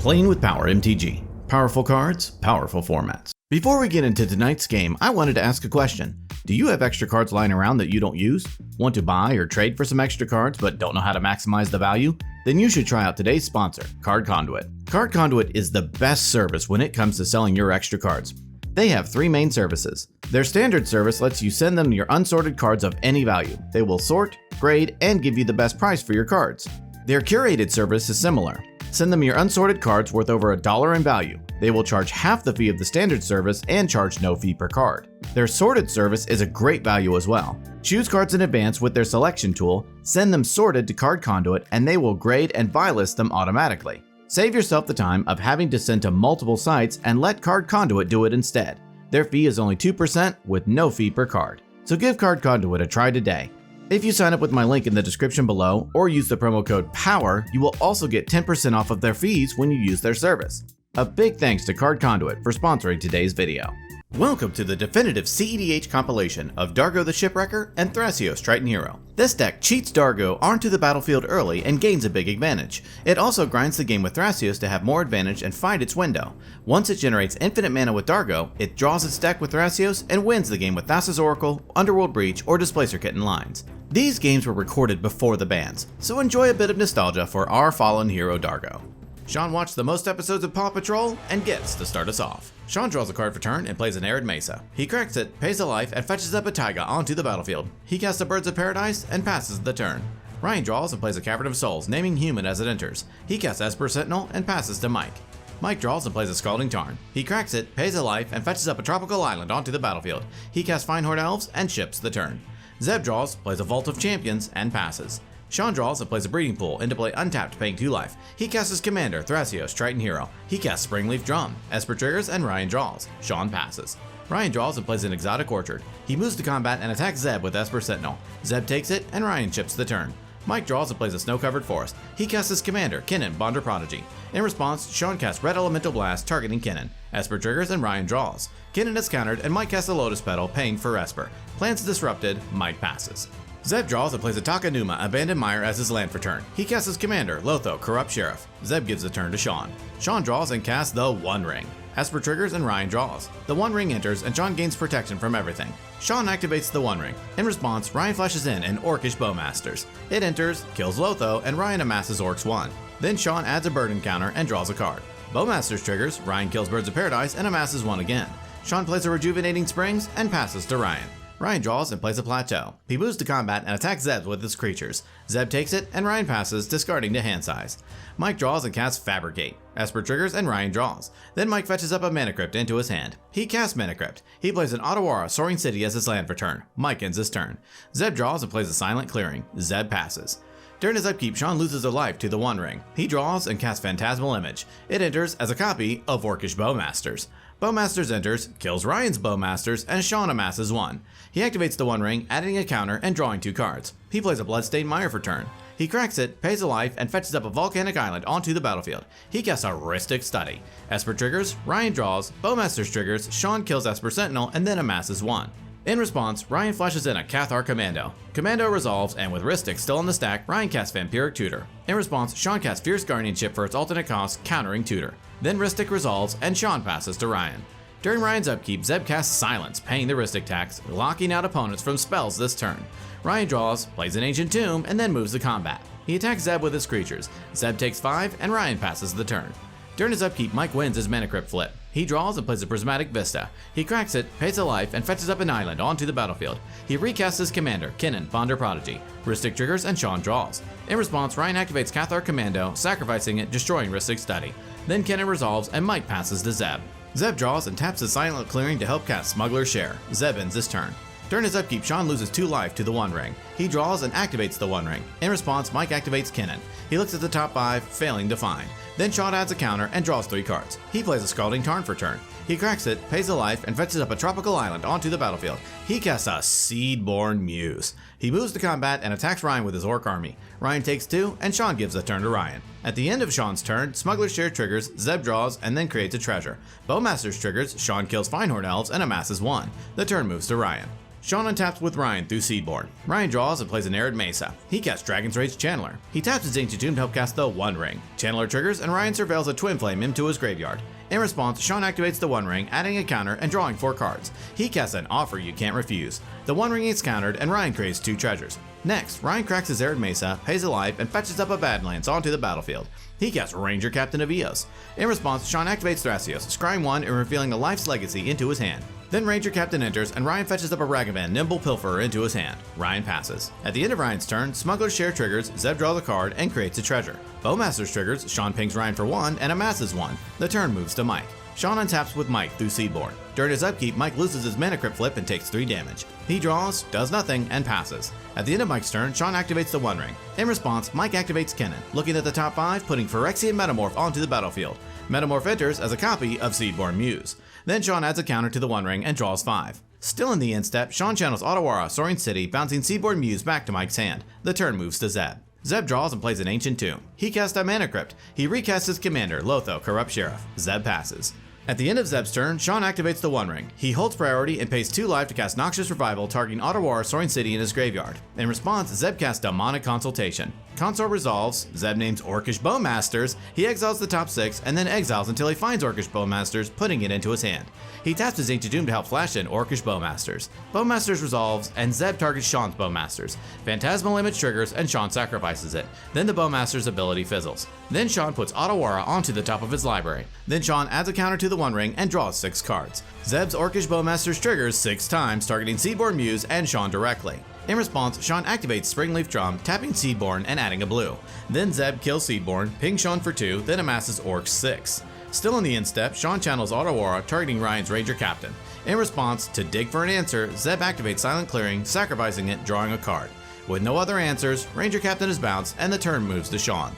Playing with Power MTG. Powerful cards, powerful formats. Before we get into tonight's game, I wanted to ask a question. Do you have extra cards lying around that you don't use? Want to buy or trade for some extra cards but don't know how to maximize the value? Then you should try out today's sponsor, Card Conduit. Card Conduit is the best service when it comes to selling your extra cards. They have three main services. Their standard service lets you send them your unsorted cards of any value. They will sort, grade, and give you the best price for your cards. Their curated service is similar. Send them your unsorted cards worth over $1 in value. They will charge half the fee of the standard service and charge no fee per card. Their sorted service is a great value as well. Choose cards in advance with their selection tool, send them sorted to Card Conduit, and they will grade and buy list them automatically. Save yourself the time of having to send to multiple sites and let Card Conduit do it instead. Their fee is only 2% with no fee per card. So give Card Conduit a try today. If you sign up with my link in the description below or use the promo code POWER, you will also get 10% off of their fees when you use their service. A big thanks to Card Conduit for sponsoring today's video. Welcome to the definitive CEDH compilation of Dargo the Shipwrecker and Thrasios Triton Hero. This deck cheats Dargo onto the battlefield early and gains a big advantage. It also grinds the game with Thrasios to have more advantage and fight its window. Once it generates infinite mana with Dargo, it draws its deck with Thrasios and wins the game with Thassa's Oracle, Underworld Breach, or Displacer Kitten lines. These games were recorded before the bans, so enjoy a bit of nostalgia for our fallen hero Dargo. Sean watched the most episodes of Paw Patrol and gets to start us off. Sean draws a card for turn and plays an Arid Mesa. He cracks it, pays a life, and fetches up a Taiga onto the battlefield. He casts a Birds of Paradise and passes the turn. Ryan draws and plays a Cavern of Souls, naming Human as it enters. He casts Esper Sentinel and passes to Mike. Mike draws and plays a Scalding Tarn. He cracks it, pays a life, and fetches up a Tropical Island onto the battlefield. He casts Finehorn Elves and ships the turn. Zeb draws, plays a Vault of Champions, and passes. Sean draws and plays a Breeding Pool into play untapped, paying 2 life. He casts his commander, Thrasios Triton Hero. He casts Springleaf Drum. Esper triggers and Ryan draws. Sean passes. Ryan draws and plays an Exotic Orchard. He moves to combat and attacks Zeb with Esper Sentinel. Zeb takes it and Ryan chips the turn. Mike draws and plays a Snow-Covered Forest. He casts his commander, Kinnan, Bonder Prodigy. In response, Sean casts Red Elemental Blast, targeting Kinnan. Esper triggers and Ryan draws. Kinnan is countered and Mike casts a Lotus Petal, paying for Esper. Plans disrupted, Mike passes. Zeb draws and plays a Takanuma, Abandoned Mire as his land for turn. He casts his commander, Lotho, Corrupt Sheriff. Zeb gives the turn to Sean. Sean draws and casts the One Ring. Esper triggers and Ryan draws. The One Ring enters and Sean gains protection from everything. Sean activates the One Ring. In response, Ryan flashes in an Orcish Bowmasters. It enters, kills Lotho, and Ryan amasses Orcs 1. Then Sean adds a Burden counter and draws a card. Bowmasters triggers, Ryan kills Birds of Paradise and amasses 1 again. Sean plays a Rejuvenating Springs and passes to Ryan. Ryan draws and plays a Plateau. He moves to combat and attacks Zeb with his creatures. Zeb takes it and Ryan passes, discarding to hand size. Mike draws and casts Fabricate. Esper triggers and Ryan draws. Then Mike fetches up a Mana Crypt into his hand. He casts Mana Crypt. He plays an Otawara, Soaring City as his land for turn. Mike ends his turn. Zeb draws and plays a Silent Clearing. Zeb passes. During his upkeep, Sean loses a life to the One Ring. He draws and casts Phantasmal Image. It enters as a copy of Orcish Bowmasters. Bowmasters enters, kills Ryan's Bowmasters, and Sean amasses 1. He activates the One Ring, adding a counter and drawing 2 cards. He plays a Bloodstained Mire for turn. He cracks it, pays a life, and fetches up a Volcanic Island onto the battlefield. He casts a Rhystic Study. Esper triggers, Ryan draws, Bowmasters triggers, Sean kills Esper Sentinel, and then amasses 1. In response, Ryan flashes in a Cathar Commando. Commando resolves, and with Rhystic still on the stack, Ryan casts Vampiric Tutor. In response, Sean casts Fierce Guardianship for its alternate cost, countering Tutor. Then Rhystic resolves, and Sean passes to Ryan. During Ryan's upkeep, Zeb casts Silence, paying the Rhystic tax, locking out opponents from spells this turn. Ryan draws, plays an Ancient Tomb, and then moves to combat. He attacks Zeb with his creatures. Zeb takes 5, and Ryan passes the turn. During his upkeep, Mike wins his Mana Crypt flip. He draws and plays a Prismatic Vista. He cracks it, pays a life, and fetches up an island onto the battlefield. He recasts his commander, Kinnan, Bonder Prodigy. Rhystic triggers and Sean draws. In response, Ryan activates Cathar Commando, sacrificing it, destroying Rhystic Study. Then Kinnan resolves and Mike passes to Zeb. Zeb draws and taps his Silent Clearing to help cast Smuggler's Share. Zeb ends his turn. During his upkeep, Sean loses 2 life to the One Ring. He draws and activates the One Ring. In response, Mike activates Kinnan. He looks at the top 5, failing to find. Then Sean adds a counter and draws 3 cards. He plays a Scalding Tarn for turn. He cracks it, pays a life, and fetches up a Tropical Island onto the battlefield. He casts a Seedborn Muse. He moves to combat and attacks Ryan with his Orc army. Ryan takes 2, and Sean gives the turn to Ryan. At the end of Sean's turn, Smuggler's Share triggers, Zeb draws, and then creates a treasure. Bowmasters triggers, Sean kills Finehorn Elves and amasses 1. The turn moves to Ryan. Sean untaps with Ryan through Seedborn. Ryan draws and plays an Arid Mesa. He casts Dragon's Rage Channeler. He taps his Ancient Tomb to help cast the One Ring. Channeler triggers and Ryan surveils a Twin Flame into his graveyard. In response, Sean activates the One Ring, adding a counter and drawing 4 cards. He casts an Offer You Can't Refuse. The One Ring is countered and Ryan creates 2 treasures. Next, Ryan cracks his Arid Mesa, pays a life, and fetches up a Badlands onto the battlefield. He casts Ranger Captain of Eos. In response, Sean activates Thrasios, scrying 1 and revealing a Life's Legacy into his hand. Then Ranger Captain enters and Ryan fetches up a Ragavan Nimble Pilferer into his hand. Ryan passes. At the end of Ryan's turn, Smuggler's Share triggers, Zeb draws a card and creates a treasure. Bowmaster's triggers, Sean pings Ryan for 1 and amasses 1. The turn moves to Mike. Sean untaps with Mike through Seedborn. During his upkeep, Mike loses his Mana Crypt flip and takes 3 damage. He draws, does nothing, and passes. At the end of Mike's turn, Sean activates the One Ring. In response, Mike activates Kennen, looking at the top 5, putting Phyrexian Metamorph onto the battlefield. Metamorph enters as a copy of Seedborn Muse. Then Sean adds a counter to the One Ring and draws 5. Still in the end step, Sean channels Otawara, Soaring City, bouncing Seedborn Muse back to Mike's hand. The turn moves to Zeb. Zeb draws and plays an Ancient Tomb. He casts a Mana Crypt. He recasts his commander, Lotho, Corrupt Sheriff. Zeb passes. At the end of Zeb's turn, Sean activates the One Ring. He holds priority and pays 2 life to cast Noxious Revival, targeting Otawara, Soaring City in his graveyard. In response, Zeb casts Demonic Consultation. Consort resolves, Zeb names Orcish Bowmasters, he exiles the top 6, and then exiles until he finds Orcish Bowmasters, putting it into his hand. He taps his Ancient Tomb to help flash in Orcish Bowmasters. Bowmasters resolves, and Zeb targets Sean's Bowmasters. Phantasmal Image triggers, and Sean sacrifices it. Then the Bowmaster's ability fizzles. Then Sean puts Otawara onto the top of his library. Then Sean adds a counter to the One Ring and draws 6 cards. Zeb's Orcish Bowmasters triggers 6 times, targeting Seedborn Muse and Sean directly. In response, Sean activates Springleaf Drum, tapping Seedborn and adding a blue. Then Zeb kills Seedborn, pings Sean for 2, then amasses Orcs 6. Still in the end step, Sean channels Otawara, targeting Ryan's Ranger Captain. In response, to dig for an answer, Zeb activates Silent Clearing, sacrificing it, drawing a card. With no other answers, Ranger Captain is bounced, and the turn moves to Sean.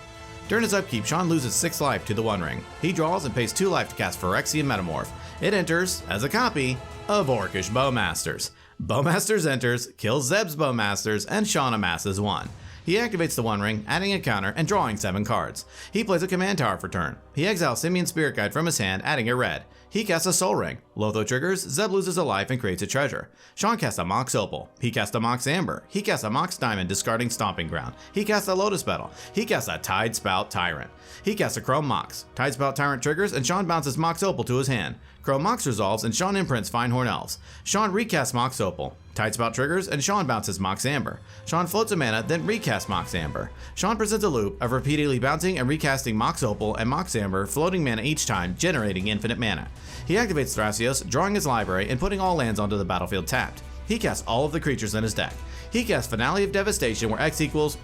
During his upkeep, Sean loses 6 life to the One Ring. He draws and pays 2 life to cast Phyrexian Metamorph. It enters as a copy of Orcish Bowmasters. Bowmasters enters, kills Zeb's Bowmasters, and Sean amasses 1. He activates the One Ring, adding a counter and drawing 7 cards. He plays a Command Tower for turn. He exiles Simian Spirit Guide from his hand, adding a red. He casts a Soul Ring. Lotho triggers, Zeb loses a life and creates a treasure. Sean casts a Mox Opal. He casts a Mox Amber. He casts a Mox Diamond, discarding Stomping Ground. He casts a Lotus Petal. He casts a Tide Spout Tyrant. He casts a Chrome Mox. Tide Spout Tyrant triggers, and Sean bounces Mox Opal to his hand. Chrome Mox resolves, and Sean imprints Finehorn Elves. Sean recasts Mox Opal. Tide Spout triggers, and Sean bounces Mox Amber. Sean floats a mana, then recasts Mox Amber. Sean presents a loop of repeatedly bouncing and recasting Mox Opal and Mox Amber, floating mana each time, generating infinite mana. He activates Thrasios, drawing his library and putting all lands onto the battlefield tapped. He casts all of the creatures in his deck. He casts Finale of Devastation, where X equals,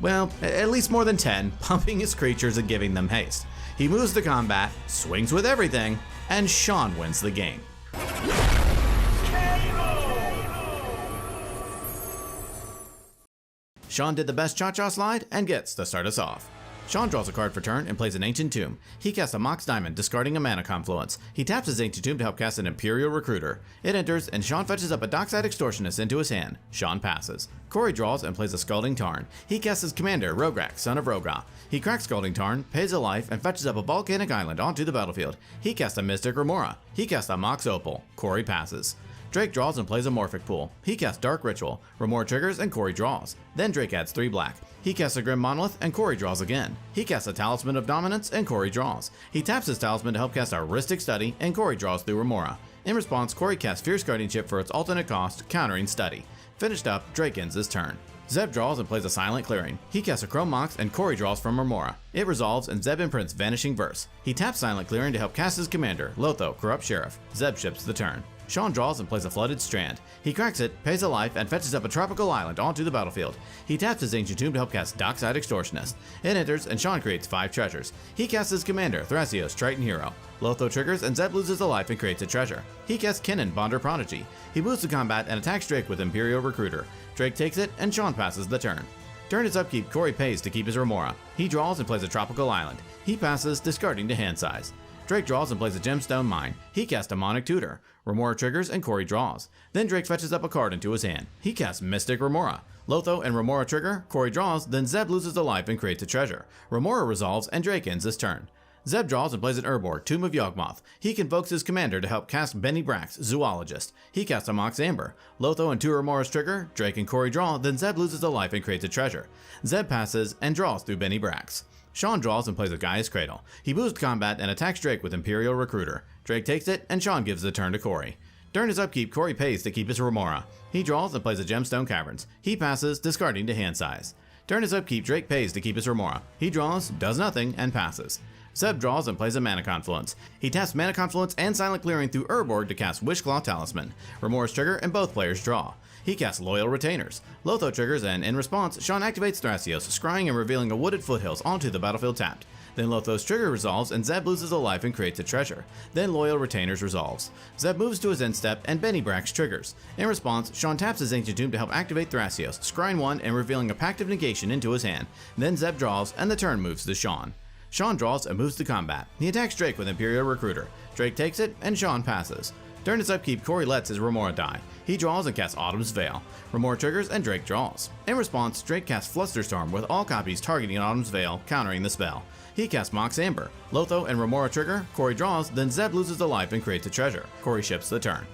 well, at least more than 10, pumping his creatures and giving them haste. He moves to combat, swings with everything, and Sean wins the game. Sean did the best cha-cha slide and gets to start us off. Sean draws a card for turn and plays an Ancient Tomb. He casts a Mox Diamond, discarding a Mana Confluence. He taps his Ancient Tomb to help cast an Imperial Recruiter. It enters, and Sean fetches up a Dockside Extortionist into his hand. Sean passes. Corey draws and plays a Scalding Tarn. He casts his commander, Rograk, son of Roga. He cracks Scalding Tarn, pays a life, and fetches up a Volcanic Island onto the battlefield. He casts a Mystic Remora. He casts a Mox Opal. Corey passes. Drake draws and plays a Morphic Pool. He casts Dark Ritual. Remora triggers and Corey draws. Then Drake adds 3 black. He casts a Grim Monolith and Corey draws again. He casts a Talisman of Dominance and Corey draws. He taps his Talisman to help cast a Rhystic Study and Corey draws through Remora. In response, Corey casts Fierce Guardianship for its alternate cost, countering Study. Finished up, Drake ends his turn. Zeb draws and plays a Silent Clearing. He casts a Chrome Mox and Corey draws from Remora. It resolves and Zeb imprints Vanishing Verse. He taps Silent Clearing to help cast his commander, Lotho, Corrupt Sheriff. Zeb ships the turn. Sean draws and plays a Flooded Strand. He cracks it, pays a life, and fetches up a Tropical Island onto the battlefield. He taps his Ancient Tomb to help cast Dockside Extortionist. It enters, and Sean creates 5 treasures. He casts his commander, Thrasios, Triton Hero. Lotho triggers, and Zeb loses a life and creates a treasure. He casts Kennen, Bonder Prodigy. He moves to combat and attacks Drake with Imperial Recruiter. Drake takes it, and Sean passes the turn. During his upkeep, Corey pays to keep his Remora. He draws and plays a Tropical Island. He passes, discarding to hand size. Drake draws and plays a Gemstone Mine. He casts Demonic Tutor. Remora triggers and Corey draws. Then Drake fetches up a card into his hand. He casts Mystic Remora. Lotho and Remora trigger, Corey draws, then Zeb loses a life and creates a treasure. Remora resolves and Drake ends his turn. Zeb draws and plays an Urborg, Tomb of Yawgmoth. He convokes his commander to help cast Benny Brax, Zoologist. He casts a Mox Amber. Lotho and 2 Remora's trigger, Drake and Corey draw, then Zeb loses a life and creates a treasure. Zeb passes and draws through Benny Brax. Sean draws and plays a Gaia's Cradle. He moves to combat and attacks Drake with Imperial Recruiter. Drake takes it, and Sean gives the turn to Corey. During his upkeep, Corey pays to keep his Remora. He draws and plays a Gemstone Caverns. He passes, discarding to hand size. During his upkeep, Drake pays to keep his Remora. He draws, does nothing, and passes. Zeb draws and plays a Mana Confluence. He taps Mana Confluence and Silent Clearing through Urborg to cast Wishclaw Talisman. Remora's trigger and both players draw. He casts Loyal Retainers. Lotho triggers and, in response, Sean activates Thrasios, scrying and revealing a Wooded Foothills onto the battlefield tapped. Then Lotho's trigger resolves and Zeb loses a life and creates a treasure. Then Loyal Retainers resolves. Zeb moves to his end step and Benny Brax triggers. In response, Sean taps his Ancient Tomb to help activate Thrasios, scrying 1 and revealing a Pact of Negation into his hand. Then Zeb draws and the turn moves to Sean. Sean draws and moves to combat. He attacks Drake with Imperial Recruiter. Drake takes it and Sean passes. During his upkeep, Corey lets his Remora die. He draws and casts Autumn's Veil. Remora triggers and Drake draws. In response, Drake casts Flusterstorm with all copies targeting Autumn's Veil, countering the spell. He casts Mox Amber. Lotho and Remora trigger, Corey draws, then Zeb loses a life and creates a treasure. Corey ships the turn.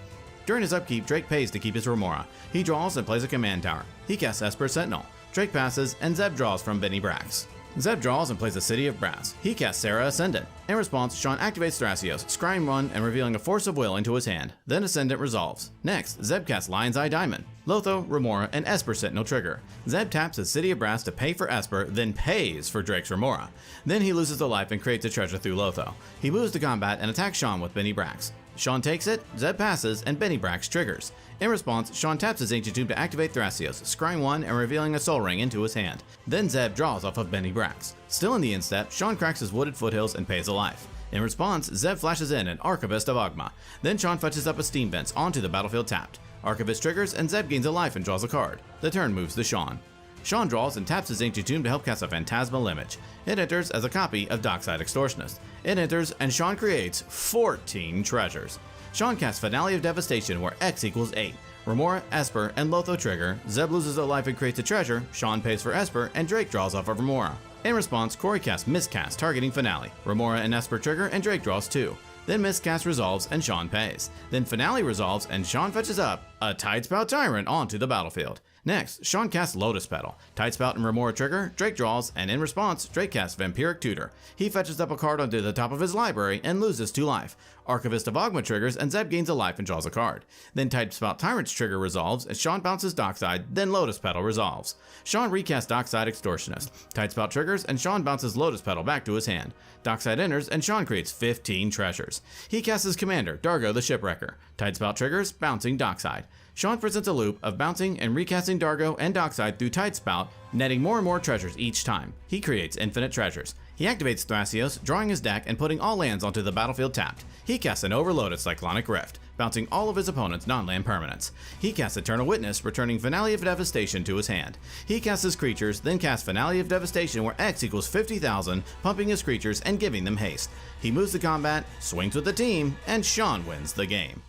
During his upkeep, Drake pays to keep his Remora. He draws and plays a Command Tower. He casts Esper Sentinel. Drake passes, and Zeb draws from Benny Brax. Zeb draws and plays a City of Brass. He casts Serra Ascendant. In response, Sean activates Thrasios, scrying 1 and revealing a Force of Will into his hand. Then Ascendant resolves. Next, Zeb casts Lion's Eye Diamond. Lotho, Remora, and Esper Sentinel trigger. Zeb taps his City of Brass to pay for Esper, then pays for Drake's Remora. Then he loses a life and creates a treasure through Lotho. He moves to combat and attacks Sean with Benny Brax. Sean takes it, Zeb passes, and Benny Brax triggers. In response, Sean taps his Ancient Tomb to activate Thrasios, scrying 1 and revealing a Soul Ring into his hand. Then Zeb draws off of Benny Brax. Still in the end step, Sean cracks his Wooded Foothills and pays a life. In response, Zeb flashes in an Archivist of Ogma. Then Sean fetches up a Steam Vents onto the battlefield tapped. Archivist triggers and Zeb gains a life and draws a card. The turn moves to Sean. Sean draws and taps his Ancient Tomb to help cast a Phantasmal Image. It enters as a copy of Dockside Extortionist. It enters and Sean creates 14 treasures. Sean casts Finale of Devastation where X equals 8. Remora, Esper, and Lotho trigger. Zeb loses a life and creates a treasure. Sean pays for Esper, and Drake draws off of Remora. In response, Corey casts Miscast targeting Finale. Remora and Esper trigger, and Drake draws 2. Then Miscast resolves and Sean pays. Then Finale resolves and Sean fetches up a Tidespout Tyrant onto the battlefield. Next, Sean casts Lotus Petal. Tidespout and Remora trigger, Drake draws, and in response, Drake casts Vampiric Tutor. He fetches up a card onto the top of his library and loses 2 life. Archivist of Ogma triggers and Zeb gains a life and draws a card. Then Tidespout Tyrant's trigger resolves and Sean bounces Dockside, then Lotus Petal resolves. Sean recasts Dockside Extortionist. Tidespout triggers and Sean bounces Lotus Petal back to his hand. Dockside enters and Sean creates 15 treasures. He casts his commander, Dargo the Shipwrecker. Tidespout triggers, bouncing Dockside. Sean presents a loop of bouncing and recasting Dargo and Dockside through Tidespout, netting more and more treasures each time. He creates infinite treasures. He activates Thrasios, drawing his deck and putting all lands onto the battlefield tapped. He casts an overloaded Cyclonic Rift, bouncing all of his opponent's non-land permanents. He casts Eternal Witness, returning Finale of Devastation to his hand. He casts his creatures, then casts Finale of Devastation where X equals 50,000, pumping his creatures and giving them haste. He moves to combat, swings with the team, and Sean wins the game.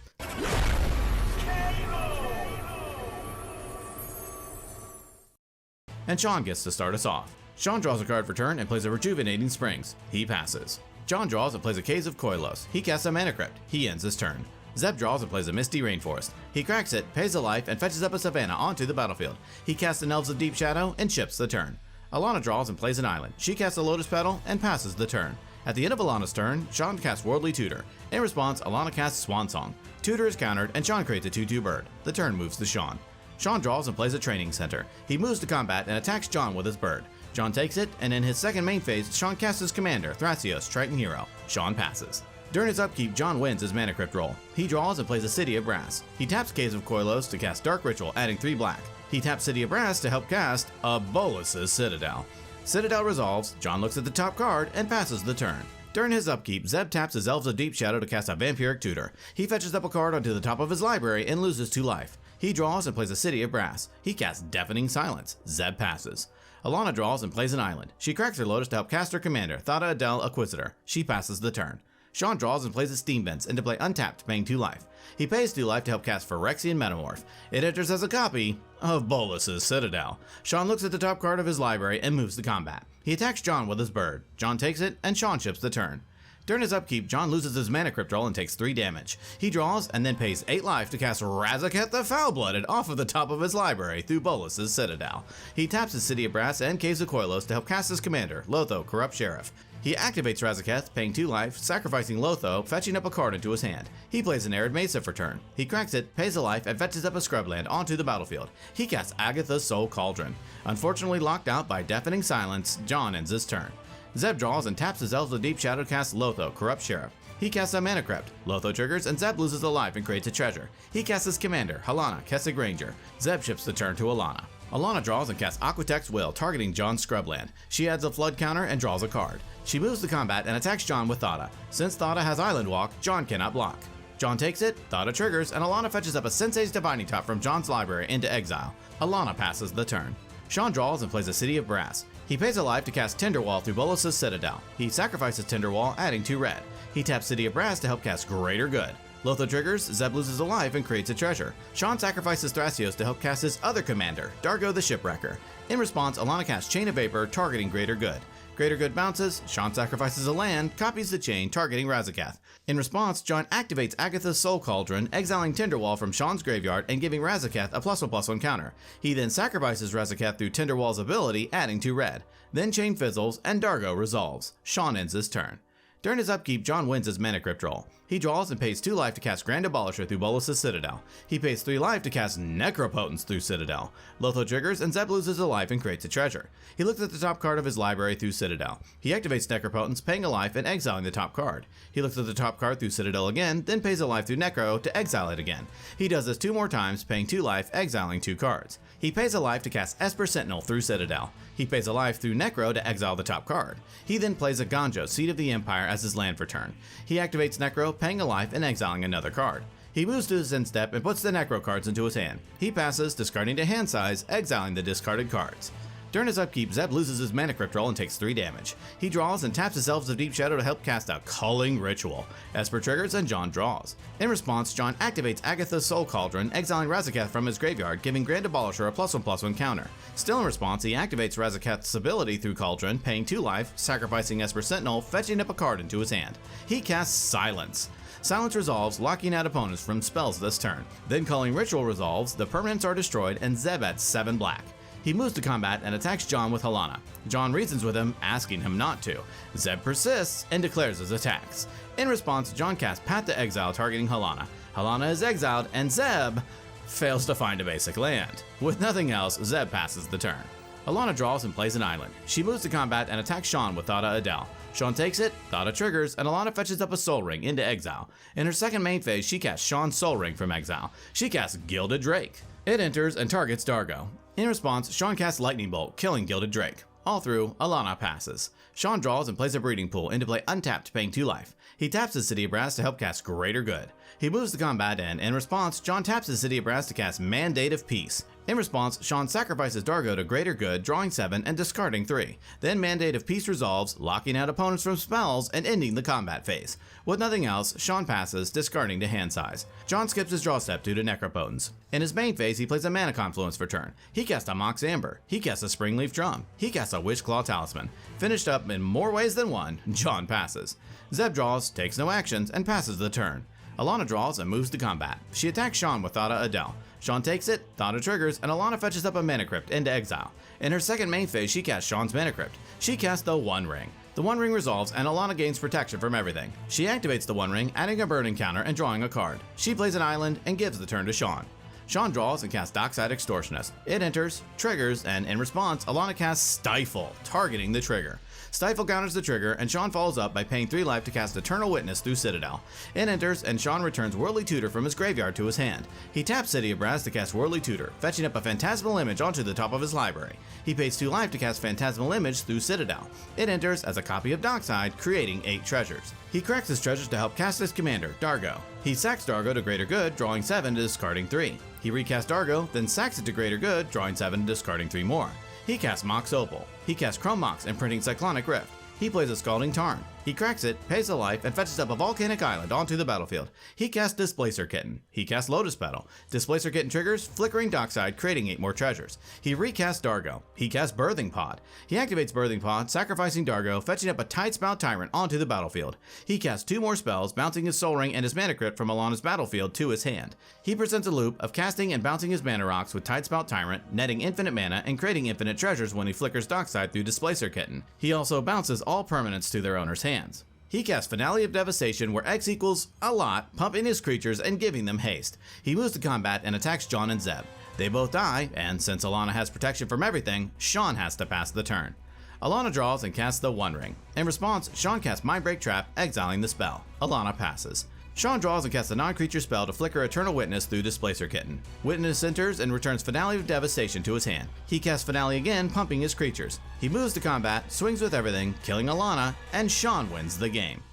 And Sean gets to start us off. Sean draws a card for turn and plays a Rejuvenating Springs. He passes. John draws and plays a Caves of Koilos. He casts a Mana Crypt. He ends his turn. Zeb draws and plays a Misty Rainforest. He cracks it, pays a life, and fetches up a Savannah onto the battlefield. He casts an Elves of Deep Shadow and ships the turn. Alana draws and plays an island. She casts a Lotus Petal and passes the turn. At the end of Alana's turn, Sean casts Worldly Tutor. In response, Alana casts Swan Song. Tutor is countered and Sean creates a 2/2 bird. The turn moves to Sean. Sean draws and plays a Training Center. He moves to combat and attacks John with his bird. John takes it, and in his second main phase, Sean casts his commander, Thrasios, Triton Hero. Sean passes. During his upkeep, John wins his Mana Crypt roll. He draws and plays a City of Brass. He taps Caves of Koilos to cast Dark Ritual, adding 3 black. He taps City of Brass to help cast a Bolas's Citadel. Citadel resolves, John looks at the top card, and passes the turn. During his upkeep, Zeb taps his Elves of Deep Shadow to cast a Vampiric Tutor. He fetches up a card onto the top of his library and loses 2 life. He draws and plays a City of Brass. He casts Deafening Silence. Zeb passes. Alana draws and plays an island. She cracks her Lotus to help cast her commander, Thada Adel Acquisitor. She passes the turn. Sean draws and plays a Steam Vents and to play untapped, paying 2 life. He pays 2 life to help cast Phyrexian Metamorph. It enters as a copy of Bolas's Citadel. Sean looks at the top card of his library and moves to combat. He attacks John with his bird. John takes it, and Sean ships the turn. During his upkeep, John loses his mana crypt roll and takes 3 damage. He draws and then pays 8 life to cast Razaketh the Foul-Blooded off of the top of his library through Bolas's Citadel. He taps his City of Brass and Caves of Koilos to help cast his commander, Lotho, Corrupt Sheriff. He activates Razaketh, paying 2 life, sacrificing Lotho, fetching up a card into his hand. He plays an Arid Mesa for turn. He cracks it, pays a life, and fetches up a Scrubland onto the battlefield. He casts Agatha's Soul Cauldron. Unfortunately locked out by Deafening Silence, John ends his turn. Zeb draws and taps his Elves of Deep Shadow to cast Lotho, Corrupt Sheriff. He casts a Mana Crypt. Lotho triggers and Zeb loses a life and creates a treasure. He casts his commander, Halana, Kessig Ranger. Zeb shifts the turn to Alana. Alana draws and casts Aquitect's Will, targeting John's Scrubland. She adds a Flood counter and draws a card. She moves to combat and attacks John with Thada. Since Thada has Island Walk, John cannot block. John takes it, Thada triggers, and Alana fetches up a Sensei's Divining Top from John's library into exile. Alana passes the turn. Sean draws and plays a City of Brass. He pays a life to cast Tinderwall through Bolas's Citadel. He sacrifices Tinderwall, adding 2 red. He taps City of Brass to help cast Greater Good. Lotho triggers, Zeb loses a life and creates a treasure. Sean sacrifices Thrasios to help cast his other commander, Dargo the Shipwrecker. In response, Alana casts Chain of Vapor, targeting Greater Good. Greater Good bounces, Sean sacrifices a land, copies the chain, targeting Razaketh. In response, John activates Agatha's Soul Cauldron, exiling Tinderwall from Sean's graveyard and giving Razaketh a +1/+1 counter. He then sacrifices Razaketh through Tinderwall's ability, adding 2 red. Then Chain fizzles, and Dargo resolves. Sean ends his turn. During his upkeep, John wins his Mana Crypt roll. He draws and pays 2 life to cast Grand Abolisher through Bolas's Citadel. He pays 3 life to cast Necropotence through Citadel. Lotho triggers and Zeb loses a life and creates a treasure. He looks at the top card of his library through Citadel. He activates Necropotence, paying a life and exiling the top card. He looks at the top card through Citadel again, then pays a life through Necro to exile it again. He does this 2 more times, paying 2 life, exiling 2 cards. He pays a life to cast Esper Sentinel through Citadel. He pays a life through Necro to exile the top card. He then plays a Ganjo, Seat of the Empire, as his land for turn. He activates Necro, paying a life and exiling another card. He moves to his end step and puts the Necro cards into his hand. He passes, discarding to hand size, exiling the discarded cards. During his upkeep, Zeb loses his Mana Crypt roll and takes 3 damage. He draws and taps his Elves of Deep Shadow to help cast a Culling Ritual. Esper triggers and John draws. In response, John activates Agatha's Soul Cauldron, exiling Razaketh from his graveyard, giving Grand Abolisher a +1/+1 counter. Still in response, he activates Razaketh's ability through Cauldron, paying 2 life, sacrificing Esper Sentinel, fetching up a card into his hand. He casts Silence. Silence resolves, locking out opponents from spells this turn. Then Culling Ritual resolves, the permanents are destroyed, and Zeb at 7 black. He moves to combat and attacks John with Halana. John reasons with him, asking him not to. Zeb persists and declares his attacks. In response, John casts Path to Exile, targeting Halana. Halana is exiled, and Zeb fails to find a basic land. With nothing else, Zeb passes the turn. Alana draws and plays an island. She moves to combat and attacks Sean with Thada Adel. Sean takes it, Thada triggers, and Alana fetches up a Soul Ring into exile. In her second main phase, she casts Sean's Soul Ring from exile. She casts Gilded Drake. It enters and targets Dargo. In response, Sean casts Lightning Bolt, killing Gilded Drake. All through, Alana passes. Sean draws and plays a Breeding Pool into play untapped, paying 2 life. He taps his City of Brass to help cast Greater Good. He moves to combat and, in response, John taps his City of Brass to cast Mandate of Peace. In response, Sean sacrifices Dargo to Greater Good, drawing 7 and discarding 3. Then Mandate of Peace resolves, locking out opponents from spells and ending the combat phase. With nothing else, Sean passes, discarding to hand size. John skips his draw step due to Necropotence. In his main phase, he plays a Mana Confluence for turn. He casts a Mox Amber. He casts a Springleaf Drum. He casts a Witchclaw Talisman. Finished up in more ways than one, John passes. Zeb draws, takes no actions, and passes the turn. Alana draws and moves to combat. She attacks Sean with Thada Adel. Sean takes it, Thada triggers, and Alana fetches up a Mana Crypt into exile. In her second main phase, she casts Sean's Mana Crypt. She casts the One Ring. The One Ring resolves, and Alana gains protection from everything. She activates the One Ring, adding a burning counter and drawing a card. She plays an island and gives the turn to Sean. Sean draws and casts Dockside Extortionist. It enters, triggers, and in response, Alana casts Stifle, targeting the trigger. Stifle counters the trigger, and Sean follows up by paying 3 life to cast Eternal Witness through Citadel. It enters, and Sean returns Worldly Tutor from his graveyard to his hand. He taps City of Brass to cast Worldly Tutor, fetching up a Phantasmal Image onto the top of his library. He pays 2 life to cast Phantasmal Image through Citadel. It enters as a copy of Dockside, creating 8 treasures. He cracks his treasures to help cast his commander, Dargo. He sacks Dargo to Greater Good, drawing 7 and discarding 3. He recasts Dargo, then sacks it to Greater Good, drawing 7 and discarding 3 more. He casts Mox Opal. He casts Chrome Mox, imprinting Cyclonic Rift. He plays a Scalding Tarn. He cracks it, pays a life, and fetches up a volcanic island onto the battlefield. He casts Displacer Kitten. He casts Lotus Petal. Displacer Kitten triggers Flickering Dockside, creating 8 more treasures. He recasts Dargo. He casts Birthing Pod. He activates Birthing Pod, sacrificing Dargo, fetching up a Tidespout Tyrant onto the battlefield. He casts 2 more spells, bouncing his Soul Ring and his Mana Crypt from Alana's battlefield to his hand. He presents a loop of casting and bouncing his Mana Rocks with Tidespout Tyrant, netting infinite mana and creating infinite treasures when he flickers Dockside through Displacer Kitten. He also bounces all permanents to their owner's hands. He casts Finale of Devastation, where X equals a lot, pumping his creatures and giving them haste. He moves to combat and attacks John and Zeb. They both die, and since Alana has protection from everything, Sean has to pass the turn. Alana draws and casts the One Ring. In response, Sean casts Mindbreak Trap, exiling the spell. Alana passes. Sean draws and casts a non-creature spell to flicker Eternal Witness through Displacer Kitten. Witness enters and returns Finale of Devastation to his hand. He casts Finale again, pumping his creatures. He moves to combat, swings with everything, killing Alana, and Sean wins the game.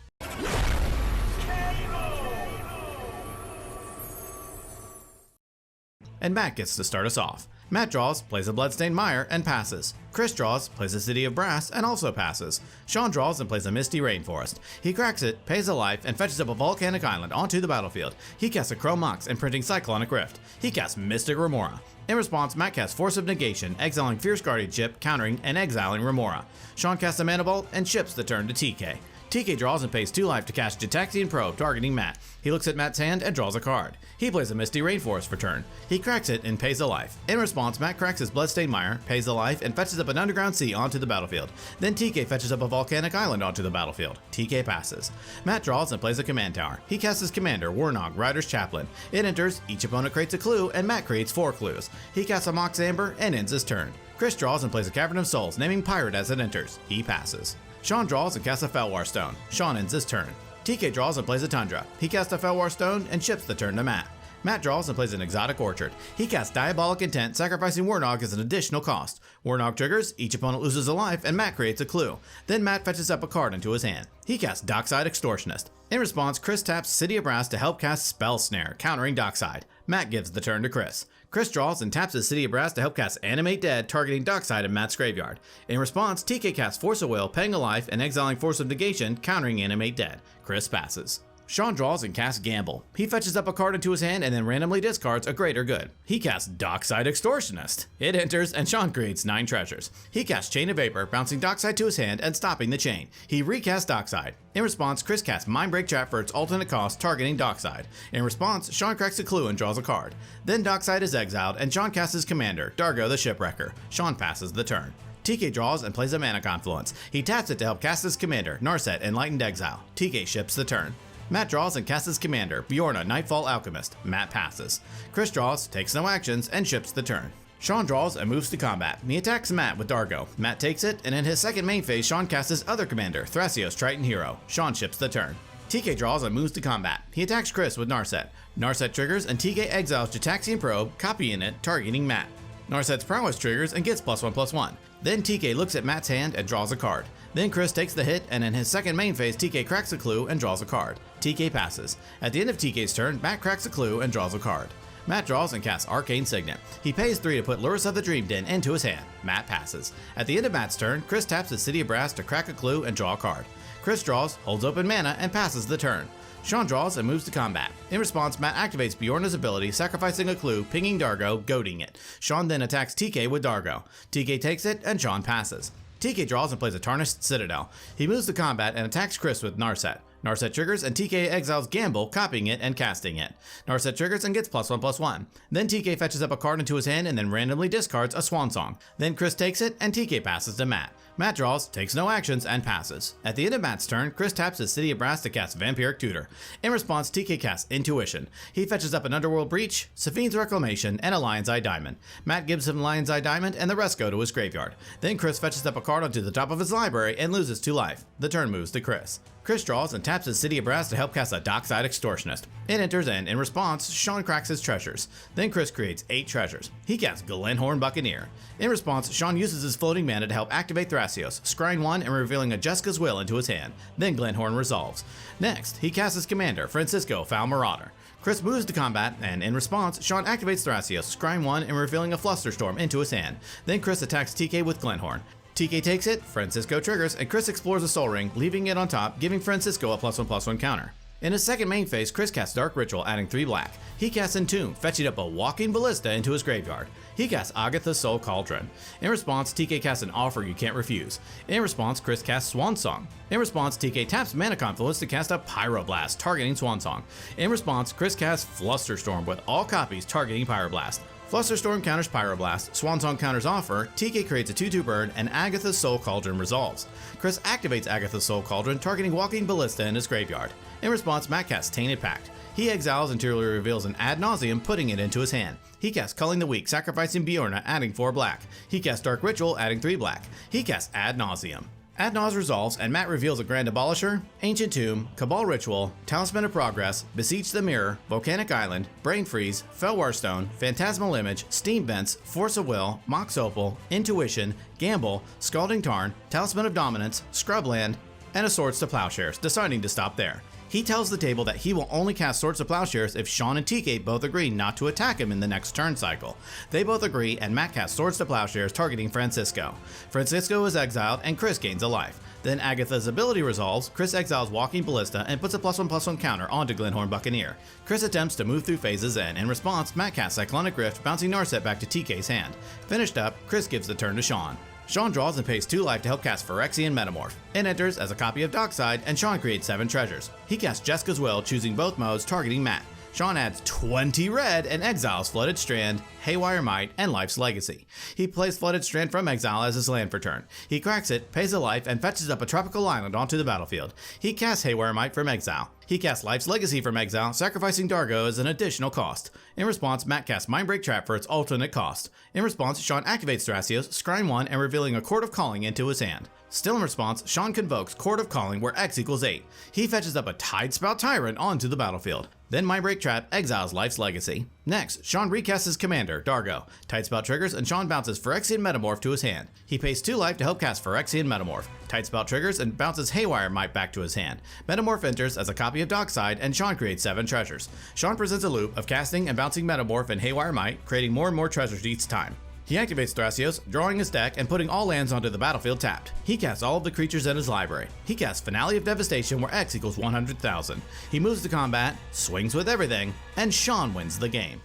And Matt gets to start us off. Matt draws, plays a Bloodstained Mire, and passes. Chris draws, plays a City of Brass, and also passes. Sean draws and plays a Misty Rainforest. He cracks it, pays a life, and fetches up a Volcanic Island onto the battlefield. He casts a Chrome Mox, imprinting Cyclonic Rift. He casts Mystic Remora. In response, Matt casts Force of Negation, exiling Fierce Guardianship, countering and exiling Remora. Sean casts a Mana Bolt and ships the turn to TK. TK draws and pays 2 life to cast Gitaxian Probe, targeting Matt. He looks at Matt's hand and draws a card. He plays a Misty Rainforest for turn. He cracks it and pays a life. In response, Matt cracks his Bloodstained Mire, pays a life, and fetches up an Underground Sea onto the battlefield. Then TK fetches up a Volcanic Island onto the battlefield. TK passes. Matt draws and plays a Command Tower. He casts his Commander, Warnog, Rider's Chaplain. It enters, each opponent creates a clue, and Matt creates 4 clues. He casts a Mox Amber and ends his turn. Chris draws and plays a Cavern of Souls, naming Pirate as it enters. He passes. Sean draws and casts a Felwar Stone. Sean ends his turn. TK draws and plays a Tundra. He casts a Felwar Stone and ships the turn to Matt. Matt draws and plays an Exotic Orchard. He casts Diabolic Intent, sacrificing Warnog as an additional cost. Warnog triggers, each opponent loses a life, and Matt creates a clue. Then Matt fetches up a card into his hand. He casts Dockside Extortionist. In response, Chris taps City of Brass to help cast Spell Snare, countering Dockside. Matt gives the turn to Chris. Chris draws and taps his City of Brass to help cast Animate Dead, targeting Dockside in Matt's graveyard. In response, TK casts Force of Will, paying a life, and exiling Force of Negation, countering Animate Dead. Chris passes. Sean draws and casts Gamble. He fetches up a card into his hand and then randomly discards a Greater Good. He casts Dockside Extortionist. It enters and Sean creates 9 treasures. He casts Chain of Vapor, bouncing Dockside to his hand and stopping the chain. He recasts Dockside. In response, Chris casts Mindbreak Trap for its alternate cost, targeting Dockside. In response, Sean cracks a clue and draws a card. Then Dockside is exiled and Sean casts his commander, Dargo the Shipwrecker. Sean passes the turn. TK draws and plays a Mana Confluence. He taps it to help cast his commander, Narset, Enlightened Exile. TK ships the turn. Matt draws and casts his commander, Bjorna, Nightfall Alchemist. Matt passes. Chris draws, takes no actions, and ships the turn. Sean draws and moves to combat. He attacks Matt with Dargo. Matt takes it, and in his second main phase, Sean casts his other commander, Thrasios Triton Hero. Sean ships the turn. TK draws and moves to combat. He attacks Chris with Narset. Narset triggers, and TK exiles Gitaxian Probe, copying it, targeting Matt. Narset's prowess triggers and gets +1/+1. Then TK looks at Matt's hand and draws a card. Then Chris takes the hit, and in his second main phase, TK cracks a clue and draws a card. TK passes. At the end of TK's turn, Matt cracks a clue and draws a card. Matt draws and casts Arcane Signet. He pays 3 to put Lurrus of the Dream Den into his hand. Matt passes. At the end of Matt's turn, Chris taps his City of Brass to crack a clue and draw a card. Chris draws, holds open mana, and passes the turn. Sean draws and moves to combat. In response, Matt activates Bjorna's ability, sacrificing a clue, pinging Dargo, goading it. Sean then attacks TK with Dargo. TK takes it, and Sean passes. TK draws and plays a Tarnished Citadel. He moves to combat and attacks Chris with Narset. Narset triggers, and TK exiles Gamble, copying it and casting it. Narset triggers and gets +1/+1. Then TK fetches up a card into his hand and then randomly discards a Swan Song. Then Chris takes it, and TK passes to Matt. Matt draws, takes no actions, and passes. At the end of Matt's turn, Chris taps his City of Brass to cast Vampiric Tutor. In response, TK casts Intuition. He fetches up an Underworld Breach, Safine's Reclamation, and a Lion's Eye Diamond. Matt gives him Lion's Eye Diamond, and the rest go to his graveyard. Then Chris fetches up a card onto the top of his library and loses 2 life. The turn moves to Chris. Chris draws and taps his City of Brass to help cast a Dockside Extortionist. It enters, and in response, Sean cracks his treasures. Then Chris creates 8 treasures. He casts Glenhorn Buccaneer. In response, Sean uses his floating mana to help activate Thrasios, scrying 1 and revealing a Jessica's Will into his hand. Then Glenhorn resolves. Next, he casts his commander, Francisco Foul Marauder. Chris moves to combat, and in response, Sean activates Thrasios, scrying 1 and revealing a Flusterstorm into his hand. Then Chris attacks TK with Glenhorn. TK takes it, Francisco triggers, and Chris explores the Soul Ring, leaving it on top, giving Francisco a +1/+1 counter. In his second main phase, Chris casts Dark Ritual, adding 3 black. He casts Entomb, fetching up a Walking Ballista into his graveyard. He casts Agatha's Soul Cauldron. In response, TK casts an Offer You Can't Refuse. In response, Chris casts Swan Song. In response, TK taps Mana Confluence to cast a Pyroblast, targeting Swan Song. In response, Chris casts Flusterstorm with all copies targeting Pyroblast. Flusterstorm counters Pyroblast, Swansong counters Offer, TK creates a 2/2 burn, and Agatha's Soul Cauldron resolves. Chris activates Agatha's Soul Cauldron, targeting Walking Ballista in his graveyard. In response, Matt casts Tainted Pact. He exiles and Tyrael reveals an Ad Nauseam, putting it into his hand. He casts Culling the Weak, sacrificing Bjorna, adding 4 black. He casts Dark Ritual, adding 3 black. He casts Ad Nauseam. Ad Naus resolves, and Matt reveals a Grand Abolisher, Ancient Tomb, Cabal Ritual, Talisman of Progress, Beseech the Mirror, Volcanic Island, Brain Freeze, Felwar Stone, Phantasmal Image, Steam Vents, Force of Will, Mox Opal, Intuition, Gamble, Scalding Tarn, Talisman of Dominance, Scrubland, and a Swords to Plowshares, deciding to stop there. He tells the table that he will only cast Swords to Plowshares if Sean and TK both agree not to attack him in the next turn cycle. They both agree, and Matt casts Swords to Plowshares, targeting Francisco. Francisco is exiled, and Chris gains a life. Then Agatha's ability resolves, Chris exiles Walking Ballista and puts a +1/+1 counter onto Glenhorn Buccaneer. Chris attempts to move through phases, and in response, Matt casts Cyclonic Rift, bouncing Narset back to TK's hand. Finished up, Chris gives the turn to Sean. Sean draws and pays 2 life to help cast Phyrexian Metamorph. It enters as a copy of Dockside, and Sean creates 7 treasures. He casts Jessica's Will, choosing both modes, targeting Matt. Sean adds 20 red and exiles Flooded Strand, Haywire Might, and Life's Legacy. He plays Flooded Strand from exile as his land for turn. He cracks it, pays a life, and fetches up a tropical island onto the battlefield. He casts Haywire Might from exile. He casts Life's Legacy from exile, sacrificing Dargo as an additional cost. In response, Matt casts Mindbreak Trap for its alternate cost. In response, Sean activates Thrasios, scrying 1, and revealing a Court of Calling into his hand. Still in response, Sean convokes Court of Calling where X equals 8. He fetches up a Tidespout Tyrant onto the battlefield. Then Mindbreak Trap exiles Life's Legacy. Next, Sean recasts his commander, Dargo. Tidespout triggers, and Sean bounces Phyrexian Metamorph to his hand. He pays 2 life to help cast Phyrexian Metamorph. Tidespout triggers and bounces Haywire Might back to his hand. Metamorph enters as a copy of Dockside, and Sean creates 7 treasures. Sean presents a loop of casting and bouncing Metamorph and Haywire Might, creating more and more treasures each time. He activates Thrasios, drawing his deck and putting all lands onto the battlefield tapped. He casts all of the creatures in his library. He casts Finale of Devastation where X equals 100,000. He moves to combat, swings with everything, and Sean wins the game.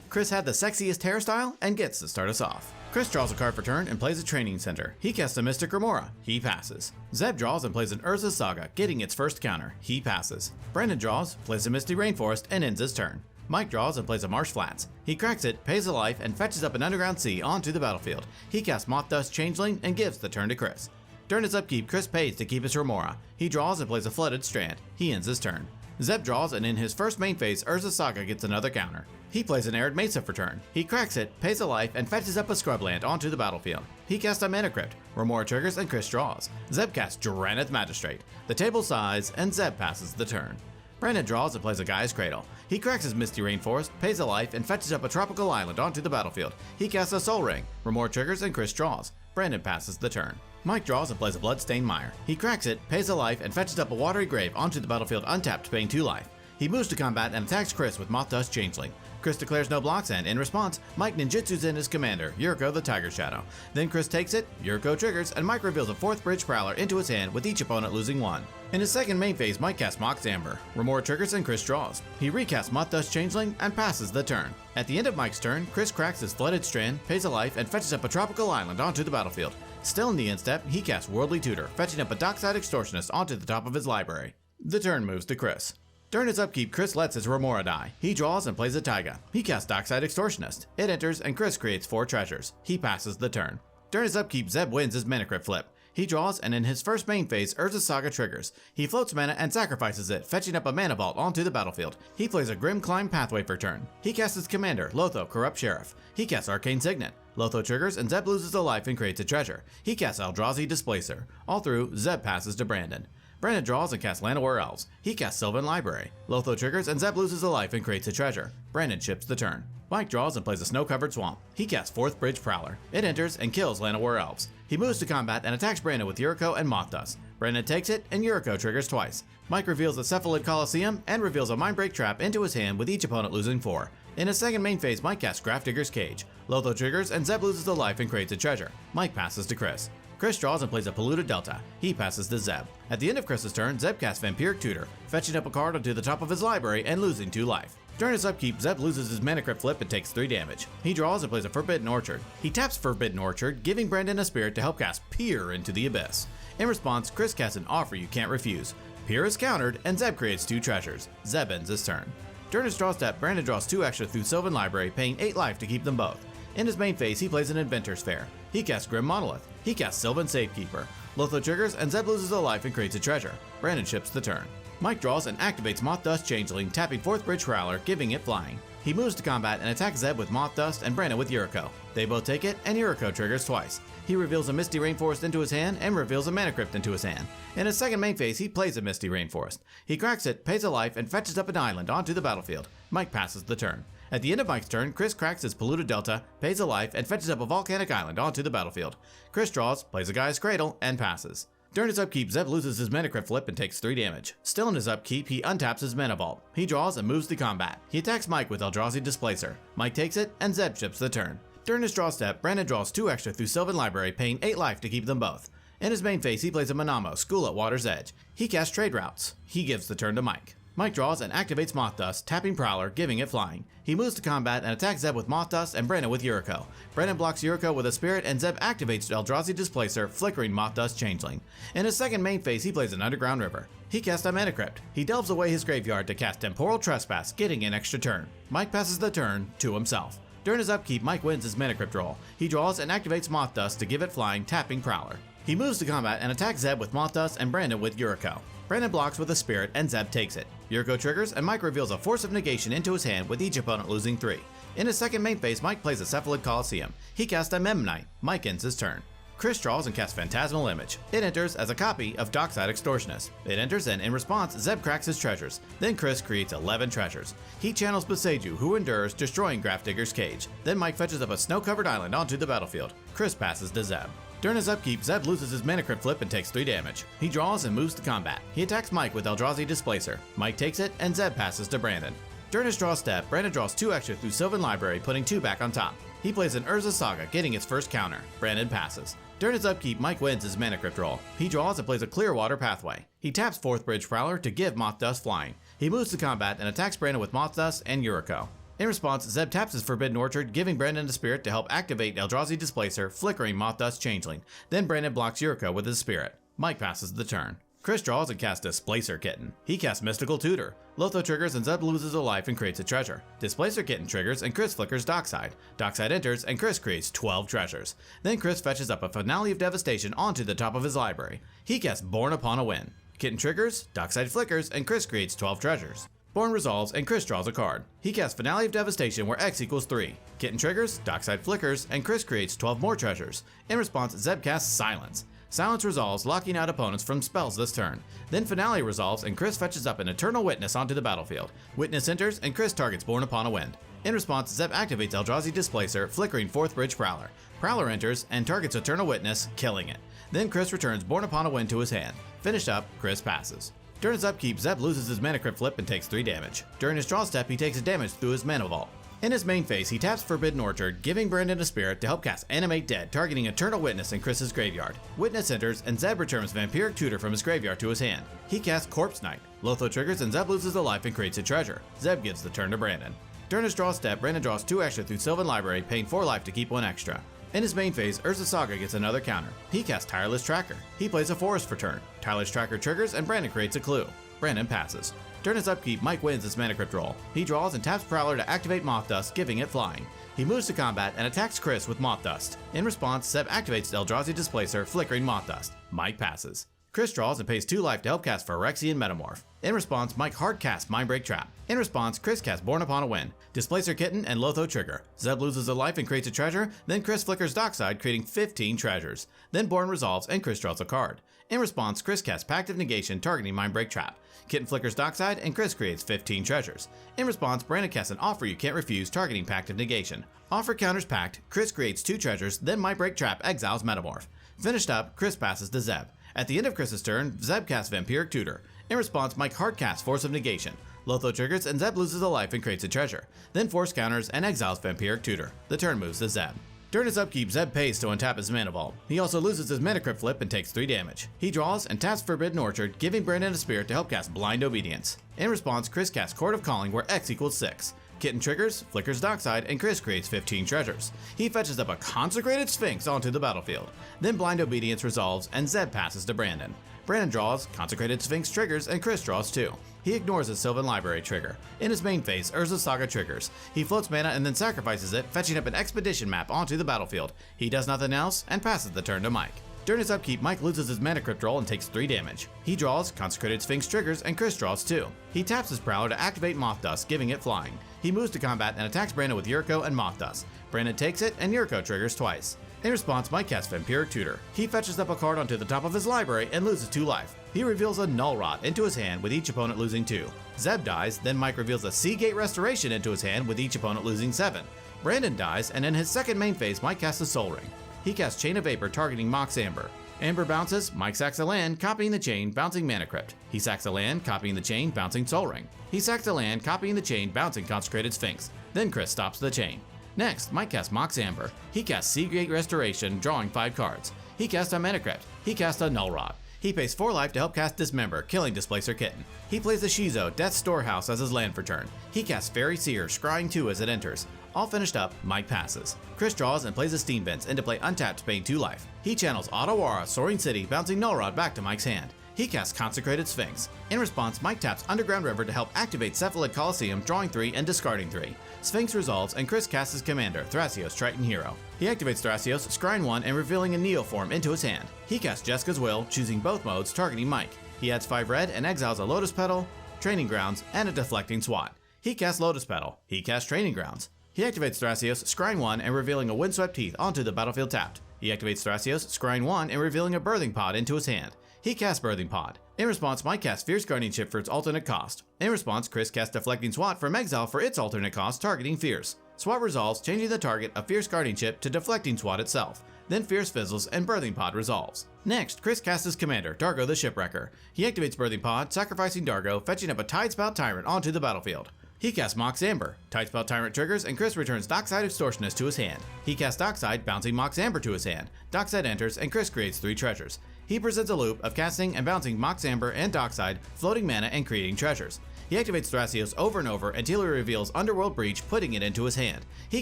Chris had the sexiest hairstyle and gets to start us off. Chris draws a card for turn and plays a Training Center. He casts a Mystic Remora. He passes. Zeb draws and plays an Urza Saga, getting its first counter. He passes. Brandon draws, plays a Misty Rainforest, and ends his turn. Mike draws and plays a Marsh Flats. He cracks it, pays a life, and fetches up an Underground Sea onto the battlefield. He casts Moth Dust Changeling and gives the turn to Chris. During his upkeep, Chris pays to keep his Remora. He draws and plays a Flooded Strand. He ends his turn. Zeb draws, and in his first main phase, Urza Saga gets another counter. He plays an Arid Mesa for turn. He cracks it, pays a life, and fetches up a Scrubland onto the battlefield. He casts a Mana Crypt. Remora triggers, and Chris draws. Zeb casts Drannith Magistrate. The table sighs, and Zeb passes the turn. Brandon draws and plays a Gaia's Cradle. He cracks his Misty Rainforest, pays a life, and fetches up a tropical island onto the battlefield. He casts a Soul Ring. Remora triggers, and Chris draws. Brandon passes the turn. Mike draws and plays a Bloodstained Mire. He cracks it, pays a life, and fetches up a Watery Grave onto the battlefield untapped, paying 2 life. He moves to combat and attacks Chris with Moth Dust Changeling. Chris declares no blocks, and in response, Mike ninjutsus in his commander, Yuriko the Tiger Shadow. Then Chris takes it, Yuriko triggers, and Mike reveals a 4th Bridge Prowler into his hand, with each opponent losing 1. In his second main phase, Mike casts Mox Amber. Remora triggers, and Chris draws. He recasts Moth Dust Changeling and passes the turn. At the end of Mike's turn, Chris cracks his Flooded Strand, pays a life, and fetches up a tropical island onto the battlefield. Still in the end step, he casts Worldly Tutor, fetching up a Dockside Extortionist onto the top of his library. The turn moves to Chris. During his upkeep, Chris lets his Remora die. He draws and plays a Taiga. He casts Dockside Extortionist. It enters, and Chris creates 4 treasures. He passes the turn. During his upkeep, Zeb wins his Mana Crypt flip. He draws, and in his first main phase, Urza Saga triggers. He floats mana and sacrifices it, fetching up a Mana Vault onto the battlefield. He plays a Grim Climb Pathway for turn. He casts his commander, Lotho, Corrupt Sheriff. He casts Arcane Signet. Lotho triggers, and Zeb loses a life and creates a treasure. He casts Eldrazi Displacer. All through, Zeb passes to Brandon. Brandon draws and casts Llanowar Elves. He casts Sylvan Library. Lotho triggers, and Zeb loses a life and creates a treasure. Brandon ships the turn. Mike draws and plays a Snow-Covered Swamp. He casts 4th Bridge Prowler. It enters and kills Llanowar Elves. He moves to combat and attacks Brandon with Yuriko and Moth Dust. Brandon takes it, and Yuriko triggers twice. Mike reveals a Cephalid Coliseum and reveals a Mindbreak Trap into his hand, with each opponent losing 4. In his second main phase, Mike casts Grafdigger's Cage. Lotho triggers and Zeb loses a life and creates a treasure. Mike passes to Chris. Chris draws and plays a Polluted Delta. He passes to Zeb. At the end of Chris's turn, Zeb casts Vampiric Tutor, fetching up a card onto the top of his library and losing 2 life. During his upkeep, Zeb loses his Mana Crypt Flip and takes 3 damage. He draws and plays a Forbidden Orchard. He taps Forbidden Orchard, giving Brandon a spirit to help cast Peer into the Abyss. In response, Chris casts an Offer You Can't Refuse. Peer is countered, and Zeb creates 2 treasures. Zeb ends his turn. During his draw step, Brandon draws 2 extra through Sylvan Library, paying 8 life to keep them both. In his main phase, he plays an Inventor's Fair. He casts Grim Monolith. He casts Sylvan Safekeeper. Lotho triggers and Zeb loses a life and creates a treasure. Brandon ships the turn. Mike draws and activates Moth Dust Changeling, tapping 4th Bridge Prowler, giving it flying. He moves to combat and attacks Zeb with Moth Dust and Brandon with Yuriko. They both take it, and Yuriko triggers twice. He reveals a Misty Rainforest into his hand and reveals a Mana Crypt into his hand. In his second main phase, he plays a Misty Rainforest. He cracks it, pays a life, and fetches up an island onto the battlefield. Mike passes the turn. At the end of Mike's turn, Chris cracks his Polluted Delta, pays a life, and fetches up a Volcanic Island onto the battlefield. Chris draws, plays a Gaia's Cradle, and passes. During his upkeep, Zeb loses his Mana Crypt Flip and takes 3 damage. Still in his upkeep, he untaps his Mana Vault. He draws and moves to combat. He attacks Mike with Eldrazi Displacer. Mike takes it, and Zeb ships the turn. During his draw step, Brandon draws 2 extra through Sylvan Library, paying 8 life to keep them both. In his main phase, he plays a Manamo, School at Water's Edge. He casts Trade Routes. He gives the turn to Mike. Mike draws and activates Moth Dust, tapping Prowler, giving it flying. He moves to combat and attacks Zeb with Moth Dust and Brandon with Yuriko. Brandon blocks Yuriko with a Spirit, and Zeb activates Eldrazi Displacer, flickering Moth Dust Changeling. In his second main phase, he plays an Underground River. He casts a Mana Crypt. He delves away his graveyard to cast Temporal Trespass, getting an extra turn. Mike passes the turn to himself. During his upkeep, Mike wins his Mana Crypt roll. He draws and activates Moth Dust to give it flying, tapping Prowler. He moves to combat and attacks Zeb with Moth Dust and Brandon with Yuriko. Brandon blocks with a Spirit and Zeb takes it. Yuriko triggers and Mike reveals a Force of Negation into his hand, with each opponent losing 3. In his second main phase, Mike plays a Cephalid Coliseum. He casts a Memnite. Mike ends his turn. Chris draws and casts Phantasmal Image. It enters as a copy of Dockside Extortionist. It enters, and in response, Zeb cracks his treasures. Then Chris creates 11 treasures. He channels Boseiju, who endures, destroying Grafdigger's Cage. Then Mike fetches up a snow-covered island onto the battlefield. Chris passes to Zeb. During his upkeep, Zeb loses his Mana Crypt Flip and takes 3 damage. He draws and moves to combat. He attacks Mike with Eldrazi Displacer. Mike takes it, and Zeb passes to Brandon. During his draw step, Brandon draws 2 extra through Sylvan Library, putting 2 back on top. He plays an Urza Saga, getting its first counter. Brandon passes. During his upkeep, Mike wins his Mana Crypt roll. He draws and plays a Clearwater Pathway. He taps 4th Bridge Prowler to give Moth Dust flying. He moves to combat and attacks Brandon with Moth Dust and Yuriko. In response, Zeb taps his Forbidden Orchard, giving Brandon a Spirit to help activate Eldrazi Displacer, flickering Moth Dust Changeling. Then Brandon blocks Yuriko with his Spirit. Mike passes the turn. Chris draws and casts Displacer Kitten. He casts Mystical Tutor. Lotho triggers and Zeb loses a life and creates a treasure. Displacer Kitten triggers and Chris flickers Dockside. Dockside enters and Chris creates 12 treasures. Then Chris fetches up a Finale of Devastation onto the top of his library. He casts Born Upon a Wind. Kitten triggers, Dockside flickers, and Chris creates 12 treasures. Born resolves and Chris draws a card. He casts Finale of Devastation where X equals 3. Kitten triggers, Dockside flickers, and Chris creates 12 more treasures. In response, Zeb casts Silence. Silence resolves, locking out opponents from spells this turn. Then Finale resolves and Chris fetches up an Eternal Witness onto the battlefield. Witness enters and Chris targets Born Upon a Wind. In response, Zeb activates Eldrazi Displacer, flickering 4th Bridge Prowler. Prowler enters and targets Eternal Witness, killing it. Then Chris returns Born Upon a Wind to his hand. Finished up, Chris passes. During his upkeep, Zeb loses his Mana Crypt Flip and takes 3 damage. During his draw step, he takes a damage through his Mana Vault. In his main phase, he taps Forbidden Orchard, giving Brandon a Spirit to help cast Animate Dead, targeting Eternal Witness in Chris's graveyard. Witness enters, and Zeb returns Vampiric Tutor from his graveyard to his hand. He casts Corpse Knight. Lotho triggers, and Zeb loses a life and creates a treasure. Zeb gives the turn to Brandon. During his draw step, Brandon draws 2 extra through Sylvan Library, paying 4 life to keep 1 extra. In his main phase, Urza Saga gets another counter. He casts Tireless Tracker. He plays a Forest for turn. Tireless Tracker triggers, and Brandon creates a clue. Brandon passes. During his upkeep, Mike wins his Mana Crypt roll. He draws and taps Prowler to activate Moth Dust, giving it flying. He moves to combat and attacks Chris with Moth Dust. In response, Zeb activates Eldrazi Displacer, flickering Moth Dust. Mike passes. Chris draws and pays 2 life to help cast Phyrexian Metamorph. In response, Mike hard casts Mindbreak Trap. In response, Chris casts Born Upon a Wind. Displacer Kitten and Lotho trigger. Zeb loses a life and creates a treasure, then Chris flickers Dockside, creating 15 treasures. Then Born resolves and Chris draws a card. In response, Chris casts Pact of Negation, targeting Mindbreak Trap. Kitten flickers Dockside and Chris creates 15 treasures. In response, Brandon casts an Offer You Can't Refuse, targeting Pact of Negation. Offer counters Pact, Chris creates 2 treasures, then Mindbreak Trap exiles Metamorph. Finished up, Chris passes to Zeb. At the end of Chris's turn, Zeb casts Vampiric Tutor. In response, Mike hard casts Force of Negation. Lotho triggers and Zeb loses a life and creates a treasure. Then Force counters and exiles Vampiric Tutor. The turn moves to Zeb. During his upkeep, Zeb pays to untap his Mana Vault. He also loses his Mana Crypt flip and takes 3 damage. He draws and taps Forbidden Orchard, giving Brandon a spirit to help cast Blind Obedience. In response, Chris casts Court of Calling where X equals 6. Kitten triggers, flickers Dockside, and Chris creates 15 treasures. He fetches up a Consecrated Sphinx onto the battlefield. Then Blind Obedience resolves and Zeb passes to Brandon. Brandon draws, Consecrated Sphinx triggers, and Chris draws 2. He ignores his Sylvan Library trigger. In his main phase, Urza's Saga triggers. He floats mana and then sacrifices it, fetching up an Expedition map onto the battlefield. He does nothing else and passes the turn to Mike. During his upkeep, Mike loses his Mana Crypt roll and takes 3 damage. He draws, Consecrated Sphinx triggers, and Chris draws 2. He taps his Prowler to activate Moth Dust, giving it flying. He moves to combat and attacks Brandon with Yuriko and Moth Dust. Brandon takes it and Yuriko triggers twice. In response, Mike casts Vampiric Tutor. He fetches up a card onto the top of his library and loses 2 life. He reveals a Null Rot into his hand with each opponent losing 2. Zeb dies, then Mike reveals a Seagate Restoration into his hand with each opponent losing 7. Brandon dies, and in his second main phase, Mike casts a Soul Ring. He casts Chain of Vapor targeting Mox Amber. Amber bounces, Mike sacks a land, copying the chain, bouncing Mana Crypt. He sacks a land, copying the chain, bouncing Soul Ring. He sacks a land, copying the chain, bouncing Consecrated Sphinx. Then Chris stops the chain. Next, Mike casts Mox Amber. He casts Seagate Restoration, drawing 5 cards. He casts a Mana Crypt. He casts a Null Rod. He pays 4 life to help cast Dismember, killing Displacer Kitten. He plays the Shizo, Death Storehouse as his land for turn. He casts Fairy Seer, scrying 2 as it enters. All finished up, Mike passes. Chris draws and plays a Steam Vents into play untapped, paying 2 life. He channels Otawara, Soaring City, bouncing Null Rod back to Mike's hand. He casts Consecrated Sphinx. In response, Mike taps Underground River to help activate Cephalid Coliseum, drawing 3 and discarding 3. Sphinx resolves and Chris casts his commander, Thrasios Triton Hero. He activates Thrasios, scrying 1 and revealing a Neo form into his hand. He casts Jessica's Will, choosing both modes, targeting Mike. He adds 5 red and exiles a Lotus Petal, Training Grounds, and a Deflecting Swat. He casts Lotus Petal. He casts Training Grounds. He activates Thrasios, scrying 1 and revealing a Windswept Teeth onto the battlefield tapped. He activates Thrasios, scrying 1 and revealing a Birthing Pod into his hand. He casts Birthing Pod. In response, Mike casts Fierce Guardianship for its alternate cost. In response, Chris casts Deflecting Swat from exile for its alternate cost, targeting Fierce. Swat resolves, changing the target of Fierce Guardianship to Deflecting Swat itself. Then Fierce fizzles and Birthing Pod resolves. Next, Chris casts his commander, Dargo the Shipwrecker. He activates Birthing Pod, sacrificing Dargo, fetching up a Tidespout Tyrant onto the battlefield. He casts Mox Amber. Tidespout Tyrant triggers and Chris returns Dockside Extortionist to his hand. He casts Dockside, bouncing Mox Amber to his hand. Dockside enters and Chris creates 3 treasures. He presents a loop of casting and bouncing Mox Amber and Dockside, floating mana and creating treasures. He activates Thrasios over and over until he reveals Underworld Breach, putting it into his hand. He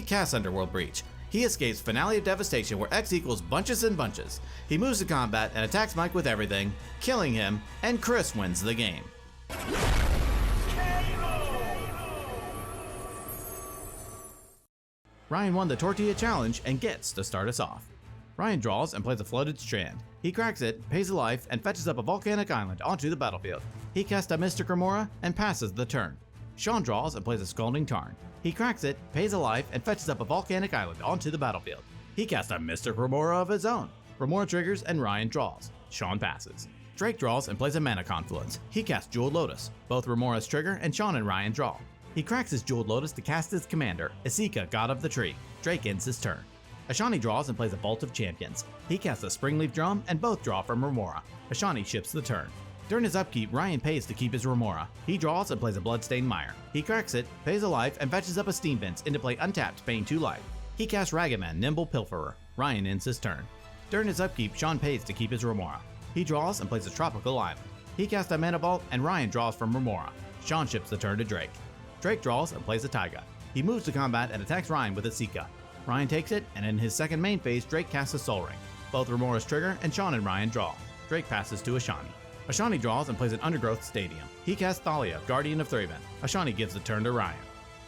casts Underworld Breach. He escapes Finale of Devastation where X equals bunches and bunches. He moves to combat and attacks Mike with everything, killing him, and Chris wins the game. Ryan won the Tortilla Challenge and gets to start us off. Ryan draws and plays a Floated Strand. He cracks it, pays a life, and fetches up a Volcanic Island onto the battlefield. He casts a Mystic Remora and passes the turn. Sean draws and plays a Scalding Tarn. He cracks it, pays a life, and fetches up a Volcanic Island onto the battlefield. He casts a Mystic Remora of his own. Remora triggers and Ryan draws. Sean passes. Drake draws and plays a Mana Confluence. He casts Jeweled Lotus. Both Remoras trigger and Sean and Ryan draw. He cracks his Jeweled Lotus to cast his commander, Isika, God of the Tree. Drake ends his turn. Ashani draws and plays a Vault of Champions. He casts a Springleaf Drum and both draw from Remora. Ashani ships the turn. During his upkeep, Ryan pays to keep his Remora. He draws and plays a Bloodstained Mire. He cracks it, pays a life, and fetches up a Steam Vents into play untapped, paying 2 life. He casts Ragavan, Nimble Pilferer. Ryan ends his turn. During his upkeep, Sean pays to keep his Remora. He draws and plays a Tropical Island. He casts a Mana Vault, and Ryan draws from Remora. Sean ships the turn to Drake. Drake draws and plays a Taiga. He moves to combat and attacks Ryan with a Sika. Ryan takes it, and in his second main phase, Drake casts a Soul Ring. Both Remoras trigger, and Sean and Ryan draw. Drake passes to Ashani. Ashani draws and plays an Undergrowth Stadium. He casts Thalia, Guardian of Thraben. Ashani gives the turn to Ryan.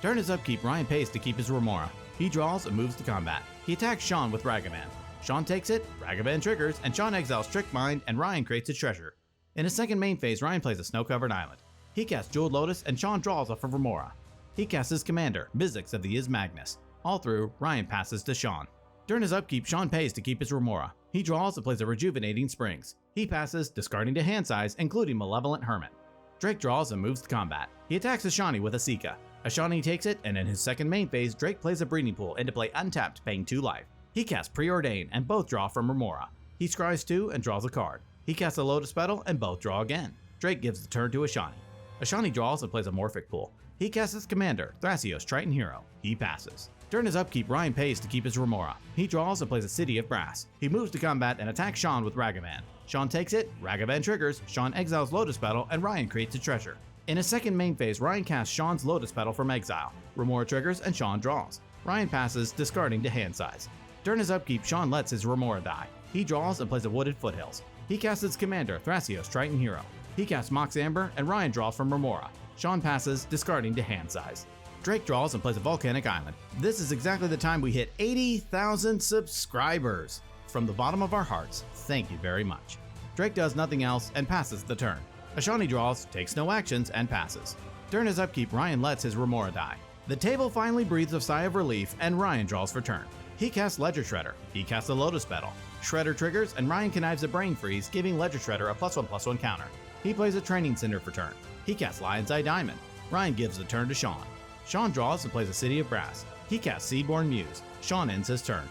During his upkeep, Ryan pays to keep his Remora. He draws and moves to combat. He attacks Sean with Ragavan. Sean takes it, Ragavan triggers, and Sean exiles Trick Mind, and Ryan creates a treasure. In his second main phase, Ryan plays a Snow-Covered Island. He casts Jeweled Lotus, and Sean draws off of Remora. He casts his commander, Mizzix of the Is Magnus. All through, Ryan passes to Sean. During his upkeep, Sean pays to keep his Remora. He draws and plays a Rejuvenating Springs. He passes, discarding to hand size, including Malevolent Hermit. Drake draws and moves to combat. He attacks Ashani with a Sika. Ashani takes it, and in his second main phase, Drake plays a Breeding Pool into play untapped, paying 2 life. He casts Preordain, and both draw from Remora. He scries 2 and draws a card. He casts a Lotus Petal, and both draw again. Drake gives the turn to Ashani. Ashani draws and plays a Morphic Pool. He casts his commander, Thrasios Triton Hero. He passes. During his upkeep, Ryan pays to keep his Remora. He draws and plays a City of Brass. He moves to combat and attacks Sean with Ragavan. Sean takes it, Ragavan triggers, Sean exiles Lotus Petal, and Ryan creates a treasure. In his second main phase, Ryan casts Sean's Lotus Petal from exile. Remora triggers and Sean draws. Ryan passes, discarding to hand size. During his upkeep, Sean lets his Remora die. He draws and plays a Wooded Foothills. He casts his commander, Thrasios Triton Hero. He casts Mox Amber, and Ryan draws from Remora. Sean passes, discarding to hand size. Drake draws and plays a Volcanic Island. This is exactly the time we hit 80,000 subscribers. From the bottom of our hearts, thank you very much. Drake does nothing else and passes the turn. Ashani draws, takes no actions, and passes. During his upkeep, Ryan lets his Remora die. The table finally breathes a sigh of relief, and Ryan draws for turn. He casts Ledger Shredder. He casts a Lotus Petal. Shredder triggers, and Ryan connives a Brain Freeze, giving Ledger Shredder a +1/+1 counter. He plays a Training Cinder for turn. He casts Lion's Eye Diamond. Ryan gives the turn to Sean. Sean draws and plays a City of Brass. He casts Seedborn Muse. Sean ends his turn.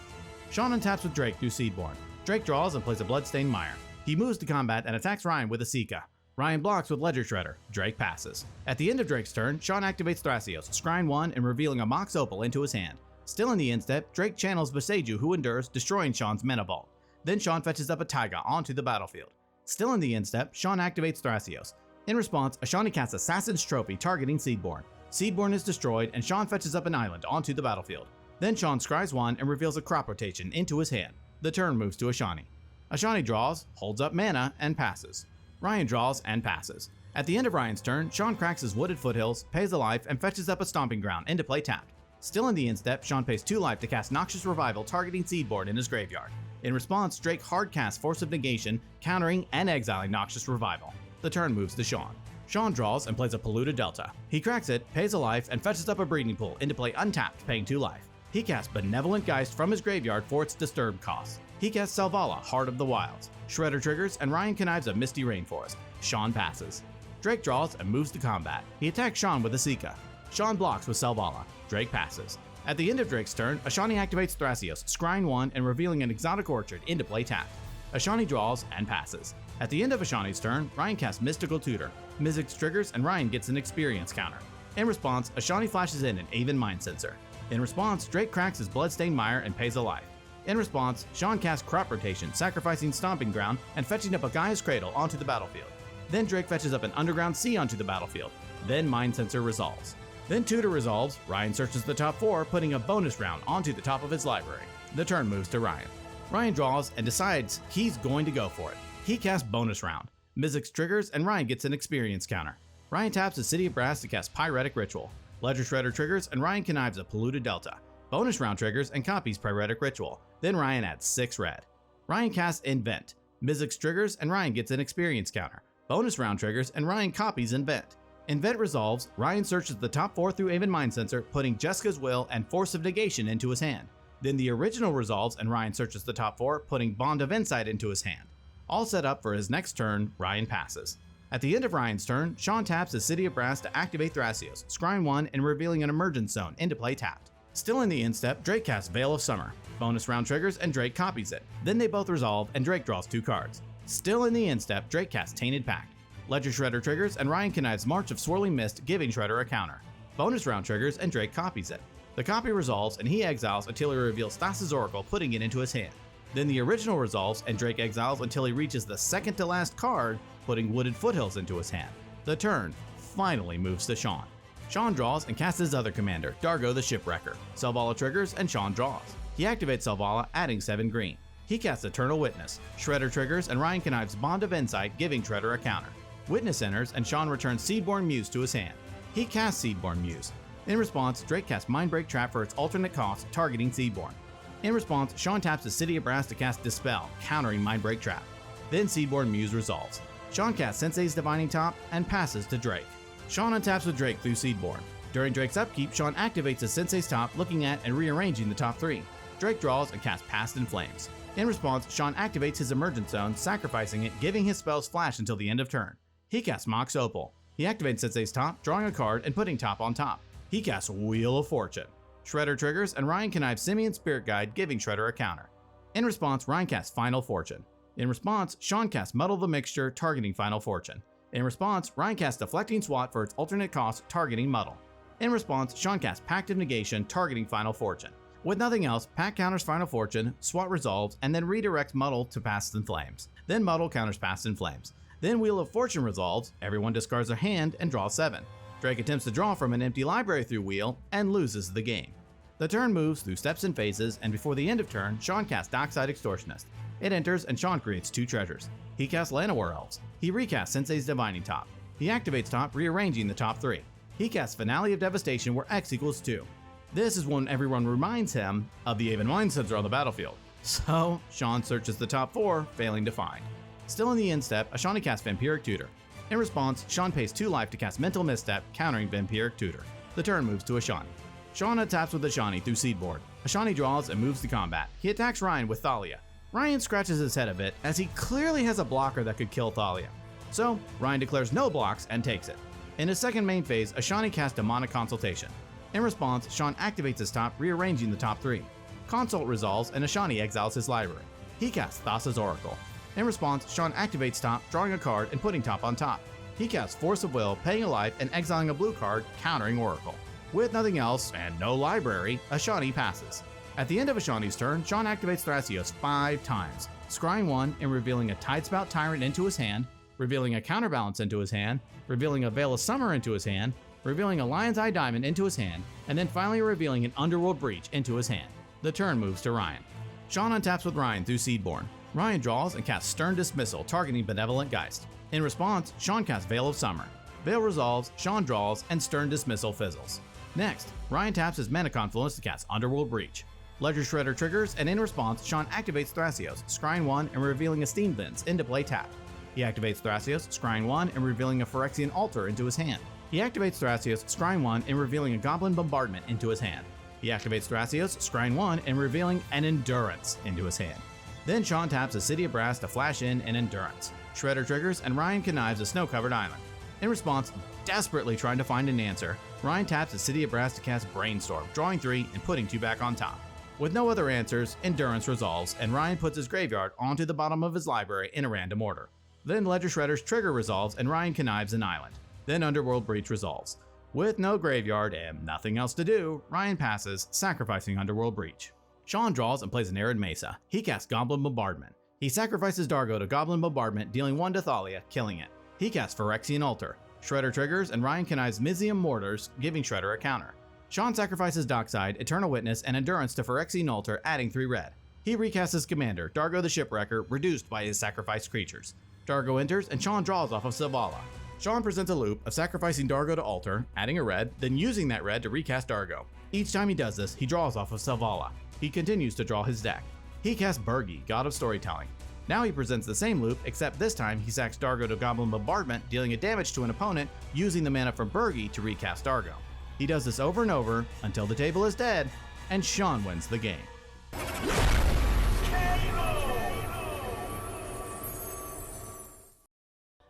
Sean untaps with Drake through Seedborn. Drake draws and plays a Bloodstained Mire. He moves to combat and attacks Ryan with a Sika. Ryan blocks with Ledger Shredder. Drake passes. At the end of Drake's turn, Sean activates Thrasios, scrying 1 and revealing a Mox Opal into his hand. Still in the end step, Drake channels Boseiju, who endures, destroying Sean's Mana Vault. Then Sean fetches up a Taiga onto the battlefield. Still in the end step, Sean activates Thrasios. In response, Ashani casts Assassin's Trophy targeting Seedborn. Seedborn is destroyed, and Sean fetches up an island onto the battlefield. Then Sean scries 1 and reveals a Crop Rotation into his hand. The turn moves to Ashani. Ashani draws, holds up mana, and passes. Ryan draws and passes. At the end of Ryan's turn, Sean cracks his Wooded Foothills, pays a life, and fetches up a Stomping Ground into play tapped. Still in the end step, Sean pays 2 life to cast Noxious Revival targeting Seedborn in his graveyard. In response, Drake hard casts Force of Negation, countering and exiling Noxious Revival. The turn moves to Sean. Sean draws and plays a Polluted Delta. He cracks it, pays a life, and fetches up a Breeding Pool into play untapped, paying 2 life. He casts Benevolent Geist from his graveyard for its disturbed cost. He casts Selvala, Heart of the Wilds. Shredder triggers, and Ryan connives a Misty Rainforest. Sean passes. Drake draws and moves to combat. He attacks Sean with a Sika. Sean blocks with Selvala. Drake passes. At the end of Drake's turn, Ashani activates Thrasios, scrying 1 and revealing an Exotic Orchard into play tapped. Ashani draws and passes. At the end of Ashani's turn, Ryan casts Mystical Tutor. Mizzix triggers, and Ryan gets an experience counter. In response, Ashani flashes in an Aven Mind Sensor. In response, Drake cracks his Bloodstained Mire and pays a life. In response, Sean casts Crop Rotation, sacrificing Stomping Ground and fetching up a Gaia's Cradle onto the battlefield. Then Drake fetches up an Underground Sea onto the battlefield. Then Mind Sensor resolves. Then Tutor resolves, Ryan searches the top 4, putting a bonus round onto the top of his library. The turn moves to Ryan. Ryan draws and decides he's going to go for it. He casts Bonus Round. Mizzix triggers, and Ryan gets an experience counter. Ryan taps his City of Brass to cast Pyretic Ritual. Ledger Shredder triggers, and Ryan connives a Polluted Delta. Bonus Round triggers and copies Pyretic Ritual. Then Ryan adds 6 red. Ryan casts Invent. Mizzix triggers, and Ryan gets an experience counter. Bonus Round triggers, and Ryan copies Invent. Invent resolves, Ryan searches the top 4 through Aven Mind Sensor, putting Jessica's Will and Force of Negation into his hand. Then the original resolves, and Ryan searches the top 4, putting Bond of Insight into his hand. All set up for his next turn, Ryan passes. At the end of Ryan's turn, Sean taps his City of Brass to activate Thrasios, scrying 1 and revealing an Emergence Zone into play tapped. Still in the end step, Drake casts Veil of Summer. Bonus round triggers, and Drake copies it. Then they both resolve, and Drake draws 2 cards. Still in the end step, Drake casts Tainted Pact. Ledger Shredder triggers, and Ryan connives March of Swirling Mist, giving Shredder a counter. Bonus round triggers, and Drake copies it. The copy resolves, and he exiles until he reveals Thassa's Oracle, putting it into his hand. Then the original resolves, and Drake exiles until he reaches the second to last card, putting Wooded Foothills into his hand. The turn finally moves to Sean. Sean draws and casts his other commander, Dargo the Shipwrecker. Selvala triggers, and Sean draws. He activates Selvala, adding 7 green. He casts Eternal Witness. Shredder triggers, and Ryan connives Bond of Insight, giving Shredder a counter. Witness enters, and Sean returns Seedborn Muse to his hand. He casts Seedborn Muse. In response, Drake casts Mindbreak Trap for its alternate cost, targeting Seedborn. In response, Sean taps the City of Brass to cast Dispel, countering Mindbreak Trap. Then Seedborn Muse resolves. Sean casts Sensei's Divining Top and passes to Drake. Sean untaps with Drake through Seedborn. During Drake's upkeep, Sean activates his Sensei's Top, looking at and rearranging the top 3. Drake draws and casts Past in Flames. In response, Sean activates his Emergence Zone, sacrificing it, giving his spells flash until the end of turn. He casts Mox Opal. He activates Sensei's Top, drawing a card and putting top on top. He casts Wheel of Fortune. Shredder triggers, and Ryan connives Simian Spirit Guide, giving Shredder a counter. In response, Ryan casts Final Fortune. In response, Sean casts Muddle the Mixture, targeting Final Fortune. In response, Ryan casts Deflecting Swat for its alternate cost, targeting Muddle. In response, Sean casts Pact of Negation, targeting Final Fortune. With nothing else, Pact counters Final Fortune, Swat resolves, and then redirects Muddle to Past in Flames. Then Muddle counters Past in Flames. Then Wheel of Fortune resolves, everyone discards their hand and draws 7. Drake attempts to draw from an empty library through Wheel and loses the game. The turn moves through steps and phases, and before the end of turn, Sean casts Dockside Extortionist. It enters, and Sean creates 2 treasures. He casts Llanowar Elves. He recasts Sensei's Divining Top. He activates Top, rearranging the top 3. He casts Finale of Devastation, where X equals 2. This is when everyone reminds him of the Aven Mind Sensor on the battlefield. So, Sean searches the top 4, failing to find. Still in the end step, Ashani casts Vampiric Tutor. In response, Sean pays 2 life to cast Mental Misstep, countering Vampiric Tutor. The turn moves to Ashani. Sean attacks with Ashani through Seedboard. Ashani draws and moves to combat. He attacks Ryan with Thalia. Ryan scratches his head a bit, as he clearly has a blocker that could kill Thalia. So, Ryan declares no blocks and takes it. In his second main phase, Ashani casts Demonic Consultation. In response, Sean activates his top, rearranging the top 3. Consult resolves, and Ashani exiles his library. He casts Thassa's Oracle. In response, Sean activates top, drawing a card and putting top on top. He casts Force of Will, paying a life and exiling a blue card, countering Oracle. With nothing else, and no library, Ashani passes. At the end of Ashani's turn, Sean activates Thrasios 5 times, scrying 1 and revealing a Tidespout Tyrant into his hand, revealing a Counterbalance into his hand, revealing a Veil of Summer into his hand, revealing a Lion's Eye Diamond into his hand, and then finally revealing an Underworld Breach into his hand. The turn moves to Ryan. Sean untaps with Ryan through Seedborn. Ryan draws and casts Stern Dismissal, targeting Benevolent Geist. In response, Sean casts Veil of Summer. Veil resolves, Sean draws, and Stern Dismissal fizzles. Next, Ryan taps his Mana Confluence to cast Underworld Breach. Ledger Shredder triggers, and in response, Sean activates Thrasios, scrying 1 and revealing a Steam Vince into play tapped. He activates Thrasios, scrying 1 and revealing a Phyrexian Altar into his hand. He activates Thrasios, scrying 1 and revealing a Goblin Bombardment into his hand. He activates Thrasios, scrying 1 and revealing an Endurance into his hand. Then Sean taps a City of Brass to flash in an Endurance. Shredder triggers, and Ryan connives a snow-covered island. In response, desperately trying to find an answer, Ryan taps a City of Brass to cast Brainstorm, drawing 3 and putting 2 back on top. With no other answers, Endurance resolves, and Ryan puts his graveyard onto the bottom of his library in a random order. Then Ledger Shredder's trigger resolves, and Ryan connives an island. Then Underworld Breach resolves. With no graveyard and nothing else to do, Ryan passes, sacrificing Underworld Breach. Sean draws and plays an Arid Mesa. He casts Goblin Bombardment. He sacrifices Dargo to Goblin Bombardment, dealing 1 to Thalia, killing it. He casts Phyrexian Altar. Shredder triggers, and Ryan connives Mizium Mortars, giving Shredder a counter. Sean sacrifices Dockside, Eternal Witness, and Endurance to Phyrexian Altar, adding 3 red. He recasts his commander, Dargo the Shipwrecker, reduced by his sacrificed creatures. Dargo enters, and Sean draws off of Selvala. Sean presents a loop of sacrificing Dargo to Altar, adding a red, then using that red to recast Dargo. Each time he does this, he draws off of Selvala. He continues to draw his deck. He casts Burgi, God of Storytelling. Now he presents the same loop, except this time he sacks Dargo to Goblin Bombardment, dealing a damage to an opponent, using the mana from Burgi to recast Dargo. He does this over and over until the table is dead, and Sean wins the game.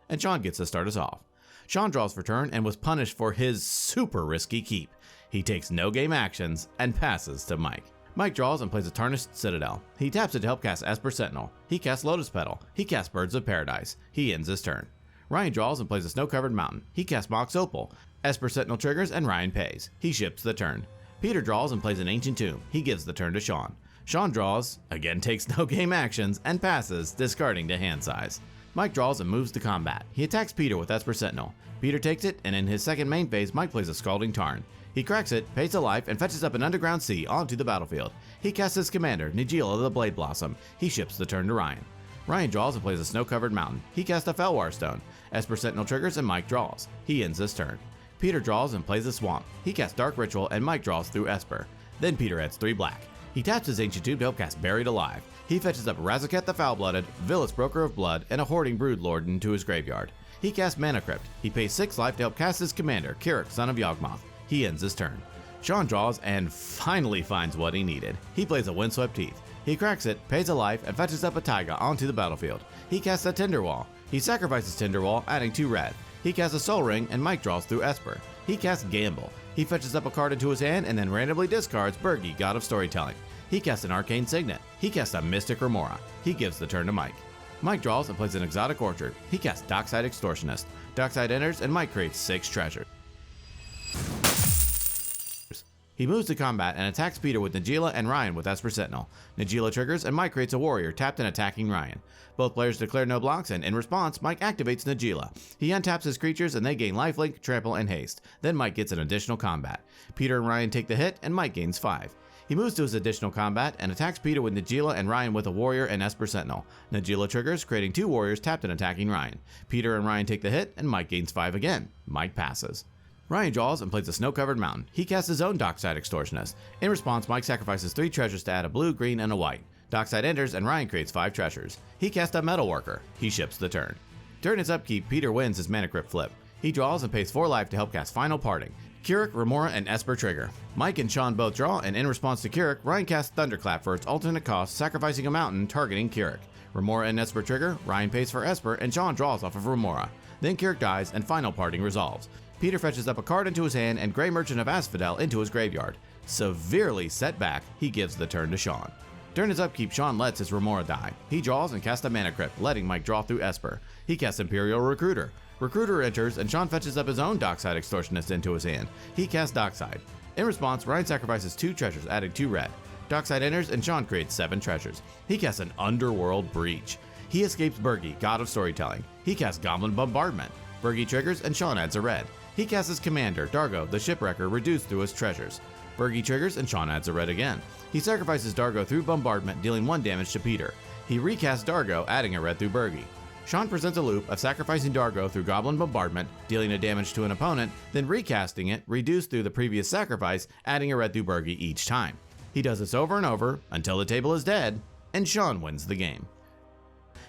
And Sean gets to start us off. Sean draws for turn and was punished for his super risky keep. He takes no game actions and passes to Mike. Mike draws and plays a Tarnished Citadel. He taps it to help cast Esper Sentinel. He casts Lotus Petal. He casts Birds of Paradise. He ends his turn. Ryan draws and plays a Snow-Covered Mountain. He casts Mox Opal. Esper Sentinel triggers, and Ryan pays. He ships the turn. Peter draws and plays an Ancient Tomb. He gives the turn to Sean. Sean draws, again takes no game actions, and passes, discarding to hand size. Mike draws and moves to combat. He attacks Peter with Esper Sentinel. Peter takes it, and in his second main phase, Mike plays a Scalding Tarn. He cracks it, pays a life, and fetches up an Underground Sea onto the battlefield. He casts his commander, Nigila the Blade Blossom. He ships the turn to Ryan. Ryan draws and plays a Snow-Covered Mountain. He casts a Felwar Stone. Esper Sentinel triggers, and Mike draws. He ends his turn. Peter draws and plays a Swamp. He casts Dark Ritual, and Mike draws through Esper. Then Peter adds 3 black. He taps his Ancient Tomb to help cast Buried Alive. He fetches up Razaketh the Foul-Blooded, Villas Broker of Blood, and a Hoarding Broodlord into his graveyard. He casts Mana Crypt. He pays 6 life to help cast his commander, Kirik, son of Yawgmoth. He ends his turn. Sean draws and finally finds what he needed. He plays a Windswept Teeth. He cracks it, pays a life, and fetches up a Taiga onto the battlefield. He casts a Tinderwall. He sacrifices Tinderwall, adding 2 red. He casts a Soul Ring, and Mike draws through Esper. He casts Gamble. He fetches up a card into his hand and then randomly discards Burgi, God of Storytelling. He casts an Arcane Signet. He casts a Mystic Remora. He gives the turn to Mike. Mike draws and plays an exotic orchard. He casts Dockside Extortionist. Dockside enters and Mike creates 6 treasures. He moves to combat and attacks Peter with Najeela and Ryan with Esper Sentinel. Najeela triggers and Mike creates a warrior tapped and attacking Ryan. Both players declare no blocks and in response, Mike activates Najeela. He untaps his creatures and they gain lifelink, trample, and haste. Then Mike gets an additional combat. Peter and Ryan take the hit and Mike gains 5. He moves to his additional combat and attacks Peter with Najeela and Ryan with a warrior and Esper Sentinel. Najeela triggers, creating 2 warriors tapped and attacking Ryan. Peter and Ryan take the hit and Mike gains 5 again. Mike passes. Ryan draws and plays a snow-covered mountain. He casts his own Dockside Extortionist. In response, Mike sacrifices 3 treasures to add a blue, green, and a white. Dockside enters and Ryan creates 5 treasures. He casts a Metal Worker. He ships the turn. During his upkeep, Peter wins his Mana Crypt flip. He draws and pays 4 life to help cast Final Parting. Keurig, Remora, and Esper trigger. Mike and Sean both draw, and in response to Keurig, Ryan casts Thunderclap for its alternate cost, sacrificing a mountain targeting Keurig. Remora and Esper trigger, Ryan pays for Esper, and Sean draws off of Remora. Then Keurig dies, and Final Parting resolves. Peter fetches up a card into his hand and Grey Merchant of Asphodel into his graveyard. Severely set back, he gives the turn to Sean. During his upkeep, Sean lets his Remora die. He draws and casts a Mana Crypt, letting Mike draw through Esper. He casts Imperial Recruiter. Recruiter enters and Sean fetches up his own Dockside Extortionist into his hand. He casts Dockside. In response, Ryan sacrifices 2 treasures, adding 2 red. Dockside enters and Sean creates 7 treasures. He casts an Underworld Breach. He escapes Bergi, God of Storytelling. He casts Goblin Bombardment. Bergi triggers and Sean adds a red. He casts his commander, Dargo, the Shipwrecker, reduced through his treasures. Bergi triggers and Sean adds a red again. He sacrifices Dargo through Bombardment, dealing 1 damage to Peter. He recasts Dargo, adding a red through Bergi. Sean presents a loop of sacrificing Dargo through Goblin Bombardment, dealing a damage to an opponent, then recasting it, reduced through the previous sacrifice, adding a red through Bergi each time. He does this over and over, until the table is dead, and Sean wins the game.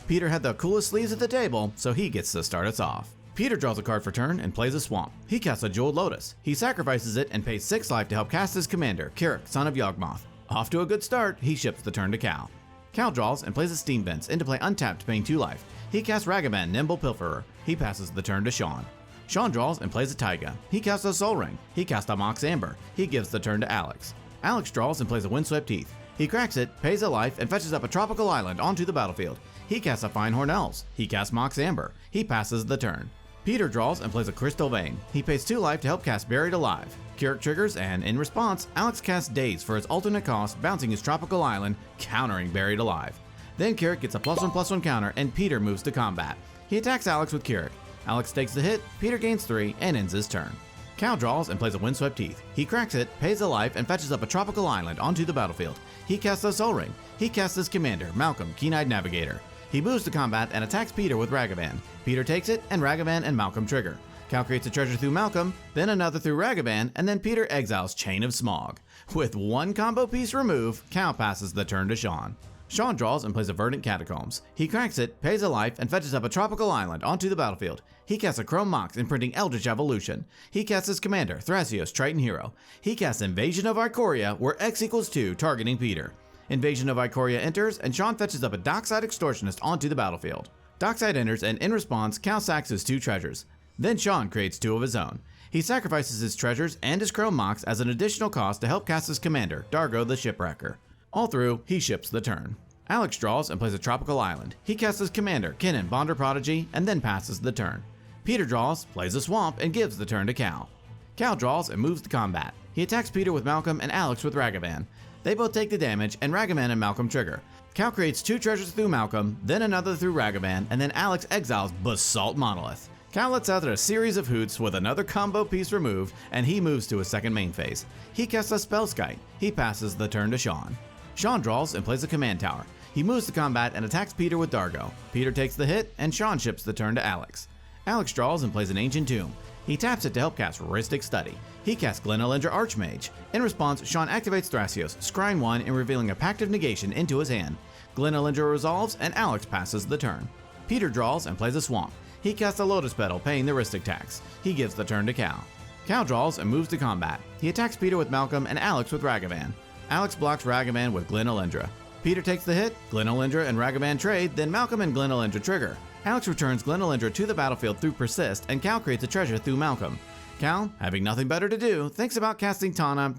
Peter had the coolest sleeves at the table, so he gets to start us off. Peter draws a card for turn and plays a swamp. He casts a Jeweled Lotus. He sacrifices it and pays 6 life to help cast his commander, Keurig, son of Yawgmoth. Off to a good start, he ships the turn to Cal. Cal draws and plays a Steam Vents into play untapped, paying 2 life. He casts Ragavan, Nimble Pilferer. He passes the turn to Sean. Sean draws and plays a Taiga. He casts a Soul Ring. He casts a Mox Amber. He gives the turn to Alex. Alex draws and plays a Windswept Teeth. He cracks it, pays a life, and fetches up a tropical island onto the battlefield. He casts a Finehorn Elves. He casts Mox Amber. He passes the turn. Peter draws and plays a Crystal Vein. He pays 2 life to help cast Buried Alive. Keurig triggers, and in response, Alex casts Daze for its alternate cost, bouncing his tropical island, countering Buried Alive. Then Keurig gets a +1/+1 counter, and Peter moves to combat. He attacks Alex with Keurig. Alex takes the hit, Peter gains 3, and ends his turn. Cal draws and plays a Windswept Teeth. He cracks it, pays a life, and fetches up a tropical island onto the battlefield. He casts a Soul Ring. He casts his commander, Malcolm, Keen-Eyed Navigator. He moves to combat and attacks Peter with Ragavan. Peter takes it, and Ragavan and Malcolm trigger. Cal creates a treasure through Malcolm, then another through Ragavan, and then Peter exiles Chain of Smog. With 1 combo piece removed, Cal passes the turn to Sean. Sean draws and plays a Verdant Catacombs. He cracks it, pays a life, and fetches up a tropical island onto the battlefield. He casts a Chrome Mox, imprinting Eldritch Evolution. He casts his commander, Thrasios, Triton Hero. He casts Invasion of Ikoria, where X equals 2, targeting Peter. Invasion of Ikoria enters, and Sean fetches up a Dockside Extortionist onto the battlefield. Dockside enters, and in response, Cal sacks his 2 treasures. Then Sean creates 2 of his own. He sacrifices his treasures and his Chrome Mox as an additional cost to help cast his commander, Dargo the Shipwrecker. All through, he ships the turn. Alex draws and plays a tropical island. He casts his commander, Kinnan, Bonder Prodigy, and then passes the turn. Peter draws, plays a swamp, and gives the turn to Cal. Cal draws and moves to combat. He attacks Peter with Malcolm and Alex with Ragavan. They both take the damage, and Ragavan and Malcolm trigger. Cal creates 2 treasures through Malcolm, then another through Ragavan, and then Alex exiles Basalt Monolith. Cal lets out a series of hoots with another combo piece removed, and he moves to his second main phase. He casts a Spellskite. He passes the turn to Sean. Sean draws and plays a command tower. He moves to combat and attacks Peter with Dargo. Peter takes the hit, and Sean ships the turn to Alex. Alex draws and plays an Ancient Tomb. He taps it to help cast Rhystic Study. He casts Glenelendra Archmage. In response, Sean activates Thrasios, scrying 1 and revealing a Pact of Negation into his hand. Glenelendra resolves, and Alex passes the turn. Peter draws and plays a Swamp. He casts a Lotus Petal, paying the Rhystic tax. He gives the turn to Cal. Cal draws and moves to combat. He attacks Peter with Malcolm and Alex with Ragavan. Alex blocks Ragavan with Glenelendra. Peter takes the hit, Glenelendra and Ragavan trade, then Malcolm and Glenelendra trigger. Alex returns Glenelendra to the battlefield through Persist, and Cal creates a treasure through Malcolm. Cal, having nothing better to do, thinks about casting Tana,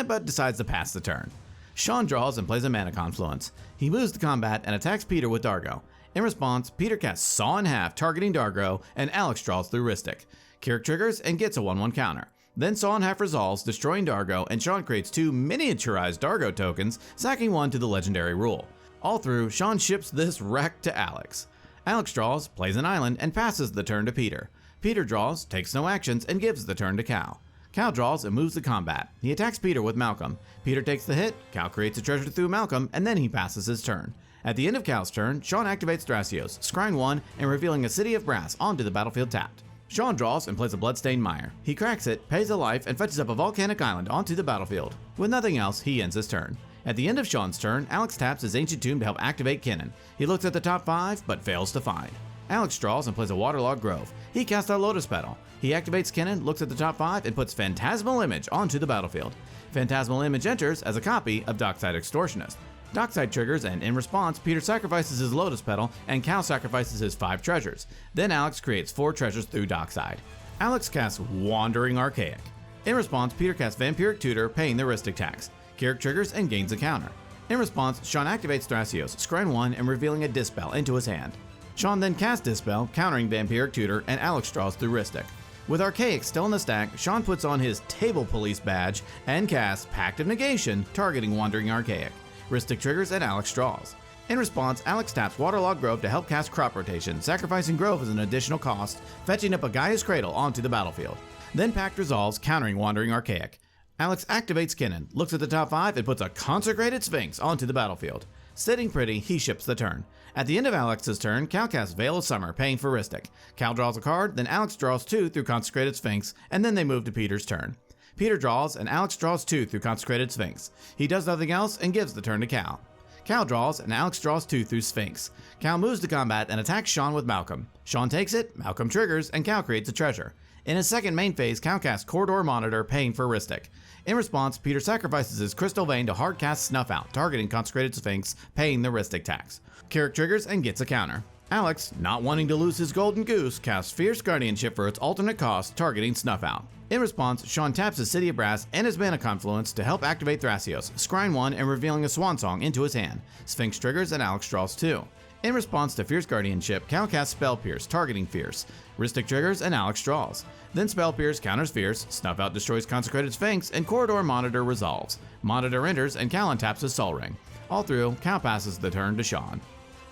but decides to pass the turn. Sean draws and plays a Mana Confluence. He moves to combat and attacks Peter with Dargo. In response, Peter casts Saw in Half, targeting Dargo, and Alex draws through Rhystic. Kirik triggers and gets a 1/1 counter. Then Saw in Half resolves, destroying Dargo, and Sean creates 2 miniaturized Dargo tokens, sacking 1 to the legendary rule. All through, Sean ships this wreck to Alex. Alex draws, plays an island, and passes the turn to Peter. Peter draws, takes no actions, and gives the turn to Cal. Cal draws and moves to combat. He attacks Peter with Malcolm. Peter takes the hit, Cal creates a treasure through Malcolm, and then he passes his turn. At the end of Cal's turn, Sean activates Thrasios, scrying 1 and revealing a City of Brass onto the battlefield tapped. Sean draws and plays a Bloodstained Mire. He cracks it, pays a life, and fetches up a volcanic island onto the battlefield. With nothing else, he ends his turn. At the end of Sean's turn, Alex taps his Ancient Tomb to help activate Kinnan. He looks at the top 5, but fails to find. Alex draws and plays a Waterlogged Grove. He casts a Lotus Petal. He activates Kinnan, looks at the top 5, and puts Phantasmal Image onto the battlefield. Phantasmal Image enters as a copy of Dockside Extortionist. Dockside triggers, and in response, Peter sacrifices his Lotus Petal, and Cal sacrifices his 5 treasures. Then Alex creates 4 treasures through Dockside. Alex casts Wandering Archaic. In response, Peter casts Vampiric Tutor, paying the Rhystic tax. Kirik triggers and gains a counter. In response, Sean activates Thrasios, scrying 1 and revealing a Dispel into his hand. Sean then casts Dispel, countering Vampiric Tutor, and Alex draws through Rhystic. With Archaic still in the stack, Sean puts on his Table Police badge and casts Pact of Negation, targeting Wandering Archaic. Rhystic triggers and Alex draws. In response, Alex taps Waterlogged Grove to help cast Crop Rotation, sacrificing Grove as an additional cost, fetching up a Gaia's Cradle onto the battlefield. Then Pact resolves, countering Wandering Archaic. Alex activates Kinnan, looks at the top 5, and puts a Consecrated Sphinx onto the battlefield. Sitting pretty, he ships the turn. At the end of Alex's turn, Cal casts Veil of Summer, paying for Rhystic. Cal draws a card, then Alex draws 2 through Consecrated Sphinx, and then they move to Peter's turn. Peter draws, and Alex draws 2 through Consecrated Sphinx. He does nothing else and gives the turn to Cal. Cal draws, and Alex draws 2 through Sphinx. Cal moves to combat and attacks Sean with Malcolm. Sean takes it, Malcolm triggers, and Cal creates a treasure. In his second main phase, Cal casts Corridor Monitor, paying for Rhystic. In response, Peter sacrifices his Crystal Vein to hard cast Snuff Out, targeting Consecrated Sphinx, paying the Rhystic tax. Kirik triggers and gets a counter. Alex, not wanting to lose his Golden Goose, casts Fierce Guardianship for its alternate cost, targeting Snuff Out. In response, Sean taps his City of Brass and his Mana Confluence to help activate Thrasios, scrying 1 and revealing a Swan Song into his hand. Sphinx triggers and Alex draws 2. In response to Fierce Guardianship, Cal casts Spell Pierce, targeting Fierce. Rhystic triggers and Alex draws. Then Spell Pierce counters Fierce, Snuff Out destroys Consecrated Sphinx, and Corridor Monitor resolves. Monitor enters and Cal untaps his Sol Ring. All through, Cal passes the turn to Sean.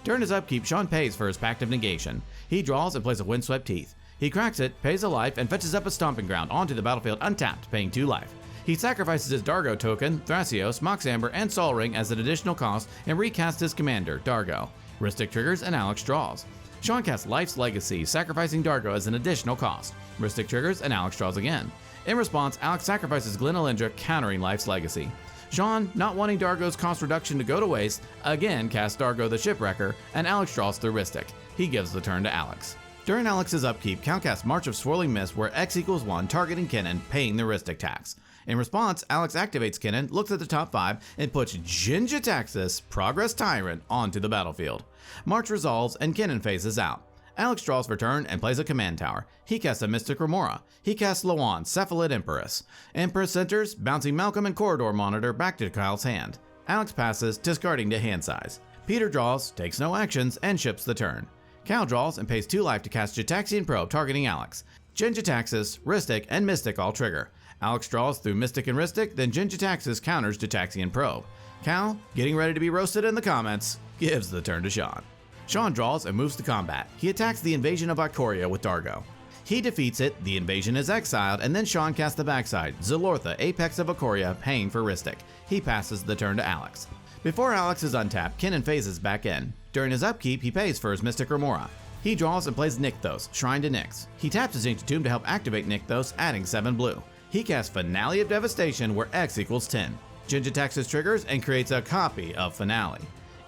During his upkeep, Sean pays for his Pact of Negation. He draws and plays a Windswept Teeth. He cracks it, pays a life, and fetches up a Stomping Ground onto the battlefield untapped, paying 2 life. He sacrifices his Dargo token, Thrasios, Mox Amber, and Sol Ring as an additional cost, and recasts his commander, Dargo. Rhystic triggers and Alex draws. Sean casts Life's Legacy, sacrificing Dargo as an additional cost. Rhystic triggers and Alex draws again. In response, Alex sacrifices Glen Elendra, countering Life's Legacy. Sean, not wanting Dargo's cost reduction to go to waste, again casts Dargo the Shipwrecker, and Alex draws through Rhystic. He gives the turn to Alex. During Alex's upkeep, Cal casts March of Swirling Mist, where X equals 1, targeting Kinnan, paying the Rhystic tax. In response, Alex activates Kinnan, looks at the top 5, and puts Jin-Jitaxis, Progress Tyrant, onto the battlefield. March resolves, and Kinnan phases out. Alex draws for turn and plays a command tower. He casts a Mystic Remora. He casts Lawan, Cephalid Empress. Empress enters, bouncing Malcolm and Corridor Monitor back to Kyle's hand. Alex passes, discarding to hand size. Peter draws, takes no actions, and ships the turn. Cal draws and pays 2 life to cast Jitaxian Probe, targeting Alex. Jin-Jitaxis, Rhystic, and Mystic all trigger. Alex draws through Mystic and Rhystic, then Jin-Jitaxis counters Jitaxian Probe. Cal, getting ready to be roasted in the comments, gives the turn to Sean. Sean draws and moves to combat. He attacks the Invasion of Ikoria with Dargo. He defeats it, the invasion is exiled, and then Sean casts the backside, Zilortha, Apex of Ikoria, paying for Rhystic. He passes the turn to Alex. Before Alex is untapped, Kinnan phases back in. During his upkeep, he pays for his Mystic Remora. He draws and plays Nykthos, Shrine to Nyx. He taps his Ancient Tomb to help activate Nykthos, adding 7 blue. He casts Finale of Devastation, where X equals 10. Jin-Jitaxis triggers and creates a copy of Finale.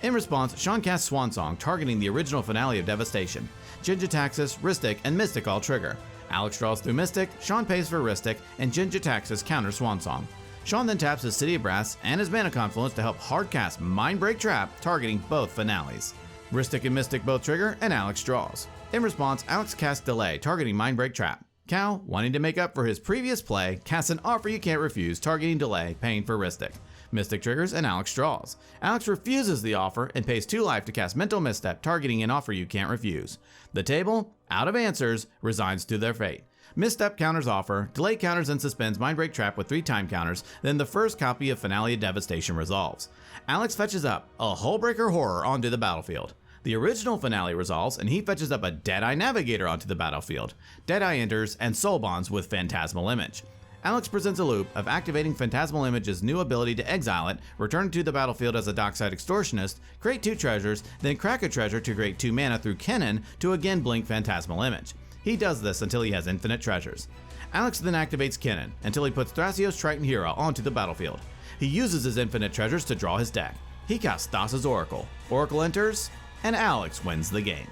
In response, Sean casts Swan Song, targeting the original Finale of Devastation. Jin-Jitaxis, Rhystic, and Mystic all trigger. Alex draws through Mystic, Sean pays for Rhystic, and Jin-Jitaxis counters Swan Song. Sean then taps his City of Brass and his Mana Confluence to help hardcast Mindbreak Trap, targeting both finales. Rhystic and Mystic both trigger, and Alex draws. In response, Alex casts Delay, targeting Mindbreak Trap. Cal, wanting to make up for his previous play, casts an Offer You Can't Refuse, targeting Delay, paying for Rhystic. Mystic triggers, and Alex draws. Alex refuses the offer and pays 2 life to cast Mental Misstep, targeting an offer you can't refuse. The table, out of answers, resigns to their fate. Misstep counters offer, delay counters and suspends Mindbreak Trap with 3 time counters, then the first copy of Finale of Devastation resolves. Alex fetches up a Hullbreaker Horror onto the battlefield. The original Finale resolves, and he fetches up a Deadeye Navigator onto the battlefield. Deadeye enters and soul bonds with Phantasmal Image. Alex presents a loop of activating Phantasmal Image's new ability to exile it, return to the battlefield as a Dockside Extortionist, create 2 treasures, then crack a treasure to create 2 mana through Kennen to again blink Phantasmal Image. He does this until he has infinite treasures. Alex then activates Kennen until he puts Thrasios Triton Hero onto the battlefield. He uses his infinite treasures to draw his deck. He casts Thassa's Oracle. Oracle enters, and Alex wins the game.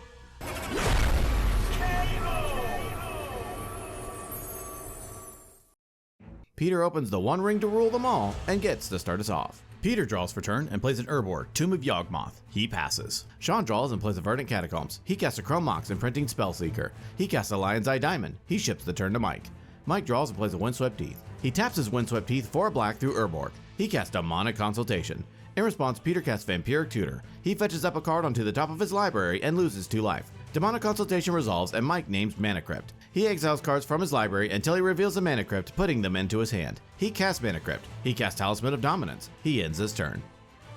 Peter opens the One Ring to rule them all and gets to start us off. Peter draws for turn and plays an Urborg, Tomb of Yawgmoth. He passes. Sean draws and plays a Verdant Catacombs. He casts a Chrome Mox, Imprinting Spellseeker. He casts a Lion's Eye Diamond. He ships the turn to Mike. Mike draws and plays a Windswept Teeth. He taps his Windswept Teeth for a black through Urborg. He casts Demonic Consultation. In response, Peter casts Vampiric Tutor. He fetches up a card onto the top of his library and loses 2 life. Demonic Consultation resolves and Mike names Mana Crypt. He exiles cards from his library until he reveals a Mana Crypt, putting them into his hand. He casts Mana Crypt. He casts Talisman of Dominance. He ends his turn.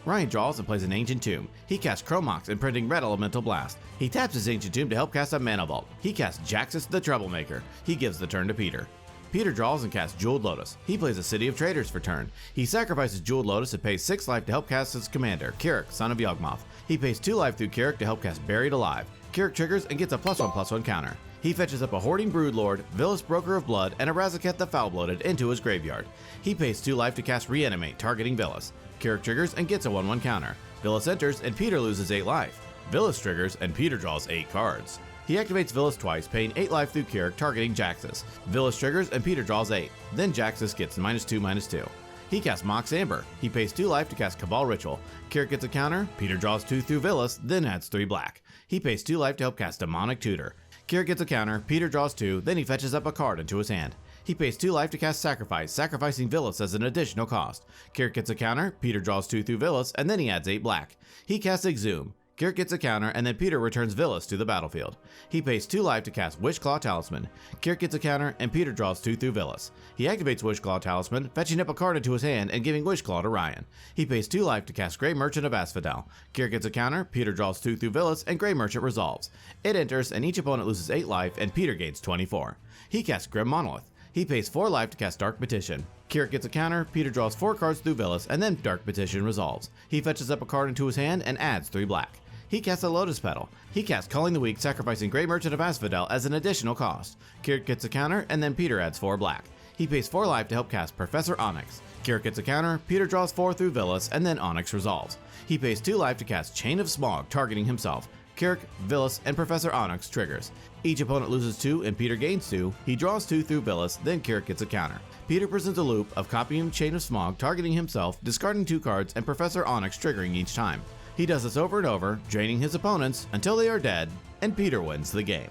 Ryan draws and plays an Ancient Tomb. He casts Chrome Mox, Imprinting Red Elemental Blast. He taps his Ancient Tomb to help cast a Mana Vault. He casts Jaxus the Troublemaker. He gives the turn to Peter. Peter draws and casts Jeweled Lotus. He plays a City of Traders for turn. He sacrifices Jeweled Lotus and pays 6 life to help cast his commander, Kirik, Son of Yawgmoth. He pays 2 life through Kirik to help cast Buried Alive. Kirik triggers and gets a +1/+1 counter. He fetches up a Hoarding Broodlord, Villa's Broker of Blood, and a Razaketh the Foul-Blooded into his graveyard. He pays 2 life to cast Reanimate, targeting Villas. Kirik triggers and gets a 1/1 counter. Villas enters and Peter loses 8 life. Villas triggers and Peter draws 8 cards. He activates Villas twice, paying 8 life through Kirik, targeting Jaxus. Villas triggers and Peter draws 8. Then Jaxus gets -2/-2. He casts Mox Amber. He pays 2 life to cast Cabal Ritual. Kirik gets a counter. Peter draws 2 through Villas, then adds 3 black. He pays 2 life to help cast Demonic Tutor. Kirik gets a counter. Peter draws 2, then he fetches up a card into his hand. He pays 2 life to cast Sacrifice, sacrificing Villas as an additional cost. Kirik gets a counter. Peter draws 2 through Villas, and then he adds 8 black. He casts Exhume. Kirik gets a counter, and then Peter returns Villas to the battlefield. He pays 2 life to cast Wishclaw Talisman. Kirik gets a counter, and Peter draws 2 through Villas. He activates Wishclaw Talisman, fetching up a card into his hand and giving Wishclaw to Ryan. He pays 2 life to cast Grey Merchant of Asphodel. Kirik gets a counter, Peter draws 2 through Villas, and Grey Merchant resolves. It enters, and each opponent loses 8 life, and Peter gains 24. He casts Grim Monolith. He pays 4 life to cast Dark Petition. Kirik gets a counter, Peter draws 4 cards through Villas, and then Dark Petition resolves. He fetches up a card into his hand and adds 3 black. He casts a Lotus Petal. He casts Culling the Weak, sacrificing Grey Merchant of Asphodel as an additional cost. Kirik gets a counter, and then Peter adds 4 black. He pays 4 life to help cast Professor Onyx. Kirik gets a counter, Peter draws 4 through Villas, and then Onyx resolves. He pays 2 life to cast Chain of Smog, targeting himself. Kirik, Villas, and Professor Onyx triggers. Each opponent loses 2 and Peter gains 2. He draws 2 through Villas, then Kirik gets a counter. Peter presents a loop of copying Chain of Smog, targeting himself, discarding 2 cards, and Professor Onyx triggering each time. He does this over and over, draining his opponents until they are dead, and Peter wins the game.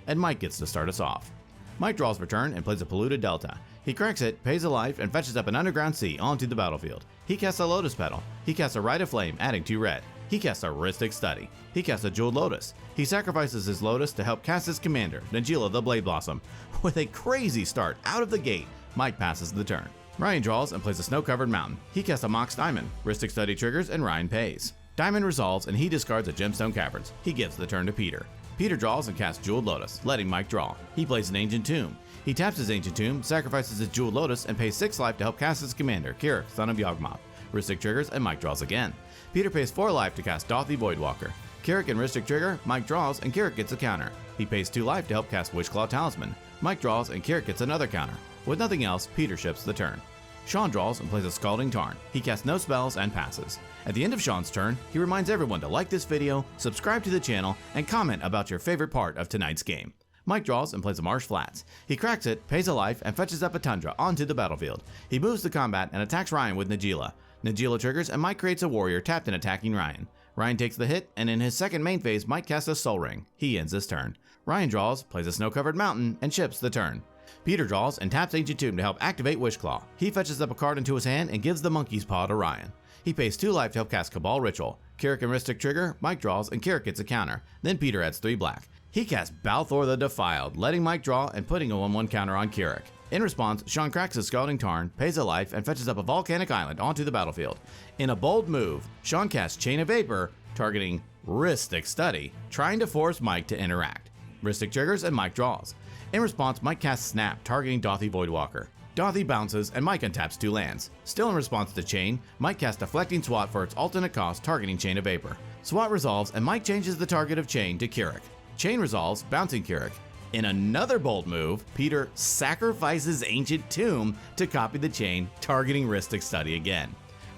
And Mike gets to start us off. Mike draws for turn and plays a Polluted Delta. He cracks it, pays a life, and fetches up an Underground Sea onto the battlefield. He casts a Lotus Petal. He casts a Rite of Flame, adding 2 red. He casts a Rhystic Study. He casts a Jeweled Lotus. He sacrifices his Lotus to help cast his commander, Najila the Blade Blossom. With a crazy start out of the gate, Mike passes the turn. Ryan draws and plays a Snow-Covered Mountain. He casts a Mox Diamond. Rhystic Study triggers and Ryan pays. Diamond resolves and he discards a Gemstone Caverns. He gives the turn to Peter. Peter draws and casts Jeweled Lotus, letting Mike draw. He plays an Ancient Tomb. He taps his Ancient Tomb, sacrifices his Jeweled Lotus, and pays 6 life to help cast his commander, Kirik, Son of Yawgmoth. Rhystic triggers and Mike draws again. Peter pays 4 life to cast Dothy Voidwalker. Kirik and Rhystic trigger, Mike draws, and Kirik gets a counter. He pays 2 life to help cast Wishclaw Talisman. Mike draws and Kirik gets another counter. With nothing else, Peter ships the turn. Sean draws and plays a Scalding Tarn. He casts no spells and passes. At the end of Sean's turn, he reminds everyone to like this video, subscribe to the channel, and comment about your favorite part of tonight's game. Mike draws and plays a Marsh Flats. He cracks it, pays a life, and fetches up a Tundra onto the battlefield. He moves to combat and attacks Ryan with Najila. Najila triggers and Mike creates a warrior tapped and attacking Ryan. Ryan takes the hit, and in his second main phase, Mike casts a Soul Ring. He ends his turn. Ryan draws, plays a Snow-Covered Mountain, and ships the turn. Peter draws and taps Ancient Tomb to help activate Wishclaw. He fetches up a card into his hand and gives the Monkey's Paw to Ryan. He pays 2 life to help cast Cabal Ritual. Kirik and Rhystic trigger, Mike draws, and Kirik gets a counter. Then Peter adds 3 black. He casts Balthor the Defiled, letting Mike draw and putting a 1/1 counter on Kirik. In response, Sean cracks his Scalding Tarn, pays a life, and fetches up a Volcanic Island onto the battlefield. In a bold move, Sean casts Chain of Vapor, targeting Rhystic Study, trying to force Mike to interact. Rhystic triggers and Mike draws. In response, Mike casts Snap, targeting Dauthi Voidwalker. Dauthi bounces and Mike untaps 2 lands. Still in response to Chain, Mike casts Deflecting Swat for its alternate cost, targeting Chain of Vapor. Swat resolves and Mike changes the target of Chain to Kirik. Chain resolves, bouncing Kirik. In another bold move, Peter sacrifices Ancient Tomb to copy the chain, targeting Rhystic Study again.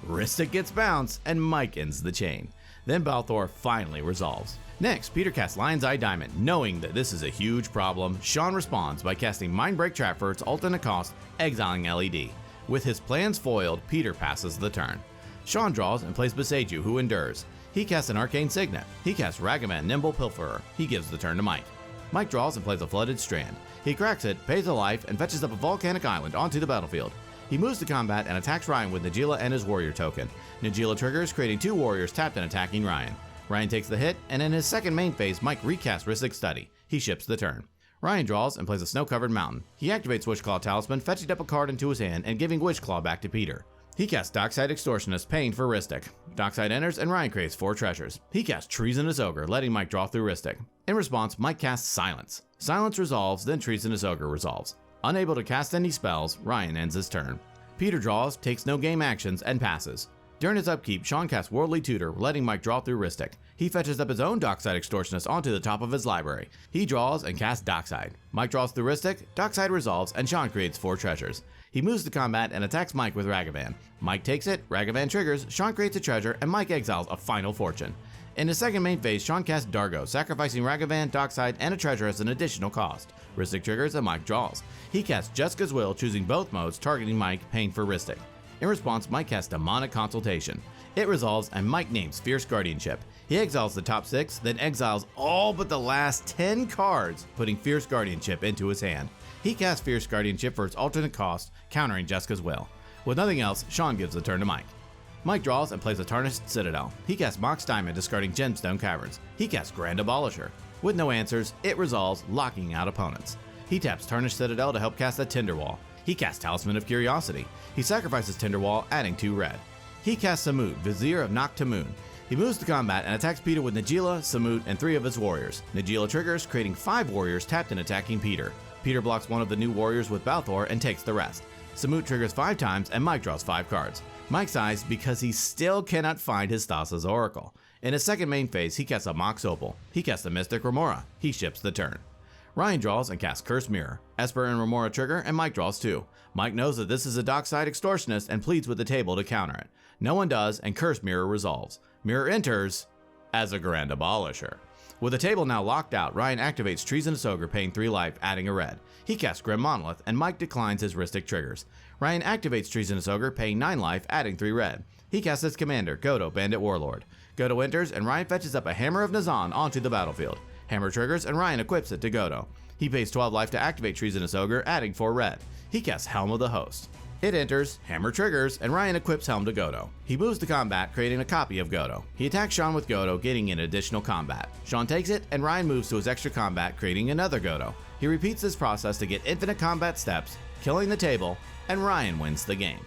Rhystic gets bounced, and Mike ends the chain. Then Balthor finally resolves. Next, Peter casts Lion's Eye Diamond. Knowing that this is a huge problem, Sean responds by casting Mindbreak Trap for its alternate cost, exiling LED. With his plans foiled, Peter passes the turn. Sean draws and plays Beseiju, who endures. He casts an Arcane Signet. He casts Ragavan Nimble Pilferer. He gives the turn to Mike. Mike draws and plays a Flooded Strand. He cracks it, pays a life, and fetches up a Volcanic Island onto the battlefield. He moves to combat and attacks Ryan with Najeela and his Warrior token. Najeela triggers, creating 2 warriors tapped and attacking Ryan. Ryan takes the hit, and in his second main phase, Mike recasts Rhystic Study. He ships the turn. Ryan draws and plays a Snow-Covered Mountain. He activates Wishclaw Talisman, fetching up a card into his hand and giving Wishclaw back to Peter. He casts Dockside Extortionist, paying for Rhystic. Dockside enters and Ryan creates 4 treasures. He casts Treasonous Ogre, letting Mike draw through Rhystic. In response, Mike casts Silence. Silence resolves, then Treasonous Ogre resolves. Unable to cast any spells, Ryan ends his turn. Peter draws, takes no game actions, and passes. During his upkeep, Sean casts Worldly Tutor, letting Mike draw through Rhystic. He fetches up his own Dockside Extortionist onto the top of his library. He draws and casts Dockside. Mike draws through Rhystic, Dockside resolves, and Sean creates 4 treasures. He moves to combat and attacks Mike with Ragavan. Mike takes it, Ragavan triggers, Sean creates a treasure, and Mike exiles a Final Fortune. In his second main phase, Sean casts Dargo, sacrificing Ragavan, Dockside, and a treasure as an additional cost. Rhystic triggers and Mike draws. He casts Jessica's Will, choosing both modes, targeting Mike, paying for Rhystic. In response, Mike casts Demonic Consultation. It resolves and Mike names Fierce Guardianship. He exiles the top 6, then exiles all but the last 10 cards, putting Fierce Guardianship into his hand. He casts Fierce Guardianship for its alternate cost, countering Jessica's Will. With nothing else, Sean gives the turn to Mike. Mike draws and plays a Tarnished Citadel. He casts Mox Diamond, discarding Gemstone Caverns. He casts Grand Abolisher. With no answers, it resolves, locking out opponents. He taps Tarnished Citadel to help cast a Tinderwall. He casts Talisman of Curiosity. He sacrifices Tinderwall, adding 2 red. He casts Samut, Vizier of Naktamun. He moves to combat and attacks Peter with Najeela, Samut, and 3 of his warriors. Najeela triggers, creating 5 warriors tapped and attacking Peter. Peter blocks one of the new warriors with Balthor and takes the rest. Samut triggers 5 times and Mike draws 5 cards. Mike sighs because he still cannot find his Thassa's Oracle. In his second main phase, he casts a Mox Opal. He casts the Mystic Remora. He ships the turn. Ryan draws and casts Cursed Mirror. Esper and Remora trigger, and Mike draws 2. Mike knows that this is a Dockside Extortionist and pleads with the table to counter it. No one does, and Cursed Mirror resolves. Mirror enters as a Grand Abolisher. With the table now locked out, Ryan activates Treasonous Ogre, paying 3 life, adding a red. He casts Grim Monolith, and Mike declines his Rhystic triggers. Ryan activates Treasonous Ogre, paying 9 life, adding 3 red. He casts his commander, Godo, Bandit Warlord. Godo enters, and Ryan fetches up a Hammer of Nazan onto the battlefield. Hammer triggers, and Ryan equips it to Godo. He pays 12 life to activate Treasonous Ogre, adding 4 red. He casts Helm of the Host. It enters, Hammer triggers, and Ryan equips Helm to Godo. He moves to combat, creating a copy of Godo. He attacks Sean with Godo, getting in additional combat. Sean takes it, and Ryan moves to his extra combat, creating another Godo. He repeats this process to get infinite combat steps, killing the table, and Ryan wins the game.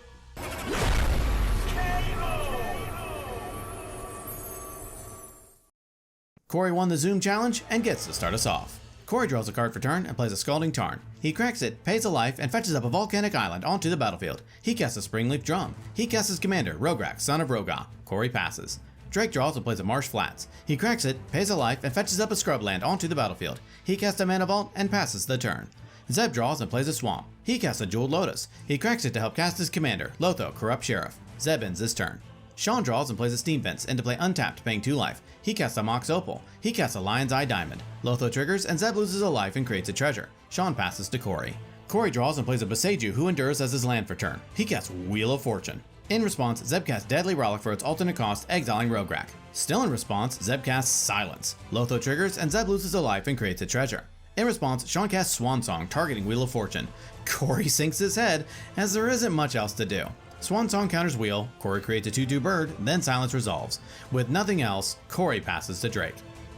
Corey won the Zoom challenge and gets to start us off. Corey draws a card for turn and plays a Scalding Tarn. He cracks it, pays a life, and fetches up a Volcanic Island onto the battlefield. He casts a Springleaf Drum. He casts his commander, Rograk, son of Roga. Corey passes. Drake draws and plays a Marsh Flats. He cracks it, pays a life, and fetches up a Scrubland onto the battlefield. He casts a Mana Vault and passes the turn. Zeb draws and plays a Swamp. He casts a Jeweled Lotus. He cracks it to help cast his commander, Lotho, Corrupt Sheriff. Zeb ends his turn. Sean draws and plays a Steam Vents and to play untapped, paying 2 life. He casts a Mox Opal. He casts a Lion's Eye Diamond. Lotho triggers and Zeb loses a life and creates a treasure. Sean passes to Corey. Corey draws and plays a Beseiju, who endures as his land for turn. He casts Wheel of Fortune. In response, Zeb casts Deadly Rollick for its alternate cost, exiling Rograk. Still in response, Zeb casts Silence. Lotho triggers and Zeb loses a life and creates a treasure. In response, Sean casts Swan Song, targeting Wheel of Fortune. Corey sinks his head, as there isn't much else to do. Swan Song counters Wheel, Corey creates a 2/2 bird, then Silence resolves. With nothing else, Corey passes to Drake.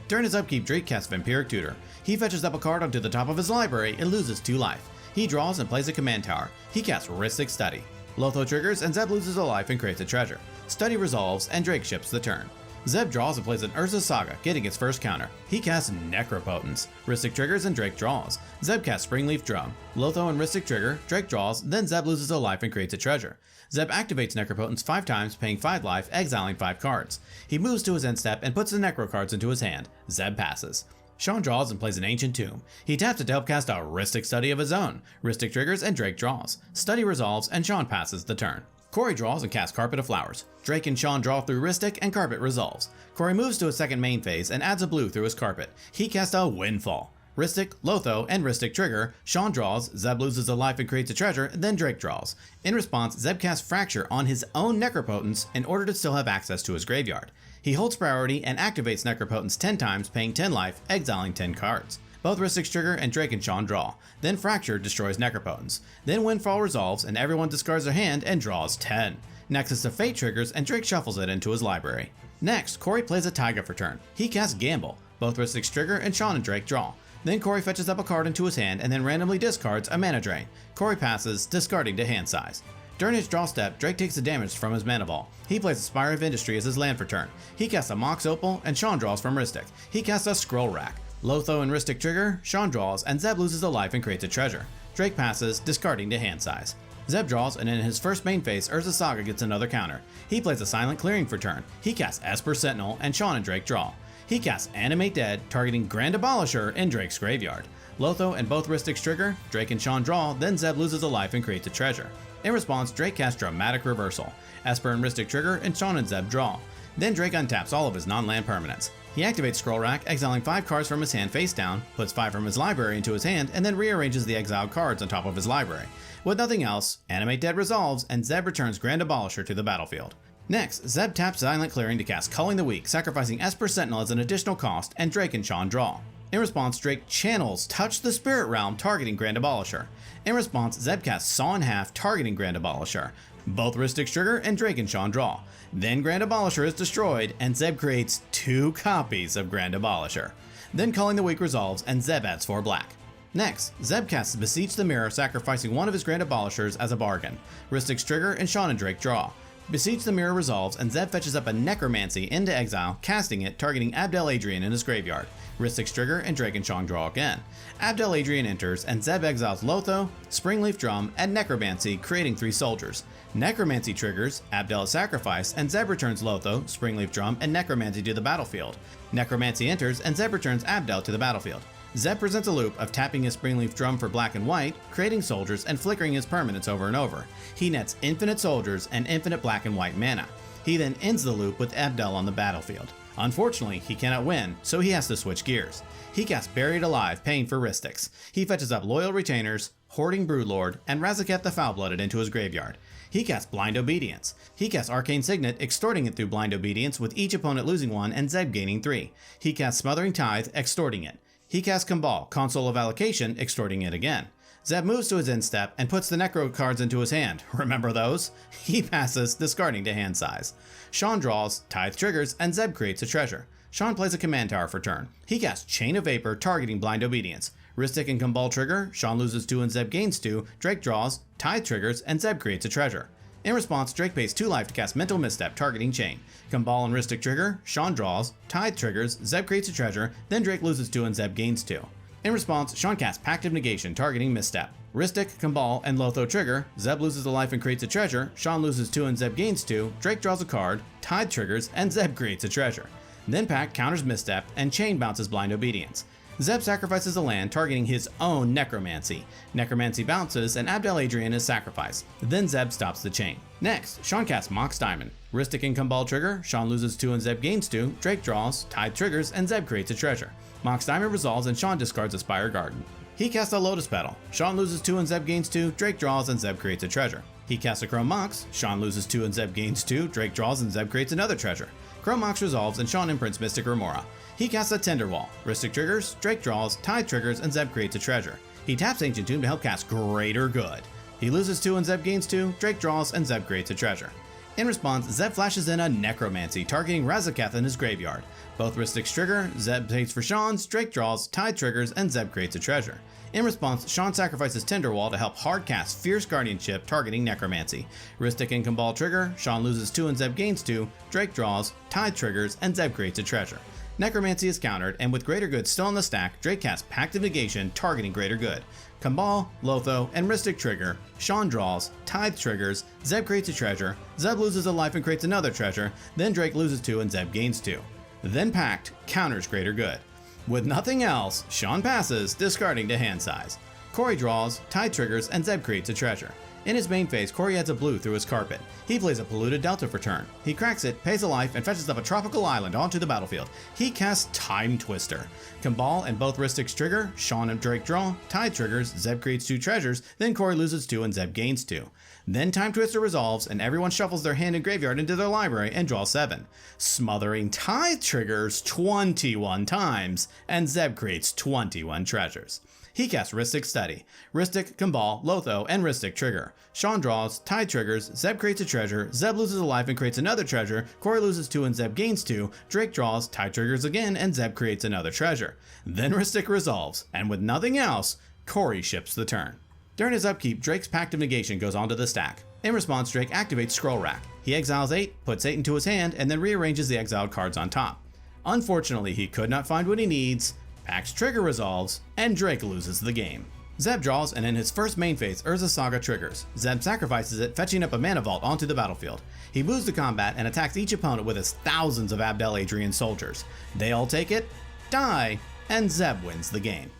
During his upkeep, Drake casts Vampiric Tutor. He fetches up a card onto the top of his library and loses 2 life. He draws and plays a command tower. He casts Rhystic Study. Lotho triggers and Zeb loses a life and creates a treasure. Study resolves and Drake ships the turn. Zeb draws and plays an Urza Saga, getting its first counter. He casts Necropotence. Rhystic triggers and Drake draws. Zeb casts Springleaf Drum. Lotho and Rhystic trigger, Drake draws, then Zeb loses a life and creates a treasure. Zeb activates Necropotence 5 times, paying 5 life, exiling 5 cards. He moves to his end step and puts the Necro cards into his hand. Zeb passes. Sean draws and plays an Ancient Tomb. He taps it to help cast a Rhystic Study of his own. Rhystic triggers and Drake draws. Study resolves and Sean passes the turn. Corey draws and casts Carpet of Flowers. Drake and Sean draw through Rhystic and Carpet resolves. Corey moves to his second main phase and adds a blue through his Carpet. He casts a Windfall. Rhystic, Lotho, and Rhystic trigger, Sean draws, Zeb loses a life and creates a treasure, then Drake draws. In response, Zeb casts Fracture on his own Necropotence in order to still have access to his graveyard. He holds priority and activates Necropotence 10 times, paying 10 life, exiling 10 cards. Both Rhystic's trigger and Drake and Sean draw. Then Fracture destroys Necropotence. Then Windfall resolves and everyone discards their hand and draws 10. Nexus of Fate triggers and Drake shuffles it into his library. Next, Corey plays a Taiga for turn. He casts Gamble. Both Rhystic's trigger and Sean and Drake draw. Then Corey fetches up a card into his hand and then randomly discards a Mana Drain. Corey passes, discarding to hand size. During his draw step, Drake takes the damage from his Mana Ball. He plays a Spire of Industry as his land for turn. He casts a Mox Opal and Sean draws from Rhystic. He casts a Scroll Rack. Lotho and Rhystic trigger, Sean draws, and Zeb loses a life and creates a treasure. Drake passes, discarding to hand size. Zeb draws, and in his first main phase, Urza Saga gets another counter. He plays a Silent Clearing for turn. He casts Esper Sentinel, and Sean and Drake draw. He casts Animate Dead, targeting Grand Abolisher in Drake's graveyard. Lotho and both Rhystic's trigger, Drake and Sean draw, then Zeb loses a life and creates a treasure. In response, Drake casts Dramatic Reversal. Esper and Rhystic trigger, and Sean and Zeb draw. Then Drake untaps all of his non-land permanents. He activates Scroll Rack, exiling 5 cards from his hand face down, puts 5 from his library into his hand, and then rearranges the exiled cards on top of his library. With nothing else, Animate Dead resolves, and Zeb returns Grand Abolisher to the battlefield. Next, Zeb taps Silent Clearing to cast Culling the Weak, sacrificing Esper Sentinel as an additional cost, and Drake and Sean draw. In response, Drake channels Touch the Spirit Realm, targeting Grand Abolisher. In response, Zeb casts Saw in Half, targeting Grand Abolisher. Both Rhystic's trigger and Drake and Sean draw. Then Grand Abolisher is destroyed, and Zeb creates 2 copies of Grand Abolisher. Then Culling the Weak resolves, and Zeb adds 4 black. Next, Zeb casts Beseech the Mirror, sacrificing one of his Grand Abolishers as a bargain. Rhystic's trigger and Sean and Drake draw. Beseech the Mirror resolves, and Zeb fetches up a Necromancy into exile, casting it, targeting Abdel Adrian in his graveyard. Rhystic's trigger and Drake and Sean draw again. Abdel Adrian enters, and Zeb exiles Lotho, Springleaf Drum, and Necromancy, creating 3 soldiers. Necromancy triggers, Abdel is sacrificed, and Zeb returns Lotho, Springleaf Drum, and Necromancy to the battlefield. Necromancy enters, and Zeb returns Abdel to the battlefield. Zeb presents a loop of tapping his Springleaf Drum for black and white, creating soldiers, and flickering his permanents over and over. He nets infinite soldiers and infinite black and white mana. He then ends the loop with Abdel on the battlefield. Unfortunately, he cannot win, so he has to switch gears. He casts Buried Alive, paying for Rhystics. He fetches up Loyal Retainers, Hoarding Broodlord, and Razaketh the Foulblooded into his graveyard. He casts Blind Obedience. He casts Arcane Signet, extorting it through Blind Obedience, with each opponent losing 1 and Zeb gaining 3. He casts Smothering Tithe, extorting it. He casts Cabal, Console of Allocation, extorting it again. Zeb moves to his end step and puts the Necro cards into his hand. Remember those? He passes, discarding to hand size. Sean draws, Tithe triggers, and Zeb creates a treasure. Sean plays a command tower for turn. He casts Chain of Vapor, targeting Blind Obedience. Rhystic and Cabal trigger, Sean loses 2 and Zeb gains 2, Drake draws, Tithe triggers, and Zeb creates a treasure. In response, Drake pays 2 life to cast Mental Misstep, targeting Chain. Cabal and Rhystic trigger, Sean draws, Tithe triggers, Zeb creates a treasure, then Drake loses 2 and Zeb gains 2. In response, Sean casts Pact of Negation, targeting Misstep. Rhystic, Cabal, and Lotho trigger, Zeb loses a life and creates a treasure, Sean loses 2 and Zeb gains 2, Drake draws a card, Tithe triggers, and Zeb creates a treasure. Then Pact counters Misstep, and Chain bounces Blind Obedience. Zeb sacrifices a land, targeting his own Necromancy. Necromancy bounces, and Abdel Adrian is sacrificed. Then Zeb stops the chain. Next, Sean casts Mox Diamond. Rhystic and Cabal trigger, Sean loses 2 and Zeb gains 2, Drake draws, Tithe triggers, and Zeb creates a treasure. Mox Diamond resolves, and Sean discards a Spire Garden. He casts a Lotus Petal. Sean loses 2 and Zeb gains 2, Drake draws, and Zeb creates a treasure. He casts a Chrome Mox. Sean loses 2 and Zeb gains 2, Drake draws, and Zeb creates another treasure. Chrome Mox resolves and Sean imprints Mystic Remora. He casts a Tender Wall. Rhystic triggers, Drake draws, Tithe triggers, and Zeb creates a treasure. He taps Ancient Tomb to help cast Greater Good. He loses 2 and Zeb gains 2, Drake draws, and Zeb creates a treasure. In response, Zeb flashes in a Necromancy, targeting Razaketh in his graveyard. Both Rhystic's trigger, Zeb takes for Sean's, Drake draws, Tithe triggers, and Zeb creates a treasure. In response, Sean sacrifices Tender Wall to help hard cast Fierce Guardianship, targeting Necromancy. Rhystic and Cabal trigger, Sean loses 2 and Zeb gains 2, Drake draws, Tithe triggers, and Zeb creates a treasure. Necromancy is countered, and with Greater Good still in the stack, Drake casts Pact of Negation, targeting Greater Good. Cabal, Lotho, and Rhystic trigger, Sean draws, Tithe triggers, Zeb creates a treasure, Zeb loses a life and creates another treasure, then Drake loses 2 and Zeb gains 2. Then Pact counters Greater Good. With nothing else, Sean passes, discarding to hand size. Corey draws, Tithe triggers, and Zeb creates a treasure. In his main phase, Corey adds a blue through his carpet. He plays a Polluted Delta for turn. He cracks it, pays a life, and fetches up a tropical island onto the battlefield. He casts Time Twister. Cabal and both Rhystic's trigger, Sean and Drake draw, Tithe triggers, Zeb creates 2 treasures, then Corey loses 2 and Zeb gains 2. Then Time Twister resolves, and everyone shuffles their hand and graveyard into their library and draws 7. Smothering Tithe triggers 21 times, and Zeb creates 21 treasures. He casts Rhystic Study. Rhystic, Cabal, Lotho, and Rhystic trigger. Sean draws, Tithe triggers, Zeb creates a treasure, Zeb loses a life and creates another treasure, Corey loses 2 and Zeb gains 2, Drake draws, Tithe triggers again, and Zeb creates another treasure. Then Rhystic resolves, and with nothing else, Corey ships the turn. During his upkeep, Drake's Pact of Negation goes onto the stack. In response, Drake activates Scroll Rack. He exiles 8, puts 8 into his hand, and then rearranges the exiled cards on top. Unfortunately, he could not find what he needs, Pact's trigger resolves, and Drake loses the game. Zeb draws, and in his first main phase, Urza Saga triggers. Zeb sacrifices it, fetching up a Mana Vault onto the battlefield. He moves to combat and attacks each opponent with his thousands of Abdel Adrian soldiers. They all take it, die, and Zeb wins the game.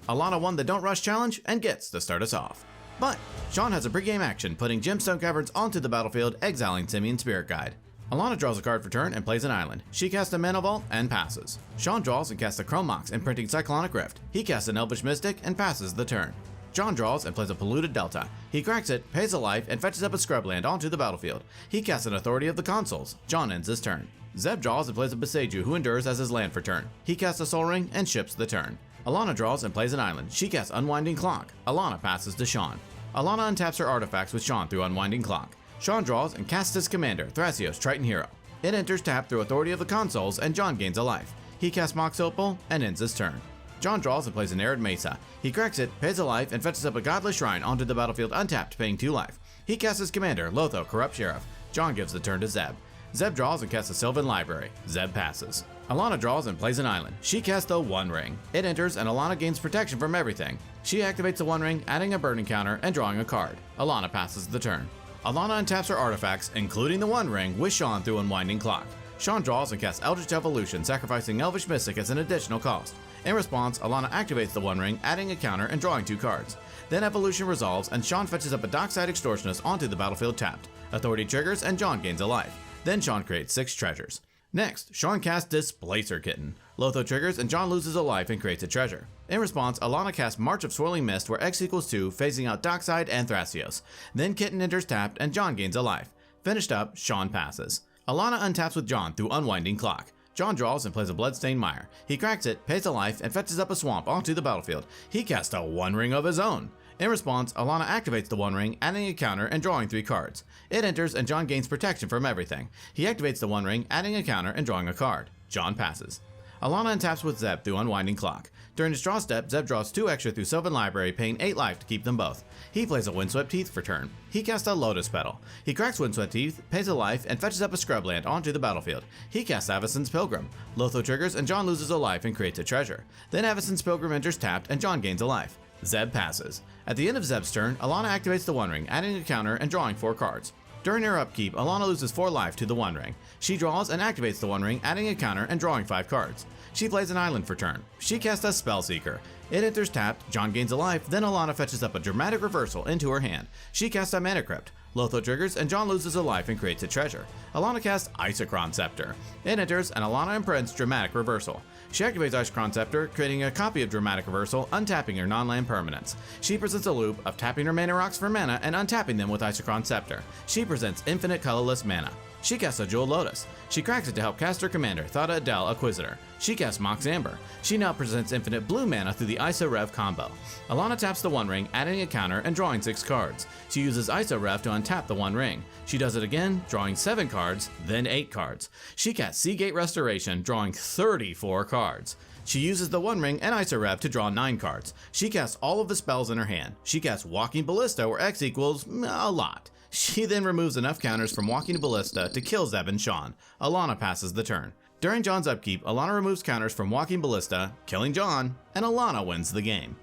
Alana won the Don't Rush challenge and gets to start us off. But Sean has a pregame action, putting Gemstone Caverns onto the battlefield, exiling Simian Spirit Guide. Alana draws a card for turn and plays an island. She casts a Mana Vault and passes. Sean draws and casts a Chrome Mox, imprinting Cyclonic Rift. He casts an Elvish Mystic and passes the turn. John draws and plays a Polluted Delta. He cracks it, pays a life, and fetches up a Scrubland onto the battlefield. He casts an Authority of the Consuls. John ends his turn. Zeb draws and plays a Beseju, who endures as his land for turn. He casts a Soul Ring and ships the turn. Alana draws and plays an island. She casts Unwinding Clock. Alana passes to Sean. Alana untaps her artifacts with Sean through Unwinding Clock. Sean draws and casts his commander, Thrasios Triton Hero. It enters tapped through Authority of the Consuls, and John gains a life. He casts Mox Opal and ends his turn. John draws and plays an Arid Mesa. He cracks it, pays a life, and fetches up a Godless Shrine onto the battlefield untapped, paying 2 life. He casts his commander, Lotho Corrupt Sheriff. John gives the turn to Zeb. Zeb draws and casts a Sylvan Library. Zeb passes. Alana draws and plays an island. She casts the One Ring. It enters, and Alana gains protection from everything. She activates the One Ring, adding a burning counter and drawing a card. Alana passes the turn. Alana untaps her artifacts, including the One Ring, with Sean through Unwinding Clock. Sean draws and casts Eldritch Evolution, sacrificing Elvish Mystic as an additional cost. In response, Alana activates the One Ring, adding a counter and drawing 2 cards. Then Evolution resolves, and Sean fetches up a Dockside Extortionist onto the battlefield tapped. Authority triggers, and John gains a life. Then Sean creates 6 treasures. Next, Sean casts Displacer Kitten. Lotho triggers, and John loses a life and creates a treasure. In response, Alana casts March of Swirling Mist, where X equals 2, phasing out Dockside and Thrasios. Then Kitten enters tapped, and John gains a life. Finished up, Sean passes. Alana untaps with John through Unwinding Clock. John draws and plays a Bloodstained Mire. He cracks it, pays a life, and fetches up a swamp onto the battlefield. He casts a One Ring of his own. In response, Alana activates the One Ring, adding a counter and drawing 3 cards. It enters, and John gains protection from everything. He activates the One Ring, adding a counter and drawing a card. John passes. Alana untaps with Zeb through Unwinding Clock. During his draw step, Zeb draws 2 extra through Sylvan Library, paying 8 life to keep them both. He plays a Windswept Teeth for turn. He casts a Lotus Petal. He cracks Windswept Teeth, pays a life, and fetches up a Scrubland onto the battlefield. He casts Avacyn's Pilgrim. Lotho triggers, and John loses a life and creates a treasure. Then Avacyn's Pilgrim enters tapped, and John gains a life. Zeb passes. At the end of Zeb's turn, Alana activates the One Ring, adding a counter and drawing 4 cards. During her upkeep, Alana loses 4 life to the One Ring. She draws and activates the One Ring, adding a counter and drawing 5 cards. She plays an island for turn. She casts a Spellseeker. It enters tapped, John gains a life, then Alana fetches up a Dramatic Reversal into her hand. She casts a Mana Crypt. Lotho triggers and John loses a life and creates a treasure. Alana casts Isochron Scepter. It enters and Alana imprints Dramatic Reversal. She activates Isochron Scepter, creating a copy of Dramatic Reversal, untapping her non-land permanents. She presents a loop of tapping her mana rocks for mana and untapping them with Isochron Scepter. She presents infinite colorless mana. She casts a Jeweled Lotus. She cracks it to help cast her commander, Thada Adel Acquisitor. She casts Mox Amber. She now presents infinite blue mana through the ISO Rev combo. Alana taps the One Ring, adding a counter and drawing 6 cards. She uses ISO Rev to untap the One Ring. She does it again, drawing 7 cards, then 8 cards. She casts Seagate Restoration, drawing 34 cards. She uses the One Ring and ISO Rev to draw 9 cards. She casts all of the spells in her hand. She casts Walking Ballista, where X equals a lot. She then removes enough counters from Walking Ballista to kill Zeb and Sean. Alana passes the turn. During John's upkeep, Alana removes counters from Walking Ballista, killing John, and Alana wins the game.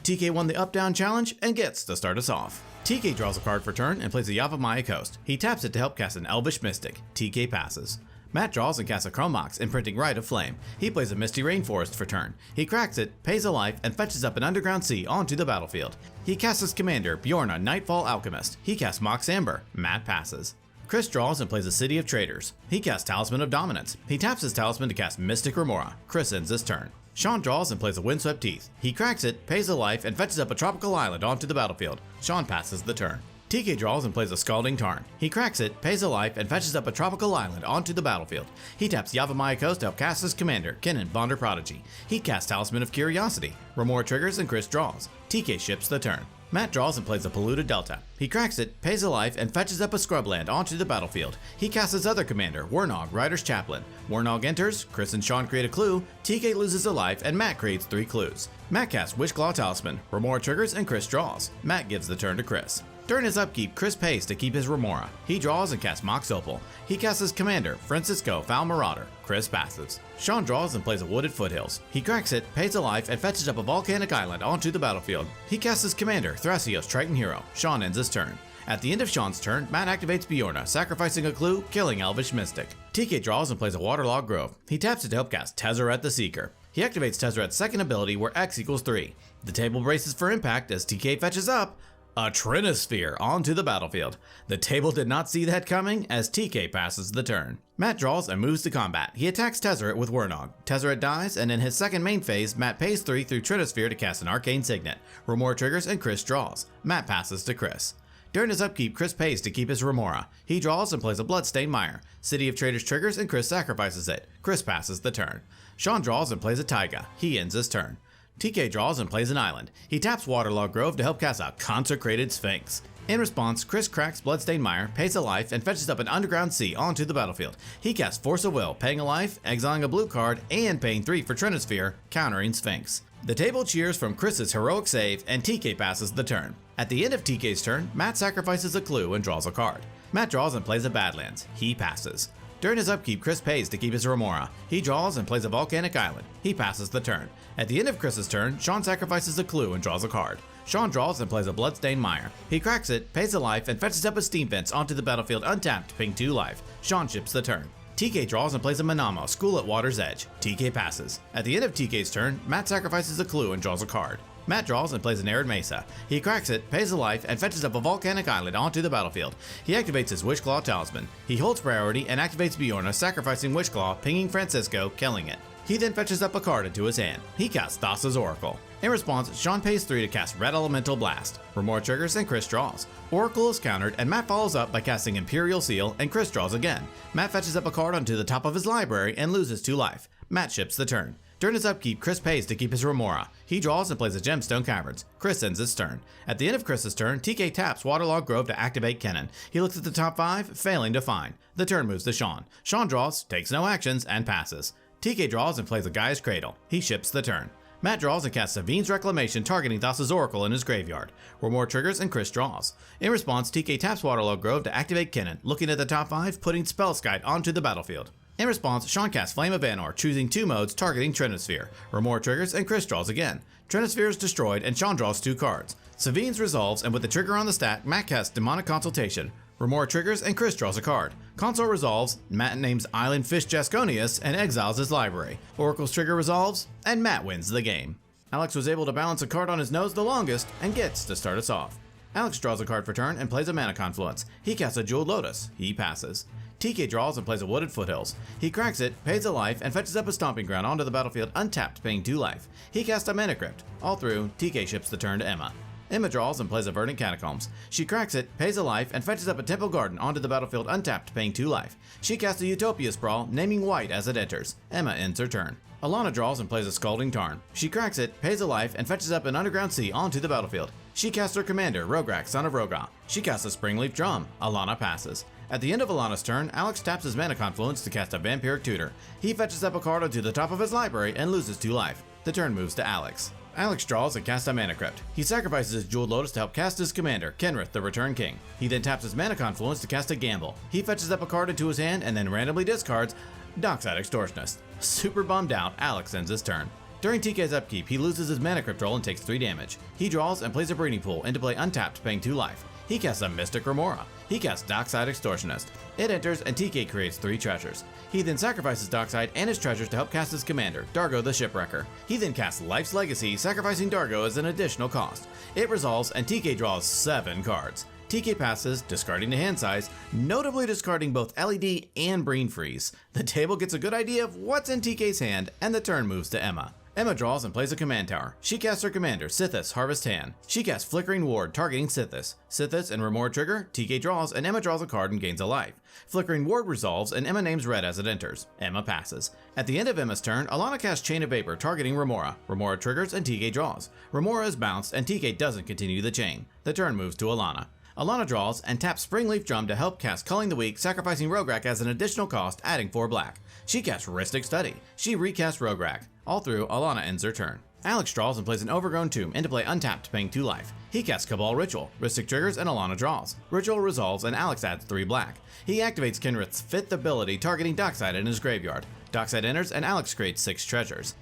TK won the up-down challenge and gets to start us off. TK draws a card for turn and plays a Yavimaya Coast. He taps it to help cast an Elvish Mystic. TK passes. Matt draws and casts a Chrome Mox, imprinting Rite of Flame. He plays a Misty Rainforest for turn. He cracks it, pays a life, and fetches up an Underground Sea onto the battlefield. He casts his commander, Bjorna, Nightfall Alchemist. He casts Mox Amber. Matt passes. Chris draws and plays a City of Traders. He casts Talisman of Dominance. He taps his Talisman to cast Mystic Remora. Chris ends his turn. Sean draws and plays a Windswept Teeth. He cracks it, pays a life, and fetches up a Tropical Island onto the battlefield. Sean passes the turn. TK draws and plays a Scalding Tarn. He cracks it, pays a life, and fetches up a Tropical Island onto the battlefield. He taps Yavimaya Coast to help cast his commander, Kennen, Bonder Prodigy. He casts Talisman of Curiosity. Remora triggers and Chris draws. TK ships the turn. Matt draws and plays a Polluted Delta. He cracks it, pays a life, and fetches up a Scrubland onto the battlefield. He casts his other commander, Wernog, Rider's Chaplain. Wernog enters, Chris and Sean create a clue, TK loses a life, and Matt creates 3 clues. Matt casts Witchclaw Talisman. Remora triggers and Chris draws. Matt gives the turn to Chris. During his upkeep, Chris pays to keep his Remora. He draws and casts Mox Opal. He casts his commander, Francisco, Foul Marauder. Chris passes. Sean draws and plays a Wooded Foothills. He cracks it, pays a life, and fetches up a Volcanic Island onto the battlefield. He casts his commander, Thrasios Triton Hero. Sean ends his turn. At the end of Sean's turn, Matt activates Bjorna, sacrificing a clue, killing Elvish Mystic. TK draws and plays a Waterlogged Grove. He taps it to help cast Tezzeret the Seeker. He activates Tezzeret's second ability, where X equals 3. The table braces for impact as TK fetches up a Trinisphere onto the battlefield. The table did not see that coming as TK passes the turn. Matt draws and moves to combat. He attacks Tezzeret with Wernog. Tezzeret dies, and in his second main phase, Matt pays 3 through Trinisphere to cast an Arcane Signet. Remora triggers and Chris draws. Matt passes to Chris. During his upkeep, Chris pays to keep his Remora. He draws and plays a Bloodstained Mire. City of Traders triggers and Chris sacrifices it. Chris passes the turn. Sean draws and plays a Taiga. He ends his turn. TK draws and plays an island. He taps Waterlogged Grove to help cast a Consecrated Sphinx. In response, Chris cracks Bloodstained Mire, pays a life, and fetches up an Underground Sea onto the battlefield. He casts Force of Will, paying a life, exiling a blue card, and paying 3 for Trinisphere, countering Sphinx. The table cheers from Chris's heroic save, and TK passes the turn. At the end of TK's turn, Matt sacrifices a clue and draws a card. Matt draws and plays a Badlands. He passes. During his upkeep, Chris pays to keep his Remora. He draws and plays a Volcanic Island. He passes the turn. At the end of Chris's turn, Sean sacrifices a clue and draws a card. Sean draws and plays a Bloodstained Mire. He cracks it, pays a life, and fetches up a Steam Fence onto the battlefield untapped, paying 2 life. Sean ships the turn. TK draws and plays a Manamo, School at Water's Edge. TK passes. At the end of TK's turn, Matt sacrifices a clue and draws a card. Matt draws and plays an Arid Mesa. He cracks it, pays a life, and fetches up a Volcanic Island onto the battlefield. He activates his Witchclaw Talisman. He holds priority and activates Bjorna, sacrificing Witchclaw, pinging Francisco, killing it. He then fetches up a card into his hand. He casts Thassa's Oracle. In response, Sean pays 3 to cast Red Elemental Blast. Remora triggers and Chris draws. Oracle is countered, and Matt follows up by casting Imperial Seal, and Chris draws again. Matt fetches up a card onto the top of his library and loses 2 life. Matt ships the turn. During his upkeep, Chris pays to keep his Remora. He draws and plays a Gemstone Caverns. Chris ends his turn. At the end of Chris's turn, TK taps Waterlogged Grove to activate Kennen. He looks at the top 5, failing to find. The turn moves to Sean. Sean draws, takes no actions, and passes. TK draws and plays a Gaia's Cradle. He ships the turn. Matt draws and casts Savine's Reclamation, targeting Thassa's Oracle in his graveyard. Remora triggers and Chris draws. In response, TK taps Waterlogged Grove to activate Kennen, looking at the top 5, putting Spellskite onto the battlefield. In response, Sean casts Flame of Anor, choosing 2 modes targeting Trinisphere. Remora triggers and Chris draws again. Trinisphere is destroyed and Sean draws 2 cards. Savine's resolves, and with the trigger on the stack, Matt casts Demonic Consultation. Remora triggers and Chris draws a card. Console resolves, Matt names Island Fish Jasconius and exiles his library. Oracle's trigger resolves, and Matt wins the game. Alex was able to balance a card on his nose the longest and gets to start us off. Alex draws a card for turn and plays a Mana Confluence. He casts a Jeweled Lotus. He passes. TK draws and plays a Wooded Foothills. He cracks it, pays a life, and fetches up a Stomping Ground onto the battlefield untapped, paying 2 life. He casts a Mana Crypt. All through, TK ships the turn to Emma. Emma draws and plays a Verdant Catacombs. She cracks it, pays a life, and fetches up a Temple Garden onto the battlefield untapped, paying 2 life. She casts a Utopia Sprawl, naming white as it enters. Emma ends her turn. Alana draws and plays a Scalding Tarn. She cracks it, pays a life, and fetches up an Underground Sea onto the battlefield. She casts her commander, Rograk, son of Roga. She casts a Springleaf Drum. Alana passes. At the end of Alana's turn, Alex taps his Mana Confluence to cast a Vampiric Tutor. He fetches up a card onto the top of his library and loses 2 life. The turn moves to Alex. Alex draws and casts a Mana Crypt. He sacrifices his Jeweled Lotus to help cast his commander, Kenrith, the Return King. He then taps his Mana Confluence to cast a Gamble. He fetches up a card into his hand and then randomly discards Dockside Extortionist. Super bummed out, Alex ends his turn. During TK's upkeep, he loses his Mana Crypt roll and takes 3 damage. He draws and plays a Breeding Pool into play untapped, paying 2 life. He casts a Mystic Remora. He casts Dockside Extortionist. It enters and TK creates 3 treasures. He then sacrifices Dockside and his treasures to help cast his commander, Dargo the Shipwrecker. He then casts Life's Legacy, sacrificing Dargo as an additional cost. It resolves and TK draws 7 cards. TK passes, discarding the hand size, notably discarding both LED and Brain Freeze. The table gets a good idea of what's in TK's hand, and the turn moves to Emma. Emma draws and plays a command tower. She casts her commander, Sithis, Harvest Hand. She casts Flickering Ward, targeting Sithis. Sithis and Remora trigger, TK draws, and Emma draws a card and gains a life. Flickering Ward resolves, and Emma names red as it enters. Emma passes. At the end of Emma's turn, Alana casts Chain of Vapor, targeting Remora. Remora triggers, and TK draws. Remora is bounced, and TK doesn't continue the chain. The turn moves to Alana. Alana draws and taps Springleaf Drum to help cast Culling the Weak, sacrificing Rograk as an additional cost, adding 4 black. She casts Rhystic Study. She recasts Rograk. All through, Alana ends her turn. Alex draws and plays an Overgrown Tomb into play untapped, paying 2 life. He casts Cabal Ritual. Rhystic triggers and Alana draws. Ritual resolves and Alex adds 3 black. He activates Kenrith's 5th ability, targeting Dockside in his graveyard. Dockside enters and Alex creates 6 treasures.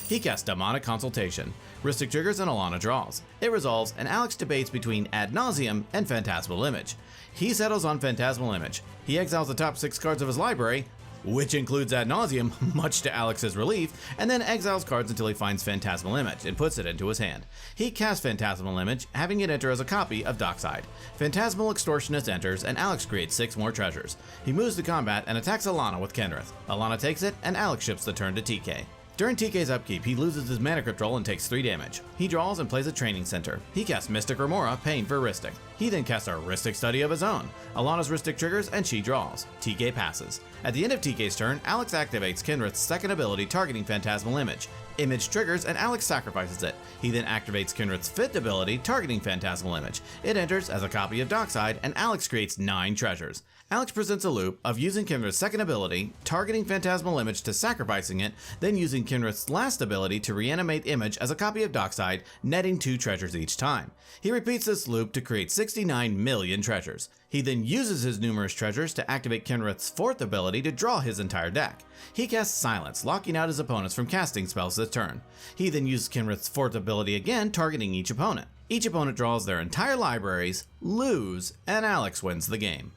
He casts Demonic Consultation. Rhystic triggers and Alana draws. It resolves, and Alex debates between Ad Nauseam and Phantasmal Image. He settles on Phantasmal Image. He exiles the top 6 cards of his library, which includes Ad Nauseam, much to Alex's relief, and then exiles cards until he finds Phantasmal Image and puts it into his hand. He casts Phantasmal Image, having it enter as a copy of Dockside. Phantasmal Extortionist enters, and Alex creates 6 more treasures. He moves to combat and attacks Alana with Kenrith. Alana takes it, and Alex ships the turn to TK. During TK's upkeep, he loses his Mana Crypt roll and takes 3 damage. He draws and plays a Training Center. He casts Mystic Remora, paying for Rhystic. He then casts a Rhystic Study of his own. Alana's Rhystic triggers and she draws. TK passes. At the end of TK's turn, Alex activates Kenrith's 2nd ability, targeting Phantasmal Image. Image triggers and Alex sacrifices it. He then activates Kenrith's 5th ability, targeting Phantasmal Image. It enters as a copy of Dockside, and Alex creates 9 treasures. Alex presents a loop of using Kenrith's 2nd ability, targeting Phantasmal Image to sacrificing it, then using Kenrith's last ability to reanimate Image as a copy of Dockside, netting 2 treasures each time. He repeats this loop to create 69 million treasures. He then uses his numerous treasures to activate Kenrith's 4th ability to draw his entire deck. He casts Silence, locking out his opponents from casting spells this turn. He then uses Kenrith's 4th ability again, targeting each opponent. Each opponent draws their entire libraries, lose, and Alex wins the game.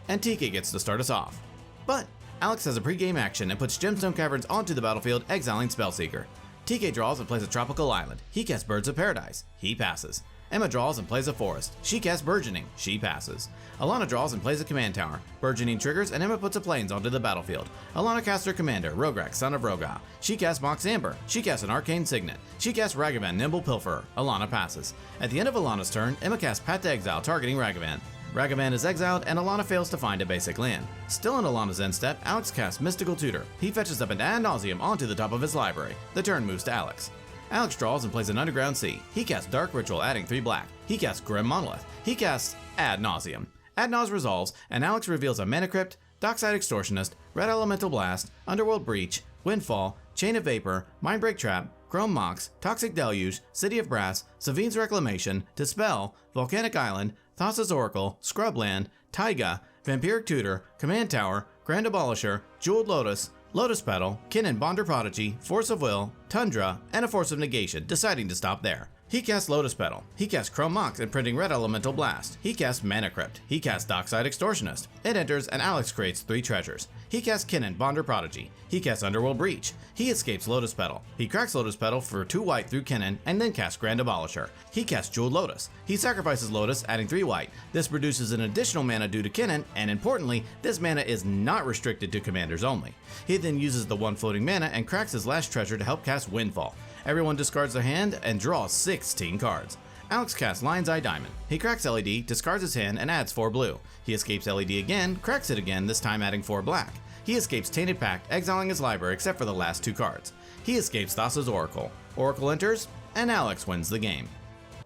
And TK gets to start us off. But Alex has a pre-game action and puts Gemstone Caverns onto the battlefield, exiling Spellseeker. TK draws and plays a Tropical Island. He casts Birds of Paradise. He passes. Emma draws and plays a Forest. She casts Burgeoning. She passes. Alana draws and plays a Command Tower. Burgeoning triggers and Emma puts a Plains onto the battlefield. Alana casts her commander, Rograk, son of Roga. She casts Mox Amber. She casts an Arcane Signet. She casts Ragavan, Nimble Pilferer. Alana passes. At the end of Alana's turn, Emma casts Path to Exile, targeting Ragavan. Ragavan is exiled, and Alana fails to find a basic land. Still in Alana's end step, Alex casts Mystical Tutor. He fetches up an Ad Nauseam onto the top of his library. The turn moves to Alex. Alex draws and plays an Underground Sea. He casts Dark Ritual, adding 3 black. He casts Grim Monolith. He casts Ad Nauseam. Ad Naus resolves, and Alex reveals a Mana Crypt, Dockside Extortionist, Red Elemental Blast, Underworld Breach, Windfall, Chain of Vapor, Mindbreak Trap, Chrome Mox, Toxic Deluge, City of Brass, Savine's Reclamation, Dispel, Volcanic Island, Thassa's Oracle, Scrubland, Taiga, Vampiric Tutor, Command Tower, Grand Abolisher, Jeweled Lotus, Lotus Petal, Kin and Bonder Prodigy, Force of Will, Tundra, and a Force of Negation, deciding to stop there. He casts Lotus Petal. He casts Chrome Mox, imprinting Red Elemental Blast. He casts Mana Crypt. He casts Dockside Extortionist. It enters and Alex creates 3 treasures. He casts Kinnan, Bonder Prodigy. He casts Underworld Breach. He escapes Lotus Petal. He cracks Lotus Petal for 2 white through Kinnan and then casts Grand Abolisher. He casts Jeweled Lotus. He sacrifices Lotus, adding 3 white. This produces an additional mana due to Kinnan, and importantly, this mana is not restricted to commanders only. He then uses the 1 floating mana and cracks his last treasure to help cast Windfall. Everyone discards their hand and draws 16 cards. Alex casts Lion's Eye Diamond. He cracks LED, discards his hand, and adds 4 blue. He escapes LED again, cracks it again, this time adding 4 black. He escapes Tainted Pact, exiling his library except for the last 2 cards. He escapes Thassa's Oracle. Oracle enters, and Alex wins the game.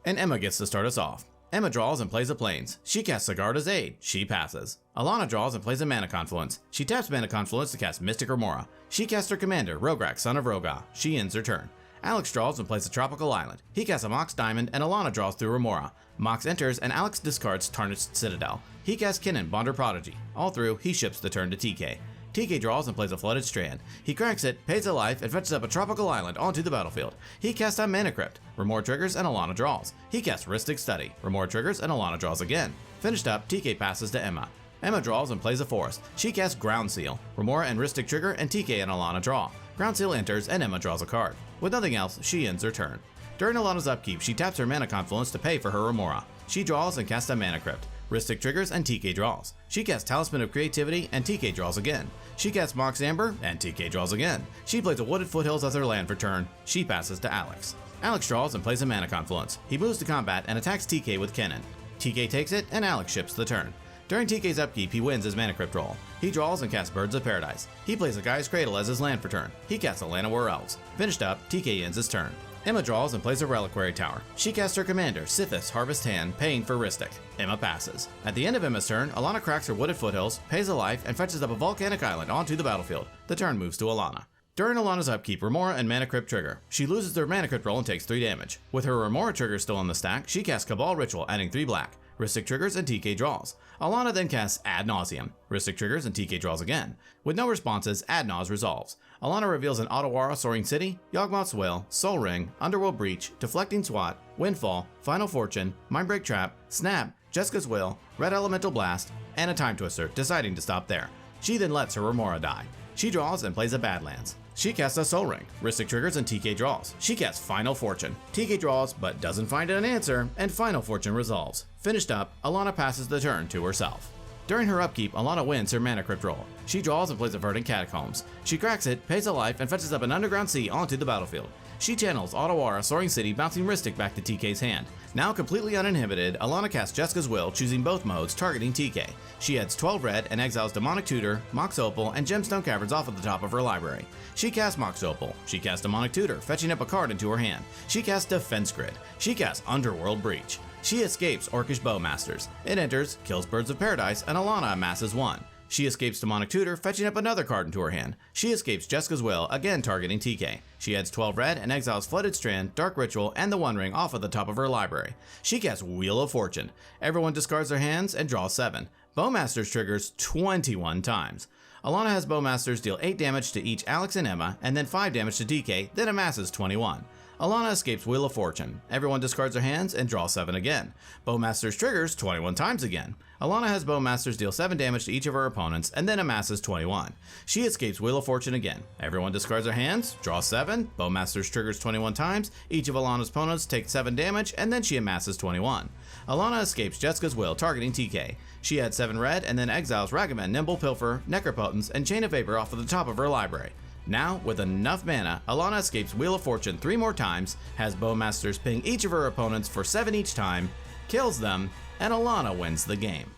And Emma gets to start us off. Emma draws and plays a Plains. She casts Sigarda's Aid. She passes. Alana draws and plays a Mana Confluence. She taps Mana Confluence to cast Mystic Remora. She casts her commander, Rograk, son of Roga. She ends her turn. Alex draws and plays a Tropical Island. He casts a Mox Diamond, and Alana draws through Remora. Mox enters, and Alex discards Tarnished Citadel. He casts Kinnan, Bonder Prodigy. All through, he ships the turn to TK. TK draws and plays a Flooded Strand. He cracks it, pays a life, and fetches up a Tropical Island onto the battlefield. He casts a Mana Crypt. Remora triggers, and Alana draws. He casts Rhystic Study. Remora triggers, and Alana draws again. Finished up, TK passes to Emma. Emma draws and plays a Forest. She casts Ground Seal. Remora and Rhystic trigger, and TK and Alana draw. Ground Seal enters, and Emma draws a card. With nothing else, she ends her turn. During Alana's upkeep, she taps her Mana Confluence to pay for her Remora. She draws and casts a Mana Crypt. Rhystic triggers, and TK draws. She casts Talisman of Creativity, and TK draws again. She casts Mox Amber, and TK draws again. She plays a Wooded Foothills as her land for turn. She passes to Alex. Alex draws and plays a Mana Confluence. He moves to combat and attacks TK with Kinnan. TK takes it, and Alex ships the turn. During TK's upkeep, he wins his Mana Crypt roll. He draws and casts Birds of Paradise. He plays a Gaia's Cradle as his land for turn. He casts a Llanowar Elves. Finished up, TK ends his turn. Emma draws and plays a Reliquary Tower. She casts her commander, Sithis Harvest Hand, paying for Rhystic. Emma passes. At the end of Emma's turn, Alana cracks her Wooded Foothills, pays a life, and fetches up a Volcanic Island onto the battlefield. The turn moves to Alana. During Alana's upkeep, Remora and Mana Crypt trigger. She loses her Mana Crypt roll and takes 3 damage. With her Remora trigger still in the stack, she casts Cabal Ritual, adding 3 black. Rhystic triggers and TK draws. Alana then casts Ad Nauseam. Rhystic triggers and TK draws again. With no responses, Ad Naus resolves. Alana reveals an Otawara Soaring City, Yawgmoth's Will, Soul Ring, Underworld Breach, Deflecting Swat, Windfall, Final Fortune, Mindbreak Trap, Snap, Jessica's Will, Red Elemental Blast, and a Time Twister, deciding to stop there. She then lets her Remora die. She draws and plays a Badlands. She casts a Soul Ring. Rhystic triggers and TK draws. She casts Final Fortune. TK draws but doesn't find an answer, and Final Fortune resolves. Finished up, Alana passes the turn to herself. During her upkeep, Alana wins her Mana Crypt roll. She draws and plays a Verdant Catacombs. She cracks it, pays a life, and fetches up an Underground Sea onto the battlefield. She channels Otawara Soaring City, bouncing Rhystic back to TK's hand. Now completely uninhibited, Alana casts Jessica's Will, choosing both modes, targeting TK. She adds 12 red and exiles Demonic Tutor, Mox Opal, and Gemstone Caverns off of the top of her library. She casts Mox Opal. She casts Demonic Tutor, fetching up a card into her hand. She casts Defense Grid. She casts Underworld Breach. She escapes Orcish Bowmasters. It enters, kills Birds of Paradise, and Alana amasses 1. She escapes Demonic Tutor, fetching up another card into her hand. She escapes Jessica's Will, again targeting TK. She adds 12 red and exiles Flooded Strand, Dark Ritual, and the One Ring off of the top of her library. She casts Wheel of Fortune. Everyone discards their hands and draws 7. Bowmasters triggers 21 times. Alana has Bowmasters deal 8 damage to each Alex and Emma, and then 5 damage to TK, then amasses 21. Alana escapes Wheel of Fortune. Everyone discards their hands and draws 7 again. Bowmasters triggers 21 times again. Alana has Bowmasters deal 7 damage to each of her opponents, and then amasses 21. She escapes Wheel of Fortune again. Everyone discards their hands, draws 7. Bowmasters triggers 21 times. Each of Alana's opponents takes 7 damage, and then she amasses 21. Alana escapes Jessica's Will, targeting TK. She adds 7 red, and then exiles Ragavan, Nimble Pilfer, Necropotence, and Chain of Vapor off of the top of her library. Now, with enough mana, Alana escapes Wheel of Fortune 3 more times, has Bowmasters ping each of her opponents for 7 each time, kills them, and Alana wins the game.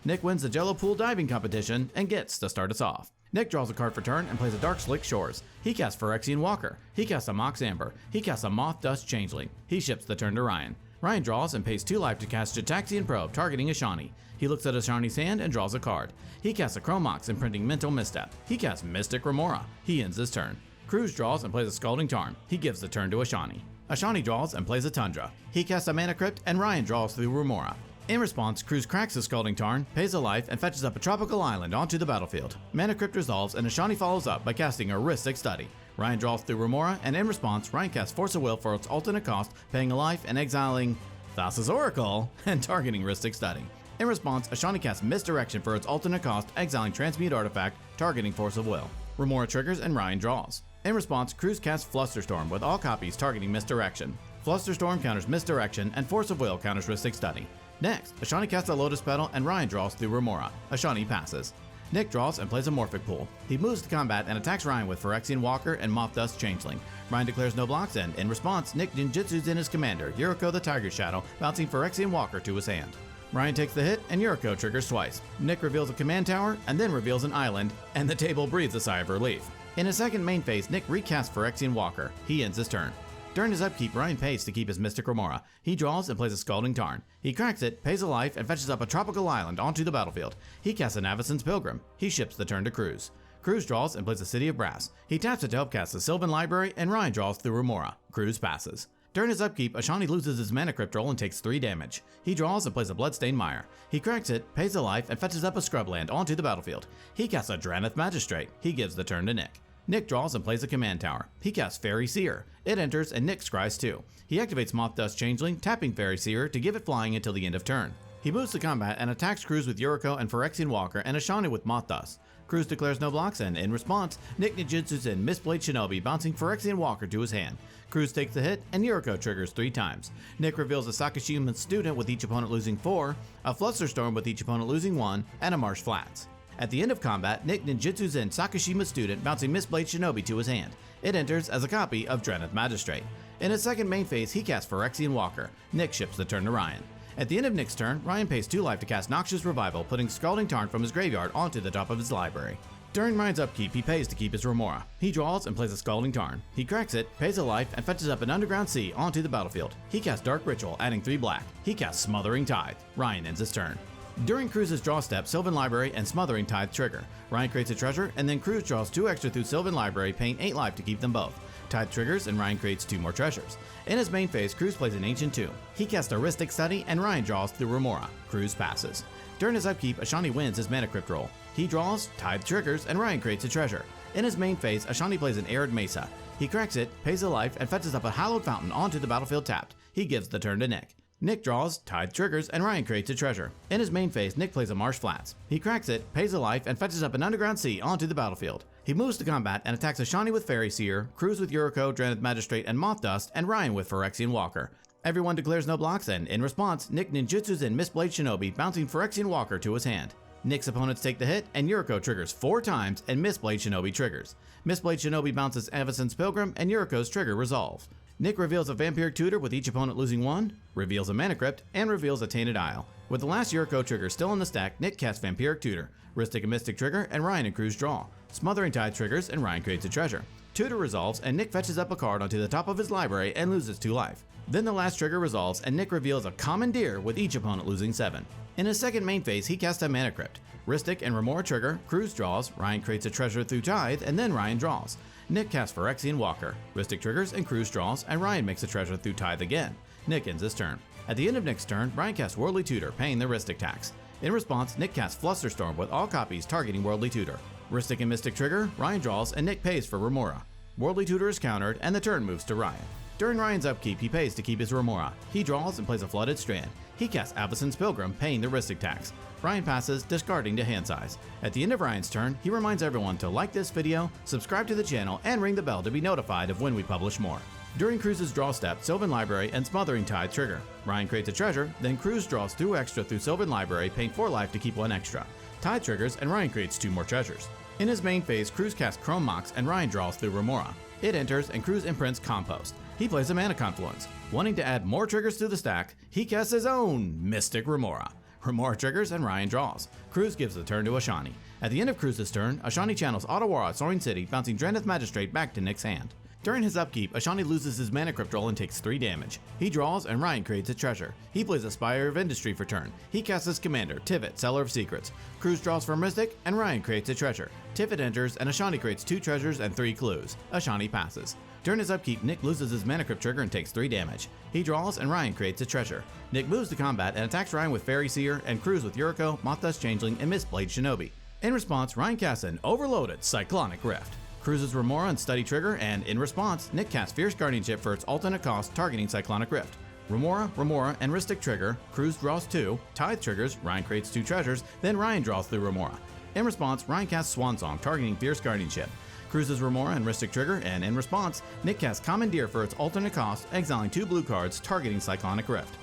Nick wins the Jello Pool diving competition and gets to start us off. Nick draws a card for turn and plays a Dark Slick Shores. He casts Phyrexian Walker. He casts a Mox Amber. He casts a Moth Dust Changeling. He ships the turn to Ryan. Ryan draws and pays 2 life to cast Jataxian Probe, targeting Ashani. He looks at Ashani's hand and draws a card. He casts a Chrome Mox, imprinting Mental Misstep. He casts Mystic Remora. He ends his turn. Cruz draws and plays a Scalding Tarn. He gives the turn to Ashani. Ashani draws and plays a Tundra. He casts a Mana Crypt, and Ryan draws through Remora. In response, Cruz cracks a Scalding Tarn, pays a life, and fetches up a tropical island onto the battlefield. Mana Crypt resolves, and Ashani follows up by casting a Rhystic Study. Ryan draws through Remora, and in response, Ryan casts Force of Will for its alternate cost, paying a life and exiling Thrasios Oracle and targeting Rhystic Study. In response, Ashani casts Misdirection for its alternate cost, exiling Transmute Artifact, targeting Force of Will. Remora triggers and Ryan draws. In response, Cruz casts Flusterstorm with all copies targeting Misdirection. Flusterstorm counters Misdirection, and Force of Will counters Rhystic Study. Next, Ashani casts a Lotus Petal and Ryan draws through Remora. Ashani passes. Nick draws and plays a Morphic Pool. He moves to combat and attacks Ryan with Phyrexian Walker and Moth Dust Changeling. Ryan declares no blocks, and in response, Nick ninjutsus in his commander, Yuriko the Tiger Shadow, bouncing Phyrexian Walker to his hand. Ryan takes the hit, and Yuriko triggers twice. Nick reveals a command tower, and then reveals an island, and the table breathes a sigh of relief. In his second main phase, Nick recasts Phyrexian Walker. He ends his turn. During his upkeep, Ryan pays to keep his Mystic Remora. He draws and plays a Scalding Tarn. He cracks it, pays a life, and fetches up a tropical island onto the battlefield. He casts an Avacyn's Pilgrim. He ships the turn to Cruz. Cruz draws and plays a City of Brass. He taps it to help cast the Sylvan Library, and Ryan draws through Remora. Cruz passes. During his upkeep, Ashani loses his Mana Crypt roll and takes 3 damage. He draws and plays a Bloodstained Mire. He cracks it, pays a life, and fetches up a Scrubland onto the battlefield. He casts a Drannith Magistrate. He gives the turn to Nick. Nick draws and plays a command tower. He casts Fairy Seer. It enters, and Nick scries too. He activates Moth Dust Changeling, tapping Fairy Seer to give it flying until the end of turn. He moves to combat and attacks Cruz with Yuriko and Phyrexian Walker and Ashani with Moth Dust. Cruz declares no blocks, and in response, Nick ninjutsus in Mistblade Shinobi, bouncing Phyrexian Walker to his hand. Cruz takes the hit, and Yuriko triggers 3 times. Nick reveals a Sakashima Student with each opponent losing 4, a Flusterstorm with each opponent losing 1, and a Marsh Flats. At the end of combat, Nick ninjutsus in Sakashima Student, bouncing Mistblade Shinobi to his hand. It enters as a copy of Drannith Magistrate. In his second main phase, he casts Phyrexian Walker. Nick ships the turn to Ryan. At the end of Nick's turn, Ryan pays 2 life to cast Noxious Revival, putting Scalding Tarn from his graveyard onto the top of his library. During Ryan's upkeep, he pays to keep his Remora. He draws and plays a Scalding Tarn. He cracks it, pays a life, and fetches up an Underground Sea onto the battlefield. He casts Dark Ritual, adding 3 black. He casts Smothering Tithe. Ryan ends his turn. During Cruz's draw step, Sylvan Library and Smothering Tithe trigger. Ryan creates a treasure, and then Cruz draws 2 extra through Sylvan Library, paying 8 life to keep them both. Tithe triggers, and Ryan creates 2 more treasures. In his main phase, Cruz plays an Ancient Tomb. He casts a Rhystic Study, and Ryan draws through Remora. Cruz passes. During his upkeep, Ashani wins his Mana Crypt roll. He draws, Tithe triggers, and Ryan creates a treasure. In his main phase, Ashani plays an Arid Mesa. He cracks it, pays a life, and fetches up a Hallowed Fountain onto the battlefield tapped. He gives the turn to Nick. Nick draws, Tithe triggers, and Ryan creates a treasure. In his main phase, Nick plays a Marsh Flats. He cracks it, pays a life, and fetches up an Underground Sea onto the battlefield. He moves to combat and attacks Ashani with Fairy Seer, Cruz with Yuriko, Drannith Magistrate, and Moth Dust, and Ryan with Phyrexian Walker. Everyone declares no blocks, and in response, Nick ninjutsus in Mistblade Shinobi, bouncing Phyrexian Walker to his hand. Nick's opponents take the hit, and Yuriko triggers 4 times, and Mistblade Shinobi triggers. Mistblade Shinobi bounces Avacyn's Pilgrim, and Yuriko's trigger resolves. Nick reveals a Vampiric Tutor with each opponent losing 1, reveals a Mana Crypt, and reveals a Tainted Isle. With the last Yuriko trigger still in the stack, Nick casts Vampiric Tutor, Rhystic and Mystic trigger, and Ryan and Cruz draw. Smothering Tithe triggers, and Ryan creates a treasure. Tutor resolves, and Nick fetches up a card onto the top of his library and loses 2 life. Then the last trigger resolves, and Nick reveals a Commandeer with each opponent losing 7. In his second main phase, he casts a Mana Crypt. Rhystic and Remora trigger, Cruz draws, Ryan creates a treasure through Tithe, and then Ryan draws. Nick casts Phyrexian Walker. Rhystic triggers, and Cruz draws, and Ryan makes a treasure through Tithe again. Nick ends his turn. At the end of Nick's turn, Ryan casts Worldly Tutor, paying the Rhystic tax. In response, Nick casts Flusterstorm with all copies targeting Worldly Tutor. Rhystic and Mystic trigger, Ryan draws, and Nick pays for Remora. Worldly Tutor is countered, and the turn moves to Ryan. During Ryan's upkeep, he pays to keep his Remora. He draws and plays a Flooded Strand. He casts Avacyn's Pilgrim, paying the Rhystic tax. Ryan passes, discarding to hand size. At the end of Ryan's turn, he reminds everyone to like this video, subscribe to the channel, and ring the bell to be notified of when we publish more. During Cruz's draw step, Sylvan Library and Smothering Tithe trigger. Ryan creates a treasure, then Cruz draws 2 extra through Sylvan Library, paying 4 life to keep 1 extra. Tithe triggers, and Ryan creates 2 more treasures. In his main phase, Cruz casts Chrome Mox, and Ryan draws through Remora. It enters, and Cruz imprints Compost. He plays a Mana Confluence. Wanting to add more triggers to the stack, he casts his own Mystic Remora. Remora triggers, and Ryan draws. Cruz gives the turn to Ashani. At the end of Cruz's turn, Ashani channels Ottawara Soaring City, bouncing Drannith Magistrate back to Nick's hand. During his upkeep, Ashani loses his Mana Crypt roll and takes 3 damage. He draws, and Ryan creates a treasure. He plays a Spire of Industry for turn. He casts his commander, Tivit, Seller of Secrets. Cruz draws from Rhystic, and Ryan creates a treasure. Tivit enters, and Ashani creates 2 treasures and 3 clues. Ashani passes. During his upkeep, Nick loses his Mana Crypt trigger and takes 3 damage. He draws and Ryan creates a treasure. Nick moves to combat and attacks Ryan with Fairy Seer and Cruz with Yuriko, Moth-Dust Changeling, and Mistblade Shinobi. In response, Ryan casts an overloaded Cyclonic Rift. Cruz's Remora and Study trigger, and in response, Nick casts Fierce Guardianship for its alternate cost targeting Cyclonic Rift. Remora, and Rhystic trigger, Cruz draws 2, Tithe triggers, Ryan creates 2 treasures, then Ryan draws through Remora. In response, Ryan casts Swansong targeting Fierce Guardianship. Cruz's Remora and Rhystic trigger, and in response, Nick casts Commandeer for its alternate cost, exiling 2 blue cards targeting Cyclonic Rift.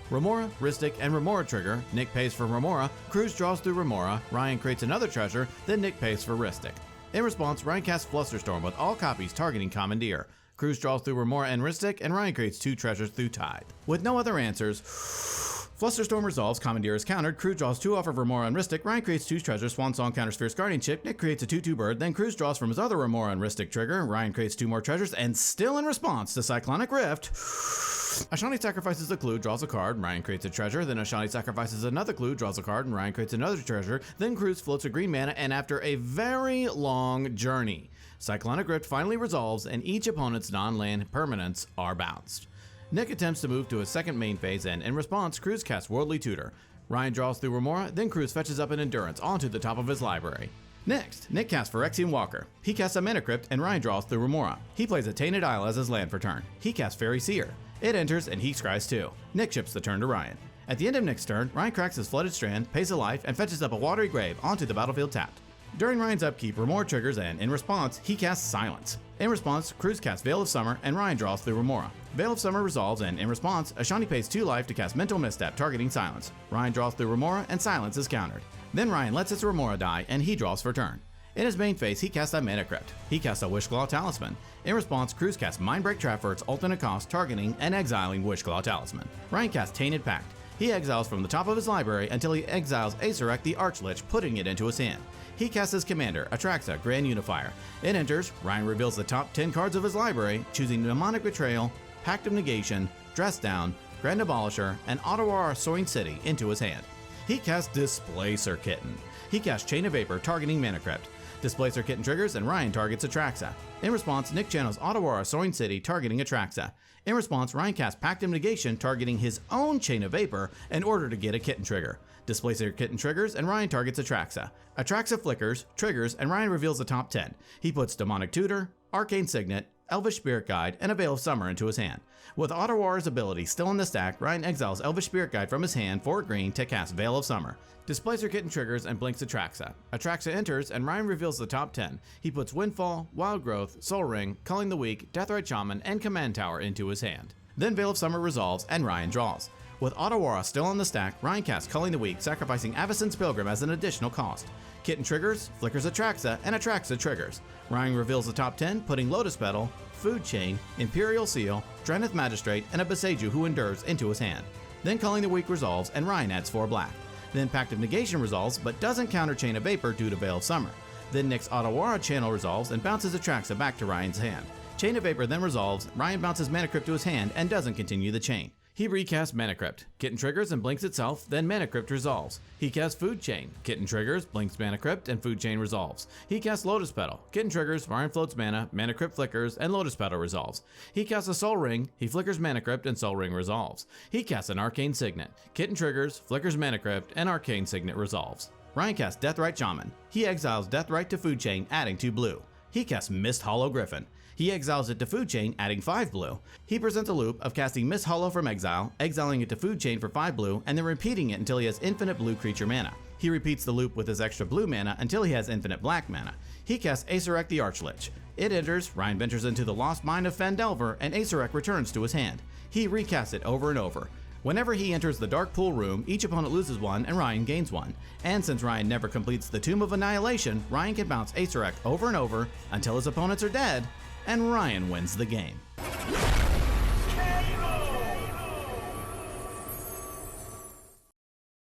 Remora, Rhystic, and Remora trigger, Nick pays for Remora, Cruz draws through Remora, Ryan creates another treasure, then Nick pays for Rhystic. In response, Ryan casts Flusterstorm with all copies targeting Commandeer. Cruz draws through Remora and Rhystic, and Ryan creates 2 treasures through Tithe. With no other answers, Flusterstorm resolves, Commandeer is countered, Cruz draws 2 off of Remora and Rhystic, Ryan creates 2 treasures, Swansong counters Fierce Guardianship, Nick creates a 2/2 bird, then Cruz draws from his other Remora and Rhystic trigger, Ryan creates 2 more treasures, and still in response to Cyclonic Rift, Ashani sacrifices a clue, draws a card, Ryan creates a treasure, then Ashani sacrifices another clue, draws a card, and Ryan creates another treasure, then Cruz floats a green mana, and after a very long journey, Cyclonic Rift finally resolves and each opponent's non-land permanents are bounced. Nick attempts to move to his second main phase, and in response, Cruz casts Worldly Tutor. Ryan draws through Remora, then Cruz fetches up an Endurance onto the top of his library. Next, Nick casts Phyrexian Walker. He casts a Mana Crypt, and Ryan draws through Remora. He plays a Tainted Isle as his land for turn. He casts Fairy Seer. It enters, and he scries 2. Nick ships the turn to Ryan. At the end of Nick's turn, Ryan cracks his Flooded Strand, pays a life, and fetches up a Watery Grave onto the battlefield tapped. During Ryan's upkeep, Remora triggers, and in response, he casts Silence. In response, Cruz casts Veil of Summer, and Ryan draws through Remora. Veil of Summer resolves, and in response, Ashani pays 2 life to cast Mental Misstep targeting Silence. Ryan draws through Remora, and Silence is countered. Then Ryan lets his Remora die, and he draws for turn. In his main phase, he casts a Mana Crypt. He casts a Wishclaw Talisman. In response, Cruz casts Mindbreak Trap for its alternate cost, targeting and exiling Wishclaw Talisman. Ryan casts Tainted Pact. He exiles from the top of his library until he exiles Asurek the Archlich, putting it into his hand. He casts his commander, Atraxa, Grand Unifier. It enters, Ryan reveals the top 10 cards of his library, choosing Mnemonic Betrayal, Pact of Negation, Dress Down, Grand Abolisher, and Ottawa Soaring City into his hand. He casts Displacer Kitten. He casts Chain of Vapor, targeting Mana Crypt. Displacer Kitten triggers, and Ryan targets Atraxa. In response, Nick channels Ottawa Soaring City, targeting Atraxa. In response, Ryan casts Pact of Negation, targeting his own Chain of Vapor in order to get a Kitten trigger. Displacer Kitten triggers, and Ryan targets Atraxa. Atraxa flickers, triggers, and Ryan reveals the top 10. He puts Demonic Tutor, Arcane Signet, Elvish Spirit Guide, and a Veil of Summer into his hand. With Ottarwar's ability still in the stack, Ryan exiles Elvish Spirit Guide from his hand for green to cast Veil of Summer. Displacer Kitten triggers and blinks Atraxa. Atraxa enters, and Ryan reveals the top 10. He puts Windfall, Wild Growth, Soul Ring, Culling the Weak, Deathrite Shaman, and Command Tower into his hand. Then Veil of Summer resolves, and Ryan draws. With Ottawara still on the stack, Ryan casts Culling the Weak, sacrificing Avacyn's Pilgrim as an additional cost. Kitten triggers, flickers Atraxa, and Atraxa triggers. Ryan reveals the top 10, putting Lotus Petal, Food Chain, Imperial Seal, Drenith Magistrate, and a Beseju who endures into his hand. Then Culling the Weak resolves, and Ryan adds 4 black. Then Pact of Negation resolves, but doesn't counter Chain of Vapor due to Veil of Summer. Then Nick's Ottawara channel resolves and bounces Atraxa back to Ryan's hand. Chain of Vapor then resolves, Ryan bounces Mana Crypt to his hand and doesn't continue the chain. He recasts Mana Crypt. Kitten triggers and blinks itself, then Mana Crypt resolves. He casts Food Chain. Kitten triggers, blinks Mana Crypt, and Food Chain resolves. He casts Lotus Petal. Kitten triggers, Ryan floats mana, Mana Crypt flickers, and Lotus Petal resolves. He casts a Soul Ring. He flickers Mana Crypt, and Soul Ring resolves. He casts an Arcane Signet. Kitten triggers, flickers Mana Crypt, and Arcane Signet resolves. Ryan casts Deathrite Shaman. He exiles Deathrite to Food Chain, adding 2 blue. He casts Mist Hollow Griffin. He exiles it to Food Chain, adding 5 blue. He presents a loop of casting Mist Hollow from exile, exiling it to Food Chain for 5 blue, and then repeating it until he has infinite blue creature mana. He repeats the loop with his extra blue mana until he has infinite black mana. He casts Asurek the Archlich. It enters, Ryan ventures into the Lost Mine of Phandelver, and Asurek returns to his hand. He recasts it over and over. Whenever he enters the Dark Pool room, each opponent loses 1 and Ryan gains 1. And since Ryan never completes the Tomb of Annihilation, Ryan can bounce Asurek over and over until his opponents are dead, and Ryan wins the game.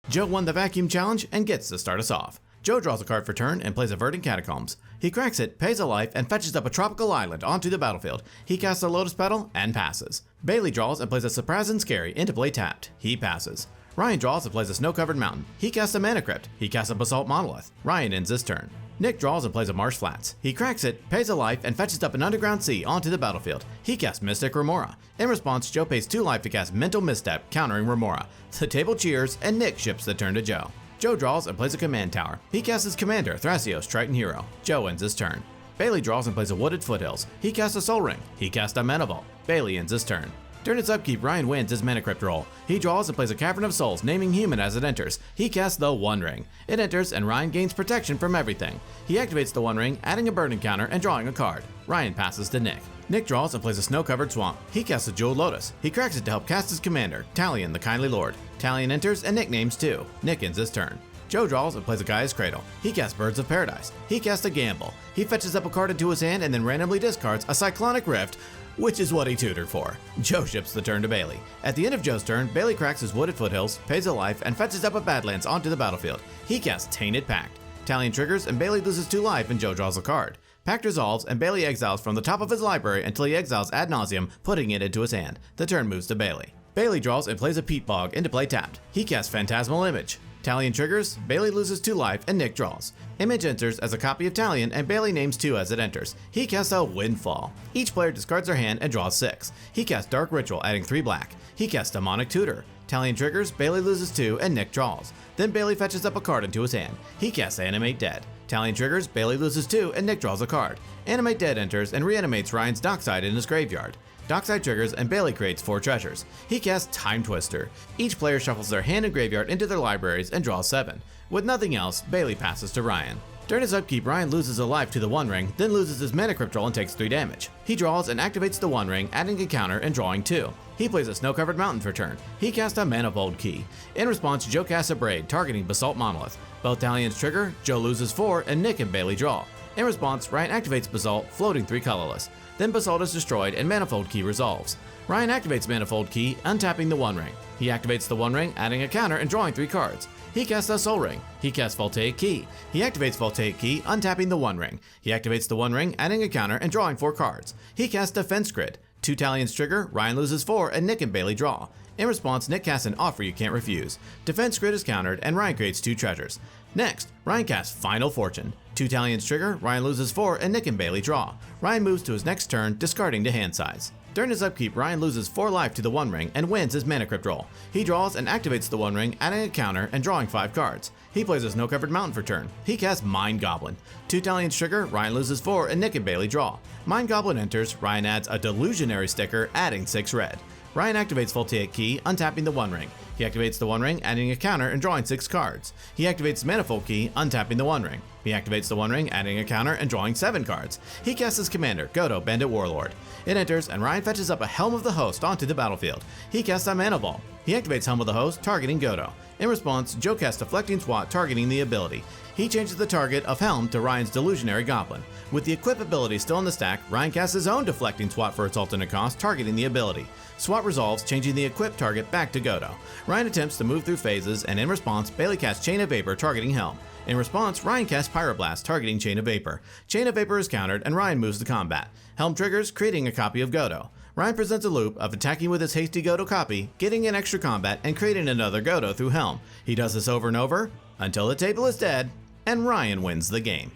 Joe won the vacuum challenge and gets to start us off. Joe draws a card for turn and plays a Verdant Catacombs. He cracks it, pays a life, and fetches up a tropical island onto the battlefield. He casts a Lotus Petal and passes. Bailey draws and plays a Surprising Scary into play tapped. He passes. Ryan draws and plays a Snow-Covered Mountain. He casts a Mana Crypt. He casts a Basalt Monolith. Ryan ends his turn. Nick draws and plays a Marsh Flats. He cracks it, pays a life, and fetches up an Underground Sea onto the battlefield. He casts Mystic Remora. In response, Joe pays 2 life to cast Mental Misstep, countering Remora. The table cheers, and Nick ships the turn to Joe. Joe draws and plays a Command Tower. He casts his commander, Thrasios Triton Hero. Joe ends his turn. Bailey draws and plays a Wooded Foothills. He casts a Soul Ring. He casts a Mana Vault. Bailey ends his turn. During its upkeep, Ryan wins his Mana Crypt roll. He draws and plays a Cavern of Souls, naming Human as it enters. He casts the One Ring. It enters, and Ryan gains protection from everything. He activates the One Ring, adding a burn encounter and drawing a card. Ryan passes to Nick. Nick draws and plays a Snow-Covered Swamp. He casts a Jeweled Lotus. He cracks it to help cast his commander, Talion the Kindly Lord. Talion enters, and Nick names 2. Nick ends his turn. Joe draws and plays a Gaia's Cradle. He casts Birds of Paradise. He casts a Gamble. He fetches up a card into his hand and then randomly discards a Cyclonic Rift, which is what he tutored for. Joe ships the turn to Bailey. At the end of Joe's turn, Bailey cracks his Wooded Foothills, pays a life, and fetches up a Badlands onto the battlefield. He casts Tainted Pact. Talion triggers, and Bailey loses 2 life, and Joe draws a card. Pact resolves, and Bailey exiles from the top of his library until he exiles ad nauseum, putting it into his hand. The turn moves to Bailey. Bailey draws and plays a Peat Bog into play tapped. He casts Phantasmal Image. Talion triggers, Bailey loses 2 life, and Nick draws. Image enters as a copy of Talion, and Bailey names 2 as it enters. He casts a Windfall. Each player discards their hand and draws 6. He casts Dark Ritual, adding 3 black. He casts Demonic Tutor. Talion triggers, Bailey loses 2, and Nick draws. Then Bailey fetches up a card into his hand. He casts Animate Dead. Talion triggers, Bailey loses 2, and Nick draws a card. Animate Dead enters and reanimates Ryan's Dockside in his graveyard. Dockside triggers, and Bailey creates 4 treasures. He casts Time Twister. Each player shuffles their hand and graveyard into their libraries and draws 7. With nothing else, Bailey passes to Ryan. During his upkeep, Ryan loses a life to the One Ring, then loses his Mana Crypt roll and takes 3 damage. He draws and activates the One Ring, adding a counter and drawing 2. He plays a Snow-Covered Mountain for turn. He casts a Manifold Key. In response, Joe casts a Braid, targeting Basalt Monolith. Both Talions trigger, Joe loses 4, and Nick and Bailey draw. In response, Ryan activates Basalt, floating 3 colorless. Then Basalt is destroyed and Manifold Key resolves. Ryan activates Manifold Key, untapping the One Ring. He activates the One Ring, adding a counter and drawing 3 cards. He casts a Soul Ring. He casts Voltaic Key. He activates Voltaic Key, untapping the One Ring. He activates the One Ring, adding a counter and drawing 4 cards. He casts Defense Grid. 2 Talions trigger, Ryan loses 4, and Nick and Bailey draw. In response, Nick casts an Offer You Can't Refuse. Defense Grid is countered, and Ryan creates 2 treasures. Next, Ryan casts Final Fortune. 2 Talions trigger, Ryan loses 4, and Nick and Bailey draw. Ryan moves to his next turn, discarding to hand size. During his upkeep, Ryan loses 4 life to the One Ring and wins his Mana Crypt roll. He draws and activates the One Ring, adding a counter and drawing 5 cards. He plays a Snow-Covered Mountain for turn. He casts Mind Goblin. 2 Talions trigger, Ryan loses 4, and Nick and Bailey draw. Mind Goblin enters, Ryan adds a Delusionary sticker, adding 6 red. Ryan activates Voltaic Key, untapping the One Ring. He activates the One Ring, adding a counter and drawing 6 cards. He activates Manifold Key, untapping the One Ring. He activates the One Ring, adding a counter and drawing 7 cards. He casts his commander, Godo, Bandit Warlord. It enters, and Ryan fetches up a Helm of the Host onto the battlefield. He casts a Mana Vault. He activates Helm of the Host, targeting Godo. In response, Joe casts Deflecting Swat, targeting the ability. He changes the target of Helm to Ryan's Delusionary Goblin. With the equip ability still in the stack, Ryan casts his own Deflecting Swat for its alternate cost, targeting the ability. SWAT resolves, changing the equipped target back to Godo. Ryan attempts to move through phases, and in response, Bailey casts Chain of Vapor, targeting Helm. In response, Ryan casts Pyroblast, targeting Chain of Vapor. Chain of Vapor is countered, and Ryan moves to combat. Helm triggers, creating a copy of Godo. Ryan presents a loop of attacking with his hasty Godo copy, getting an extra combat, and creating another Godo through Helm. He does this over and over, until the table is dead, and Ryan wins the game.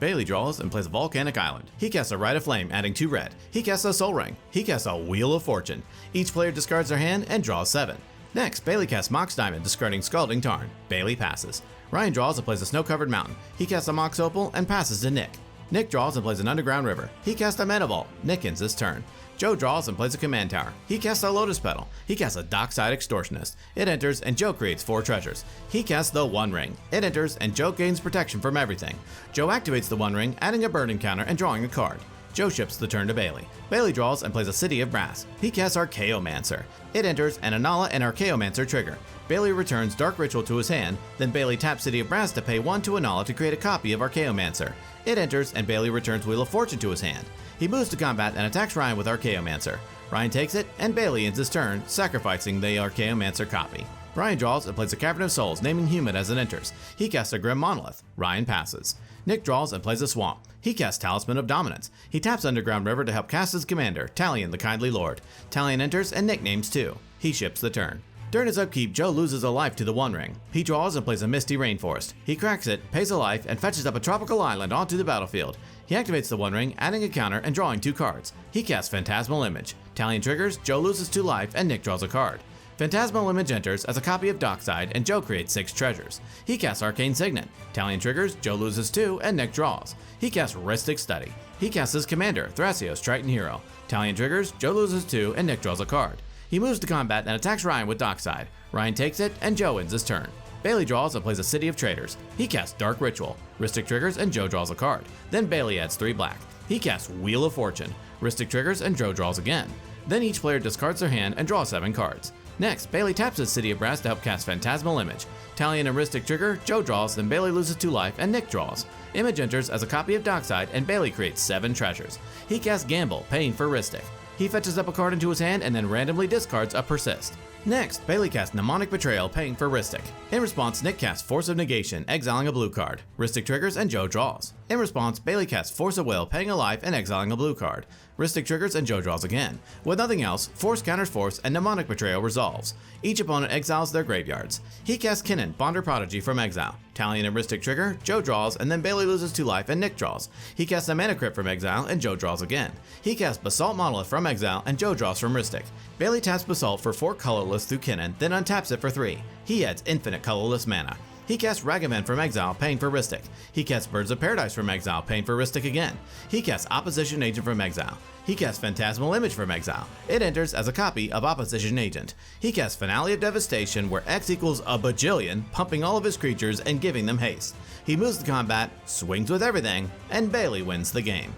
Bailey draws and plays a Volcanic Island. He casts a Rite of Flame, adding 2 red. He casts a Soul Ring. He casts a Wheel of Fortune. Each player discards their hand and draws 7. Next, Bailey casts Mox Diamond, discarding Scalding Tarn. Bailey passes. Ryan draws and plays a Snow-Covered Mountain. He casts a Mox Opal and passes to Nick. Nick draws and plays an Underground River. He casts a Mana Vault. Nick ends his turn. Joe draws and plays a Command Tower. He casts a Lotus Petal. He casts a Dockside Extortionist. It enters, and Joe creates 4 treasures. He casts the One Ring. It enters, and Joe gains protection from everything. Joe activates the One Ring, adding a burn counter and drawing a card. Joe ships the turn to Bailey. Bailey draws and plays a City of Brass. He casts Archaeomancer. It enters, and Anala and Archaeomancer trigger. Bailey returns Dark Ritual to his hand, then Bailey taps City of Brass to pay 1 to Anala to create a copy of Archaeomancer. It enters, and Bailey returns Wheel of Fortune to his hand. He moves to combat and attacks Ryan with Archaeomancer. Ryan takes it, and Bailey ends his turn, sacrificing the Archaeomancer copy. Ryan draws and plays a Cavern of Souls, naming Human as it enters. He casts a Grim Monolith. Ryan passes. Nick draws and plays a Swamp. He casts Talisman of Dominance. He taps Underground River to help cast his commander, Talion the Kindly Lord. Talion enters, and Nick names 2. He ships the turn. During his upkeep, Joe loses a life to the One Ring. He draws and plays a Misty Rainforest. He cracks it, pays a life, and fetches up a tropical island onto the battlefield. He activates the One Ring, adding a counter and drawing 2 cards. He casts Phantasmal Image. Tallying triggers, Joe loses 2 life, and Nick draws a card. Phantasmal Image enters as a copy of Dockside, and Joe creates 6 treasures. He casts Arcane Signet. Tallying triggers, Joe loses 2, and Nick draws. He casts Rhystic Study. He casts his commander, Thrasios Triton Hero. Tallying triggers, Joe loses 2, and Nick draws a card. He moves to combat and attacks Ryan with Dockside. Ryan takes it, and Joe ends his turn. Bailey draws and plays a City of Traders. He casts Dark Ritual. Rhystic triggers, and Joe draws a card. Then Bailey adds 3 black. He casts Wheel of Fortune. Rhystic triggers, and Joe draws again. Then each player discards their hand and draws 7 cards. Next, Bailey taps his City of Brass to help cast Phantasmal Image. Tallying a Rhystic trigger, Joe draws, then Bailey loses 2 life, and Nick draws. Image enters as a copy of Dockside, and Bailey creates 7 treasures. He casts Gamble, paying for Rhystic. He fetches up a card into his hand and then randomly discards a Persist. Next, Bailey casts Mnemonic Betrayal, paying for Rhystic. In response, Nick casts Force of Negation, exiling a blue card. Rhystic triggers, and Joe draws. In response, Bailey casts Force of Will, paying a life and exiling a blue card. Rhystic triggers, and Joe draws again. With nothing else, Force counters Force, and Mnemonic Betrayal resolves. Each opponent exiles their graveyards. He casts Kinnan, Bonder Prodigy, from exile. Tallying a Rhystic trigger, Joe draws, and then Bailey loses 2 life, and Nick draws. He casts a Mana Crypt from exile, and Joe draws again. He casts Basalt Monolith from exile, and Joe draws from Rhystic. Bailey taps Basalt for 4 colorless through Kinnan, then untaps it for 3. He adds infinite colorless mana. He casts Ragavan from exile, paying for Rhystic. He casts Birds of Paradise from exile, paying for Rhystic again. He casts Opposition Agent from exile. He casts Phantasmal Image from exile. It enters as a copy of Opposition Agent. He casts Finale of Devastation, where X equals a bajillion, pumping all of his creatures and giving them haste. He moves to combat, swings with everything, and Bailey wins the game.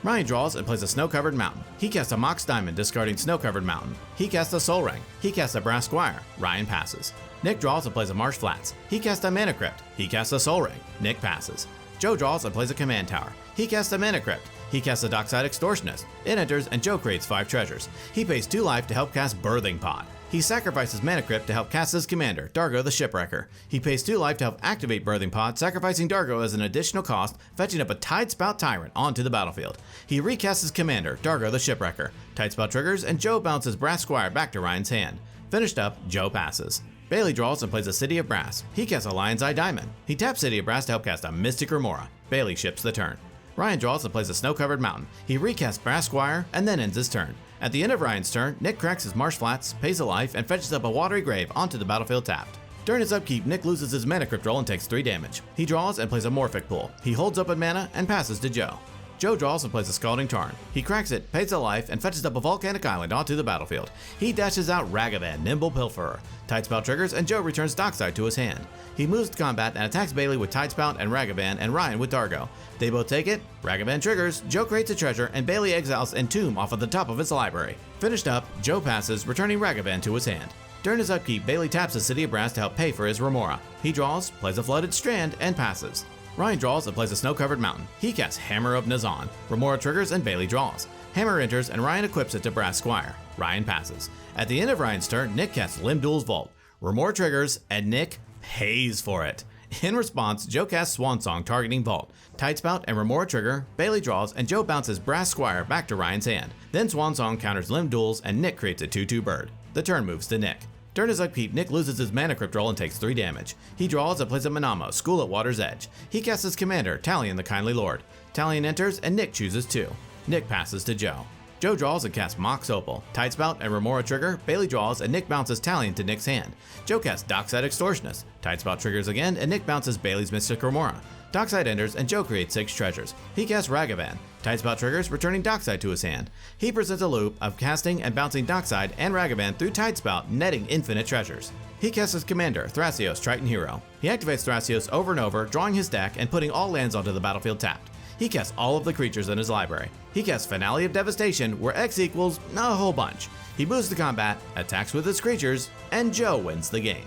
Ryan draws and plays a Snow-Covered Mountain. He casts a Mox Diamond, discarding Snow-Covered Mountain. He casts a Soul Ring. He casts a Brass Squire. Ryan passes. Nick draws and plays a Marsh Flats. He casts a Mana Crypt. He casts a Soul Ring. Nick passes. Joe draws and plays a Command Tower. He casts a Mana Crypt. He casts a Dockside Extortionist. It enters, and Joe creates 5 treasures. He pays 2 life to help cast Birthing Pod. He sacrifices Mana Crypt to help cast his commander, Dargo the Shipwrecker. He pays 2 life to help activate Birthing Pod, sacrificing Dargo as an additional cost, fetching up a Tidespout Tyrant onto the battlefield. He recasts his commander, Dargo the Shipwrecker. Tidespout triggers, and Joe bounces Brass Squire back to Ryan's hand. Finished up, Joe passes. Bailey draws and plays a City of Brass. He casts a Lion's Eye Diamond. He taps City of Brass to help cast a Mystic Remora. Bailey ships the turn. Ryan draws and plays a Snow-Covered Mountain. He recasts Brass Squire and then ends his turn. At the end of Ryan's turn, Nick cracks his Marsh Flats, pays a life, and fetches up a Watery Grave onto the battlefield tapped. During his upkeep, Nick loses his Mana Crypt roll and takes 3 damage. He draws and plays a Morphic Pool. He holds open mana and passes to Joe. Joe draws and plays a Scalding Tarn. He cracks it, pays a life, and fetches up a Volcanic Island onto the battlefield. He dashes out Ragavan, Nimble Pilferer. Tidespout triggers, and Joe returns Dockside to his hand. He moves to combat and attacks Bailey with Tidespout and Ragavan, and Ryan with Dargo. They both take it, Ragavan triggers, Joe creates a treasure, and Bailey exiles Entomb off of the top of his library. Finished up, Joe passes, returning Ragavan to his hand. During his upkeep, Bailey taps the City of Brass to help pay for his Remora. He draws, plays a Flooded Strand, and passes. Ryan draws and plays a Snow-Covered Mountain. He casts Hammer of Nazan. Remora triggers, and Bailey draws. Hammer enters, and Ryan equips it to Brass Squire. Ryan passes. At the end of Ryan's turn, Nick casts Limdul's Vault. Remora triggers, and Nick pays for it. In response, Joe casts Swan Song, targeting Vault. Tidespout and Remora trigger, Bailey draws, and Joe bounces Brass Squire back to Ryan's hand. Then Swan Song counters Limdul's, and Nick creates a 2/2 bird. The turn moves to Nick. During his upkeep, Nick loses his Mana Crypt roll and takes 3 damage. He draws and plays a Manamo, School at Water's Edge. He casts his commander, Talion the Kindly Lord. Talion enters, and Nick chooses 2. Nick passes to Joe. Joe draws and casts Mox Opal. Tidespout and Remora trigger, Bailey draws, and Nick bounces Talion to Nick's hand. Joe casts Dockside Extortionist. Tidespout triggers again, and Nick bounces Bailey's Mystic Remora. Dockside enters, and Joe creates 6 treasures. He casts Ragavan. Tidespout triggers, returning Dockside to his hand. He presents a loop of casting and bouncing Dockside and Ragavan through Tidespout, netting infinite treasures. He casts his commander, Thrasios Triton Hero. He activates Thrasios over and over, drawing his deck and putting all lands onto the battlefield tapped. He casts all of the creatures in his library. He casts Finale of Devastation, where X equals a whole bunch. He moves to combat, attacks with his creatures, and Joe wins the game.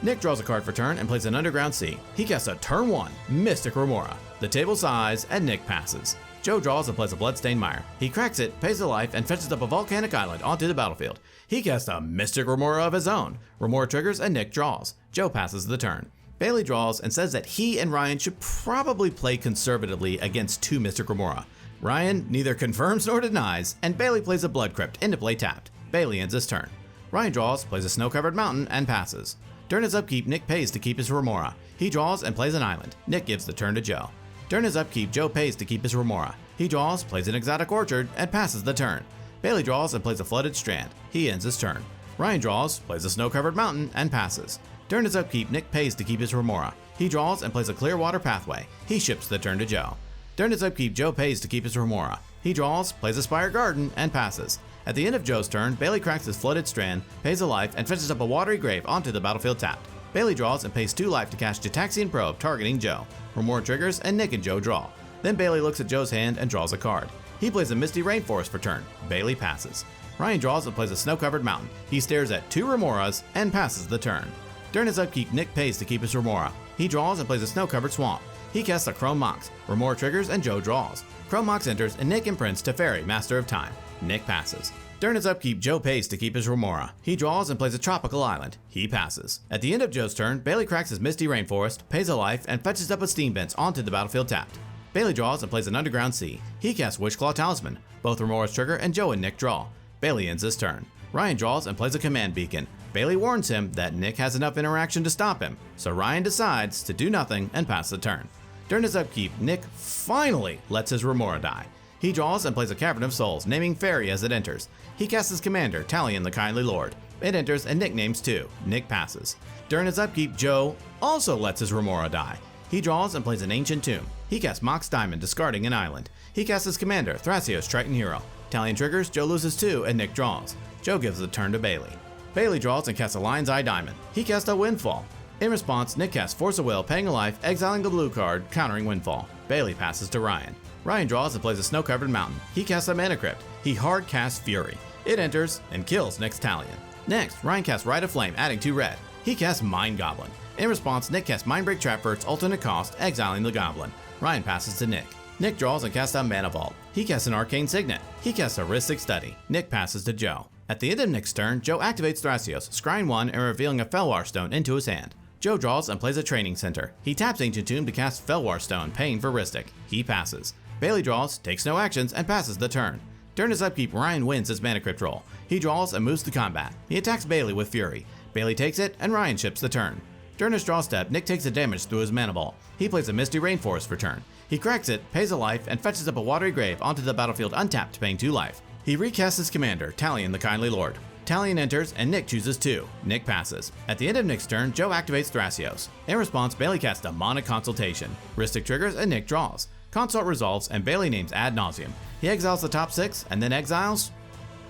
Nick draws a card for turn and plays an Underground Sea. He casts a turn 1 Mystic Remora. The table sighs, and Nick passes. Joe draws and plays a Bloodstained Mire. He cracks it, pays a life, and fetches up a Volcanic Island onto the battlefield. He casts a Mystic Remora of his own. Remora triggers, and Nick draws. Joe passes the turn. Bailey draws and says that he and Ryan should probably play conservatively against 2 Mystic Remora. Ryan neither confirms nor denies, and Bailey plays a Blood Crypt into play tapped. Bailey ends his turn. Ryan draws, plays a snow-covered mountain, and passes. During his upkeep, Nick pays to keep his Remora. He draws and plays an island. Nick gives the turn to Joe. During his upkeep, Joe pays to keep his Remora. He draws, plays an exotic orchard, and passes the turn. Bailey draws and plays a flooded strand. He ends his turn. Ryan draws, plays a snow-covered mountain, and passes. During his upkeep, Nick pays to keep his Remora. He draws and plays a clear water pathway. He ships the turn to Joe. During his upkeep, Joe pays to keep his Remora. He draws, plays a Spire Garden, and passes. At the end of Joe's turn, Bailey cracks his flooded strand, pays a life, and fetches up a watery grave onto the battlefield tapped. Bailey draws and pays 2 life to cast Gitaxian Probe targeting Joe. Remora triggers, and Nick and Joe draw. Then Bailey looks at Joe's hand and draws a card. He plays a Misty Rainforest for turn. Bailey passes. Ryan draws and plays a snow-covered mountain. He stares at 2 Remoras and passes the turn. During his upkeep, Nick pays to keep his Remora. He draws and plays a snow-covered swamp. He casts a Chrome Mox. Remora triggers and Joe draws. Chrome Mox enters and Nick imprints Teferi, Master of Time. Nick passes. During his upkeep, Joe pays to keep his Remora. He draws and plays a tropical island. He passes. At the end of Joe's turn, Bailey cracks his Misty Rainforest, pays a life, and fetches up a Steam Vents onto the battlefield tapped. Bailey draws and plays an Underground Sea. He casts Witchclaw Talisman. Both Remoras trigger and Joe and Nick draw. Bailey ends his turn. Ryan draws and plays a Command Beacon. Bailey warns him that Nick has enough interaction to stop him, so Ryan decides to do nothing and pass the turn. During his upkeep, Nick finally lets his Remora die. He draws and plays a Cavern of Souls, naming Fairy as it enters. He casts his commander, Talion the Kindly Lord. It enters and Nick names 2. Nick passes. During his upkeep, Joe also lets his Remora die. He draws and plays an Ancient Tomb. He casts Mox Diamond, discarding an island. He casts his commander, Thrasios Triton Hero. Talion triggers, Joe loses 2, and Nick draws. Joe gives the turn to Bailey. Bailey draws and casts a Lion's Eye Diamond. He casts a Windfall. In response, Nick casts Force of Will, paying a life, exiling a blue card, countering Windfall. Bailey passes to Ryan. Ryan draws and plays a snow-covered mountain. He casts a Mana Crypt. He hard casts Fury. It enters and kills Nick's Talion. Next, Ryan casts Rite of Flame, adding 2 red. He casts Mind Goblin. In response, Nick casts Mindbreak Trap for its alternate cost, exiling the Goblin. Ryan passes to Nick. Nick draws and casts a Mana Vault. He casts an Arcane Signet. He casts a Rhystic Study. Nick passes to Joe. At the end of Nick's turn, Joe activates Thrasios, scrying 1 and revealing a Felwar Stone into his hand. Joe draws and plays a Training Center. He taps Ancient Tomb to cast Felwar Stone, paying for Rhystic. He passes. Bailey draws, takes no actions, and passes the turn. During his upkeep, Ryan wins his Mana Crypt roll. He draws and moves to combat. He attacks Bailey with Fury. Bailey takes it, and Ryan ships the turn. During his draw step, Nick takes a damage through his Mana Ball. He plays a Misty Rainforest for turn. He cracks it, pays a life, and fetches up a Watery Grave onto the battlefield untapped, paying 2 life. He recasts his commander, Talion the Kindly Lord. Talion enters, and Nick chooses 2. Nick passes. At the end of Nick's turn, Joe activates Thrasios. In response, Bailey casts Demonic Consultation. Rhystic triggers, and Nick draws. Consult resolves, and Bailey names Ad Nauseam. He exiles the top 6, and then exiles,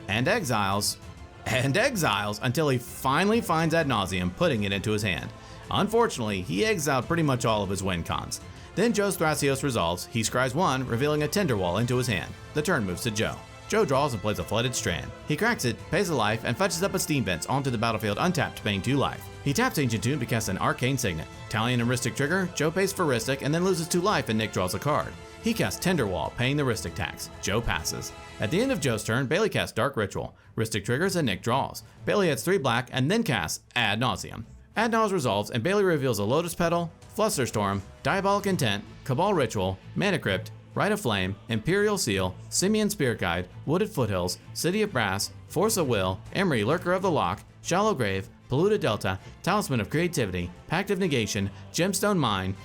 and exiles, and exiles until he finally finds Ad Nauseam, putting it into his hand. Unfortunately, he exiled pretty much all of his win cons. Then Joe's Thrasios resolves, he scries 1, revealing a Tinderwall into his hand. The turn moves to Joe. Joe draws and plays a Flooded Strand. He cracks it, pays a life, and fetches up a Steam Vents onto the battlefield untapped, paying 2 life. He taps Ancient Tomb to cast an Arcane Signet. Talion and Rhystic trigger, Joe pays for Rhystic and then loses 2 life, and Nick draws a card. He casts Tinderwall, paying the Rhystic tax. Joe passes. At the end of Joe's turn, Bailey casts Dark Ritual. Rhystic triggers and Nick draws. Bailey adds 3 black and then casts Ad Nauseam. Ad Nauseam resolves and Bailey reveals a Lotus Petal, Flusterstorm, Diabolic Intent, Cabal Ritual, Mana Crypt, Rite of Flame, Imperial Seal, Simeon Spirit Guide, Wooded Foothills, City of Brass, Force of Will, Emery Lurker of the Loch, Shallow Grave, Polluted Delta, Talisman of Creativity, Pact of Negation, Gemstone Mine,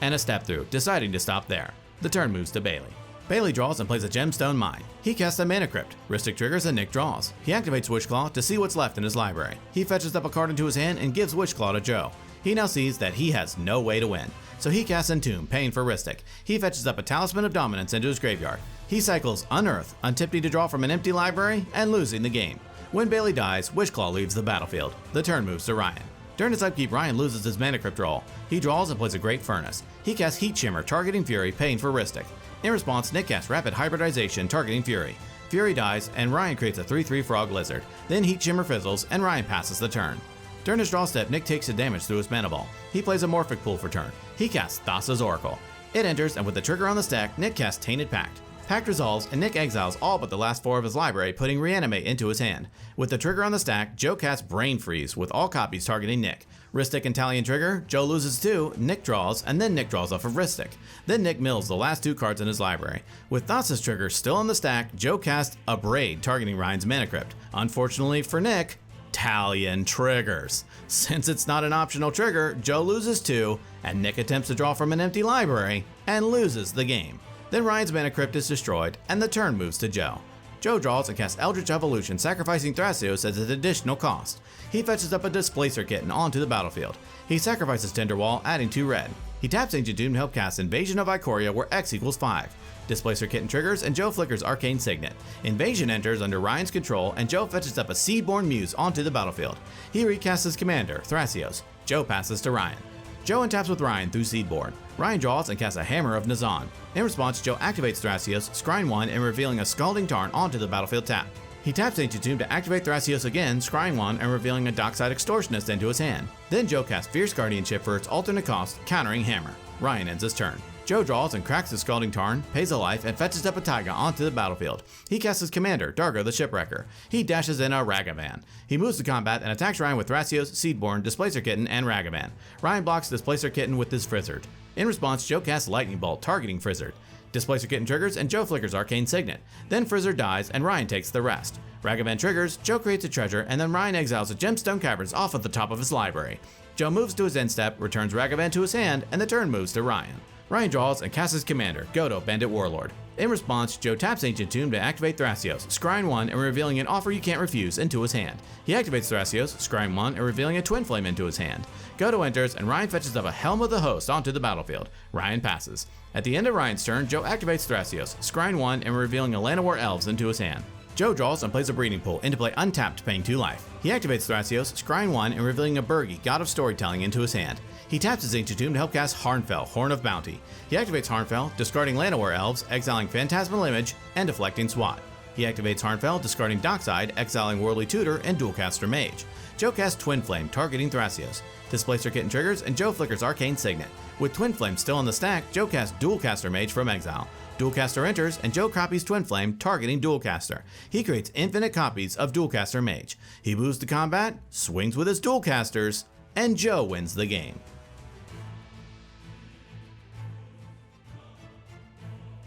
and a Step Through, deciding to stop there. The turn moves to Bailey. Bailey draws and plays a Gemstone Mine. He casts a Mana Crypt. Rhystic triggers and Nick draws. He activates Witchclaw to see what's left in his library. He fetches up a card into his hand and gives Witchclaw to Joe. He now sees that he has no way to win, so he casts Entomb, paying for Rhystic. He fetches up a Talisman of Dominance into his graveyard. He cycles Unearth, untipting to draw from an empty library, and losing the game. When Bailey dies, Witchclaw leaves the battlefield. The turn moves to Ryan. During his upkeep, Ryan loses his Mana Crypt roll. He draws and plays a Great Furnace. He casts Heat Shimmer, targeting Fury, paying for Rhystic. In response, Nick casts Rapid Hybridization, targeting Fury. Fury dies, and Ryan creates a 3/3 Frog Lizard. Then Heat Shimmer fizzles, and Ryan passes the turn. During his draw step, Nick takes the damage through his Mana Ball. He plays a Morphic Pool for turn. He casts Thassa's Oracle. It enters, and with the trigger on the stack, Nick casts Tainted Pact. Pact resolves, and Nick exiles all but the last 4 of his library, putting Reanimate into his hand. With the trigger on the stack, Joe casts Brain Freeze, with all copies targeting Nick. Wristic and Talion trigger, Joe loses 2, Nick draws, and then Nick draws off of Wristic. Then Nick mills the last 2 cards in his library. With Thassa's trigger still on the stack, Joe casts Abrade, targeting Ryan's Mana Crypt. Unfortunately for Nick, Talion triggers. Since it's not an optional trigger, Joe loses 2, and Nick attempts to draw from an empty library, and loses the game. Then Ryan's Mana Crypt is destroyed, and the turn moves to Joe. Joe draws and casts Eldritch Evolution, sacrificing Thrasios as an additional cost. He fetches up a Displacer Kitten onto the battlefield. He sacrifices Tinderwall, adding 2 red. He taps Ancient Tomb to help cast Invasion of Ikoria, where X equals 5. Displacer Kitten triggers, and Joe flickers Arcane Signet. Invasion enters under Ryan's control, and Joe fetches up a Seedborn Muse onto the battlefield. He recasts his commander, Thrasios. Joe passes to Ryan. Joe untaps with Ryan through Seedborn. Ryan draws and casts a Hammer of Nazan. In response, Joe activates Thrasios, scrying 1 and revealing a Scalding Tarn onto the battlefield tapped. He taps Ancient Tomb to activate Thrasios again, scrying 1 and revealing a Dockside Extortionist into his hand. Then Joe casts Fierce Guardianship for its alternate cost, countering Hammer. Ryan ends his turn. Joe draws and cracks his Scalding Tarn, pays a life, and fetches up a Taiga onto the battlefield. He casts his commander, Dargo the Shipwrecker. He dashes in a Ragavan. He moves to combat and attacks Ryan with Thrasios, Seedborn, Displacer Kitten, and Ragavan. Ryan blocks Displacer Kitten with his Frizzard. In response, Joe casts Lightning Bolt, targeting Frizzard. Displacer Kitten triggers, and Joe flickers Arcane Signet. Then Frizzard dies, and Ryan takes the rest. Ragavan triggers, Joe creates a treasure, and then Ryan exiles a Gemstone Caverns off of the top of his library. Joe moves to his end step, returns Ragavan to his hand, and the turn moves to Ryan. Ryan draws and casts his commander, Godo, Bandit Warlord. In response, Joe taps Ancient Tomb to activate Thrasios, scrying 1 and revealing an Offer You Can't Refuse into his hand. He activates Thrasios, scrying 1 and revealing a Twin Flame into his hand. Godo enters, and Ryan fetches up a Helm of the Host onto the battlefield. Ryan passes. At the end of Ryan's turn, Joe activates Thrasios, scrying 1 and revealing a Llanowar Elves into his hand. Joe draws and plays a Breeding Pool into play untapped, paying 2 life. He activates Thrasios, scrying 1 and revealing a Burgi, God of Storytelling, into his hand. He taps his Ancient Tomb to help cast Harnfell, Horn of Bounty. He activates Harnfell, discarding Llanowar Elves, exiling Phantasmal Image, and deflecting SWAT. He activates Harnfell, discarding Dockside, exiling Worldly Tutor, and Dualcaster Mage. Joe casts Twin Flame, targeting Thrasios. Displacer Kitten triggers, and Joe flickers Arcane Signet. With Twin Flame still on the stack, Joe casts Dualcaster Mage from exile. Dualcaster enters, and Joe copies Twin Flame, targeting Dualcaster. He creates infinite copies of Dualcaster Mage. He moves to combat, swings with his Dualcasters, and Joe wins the game.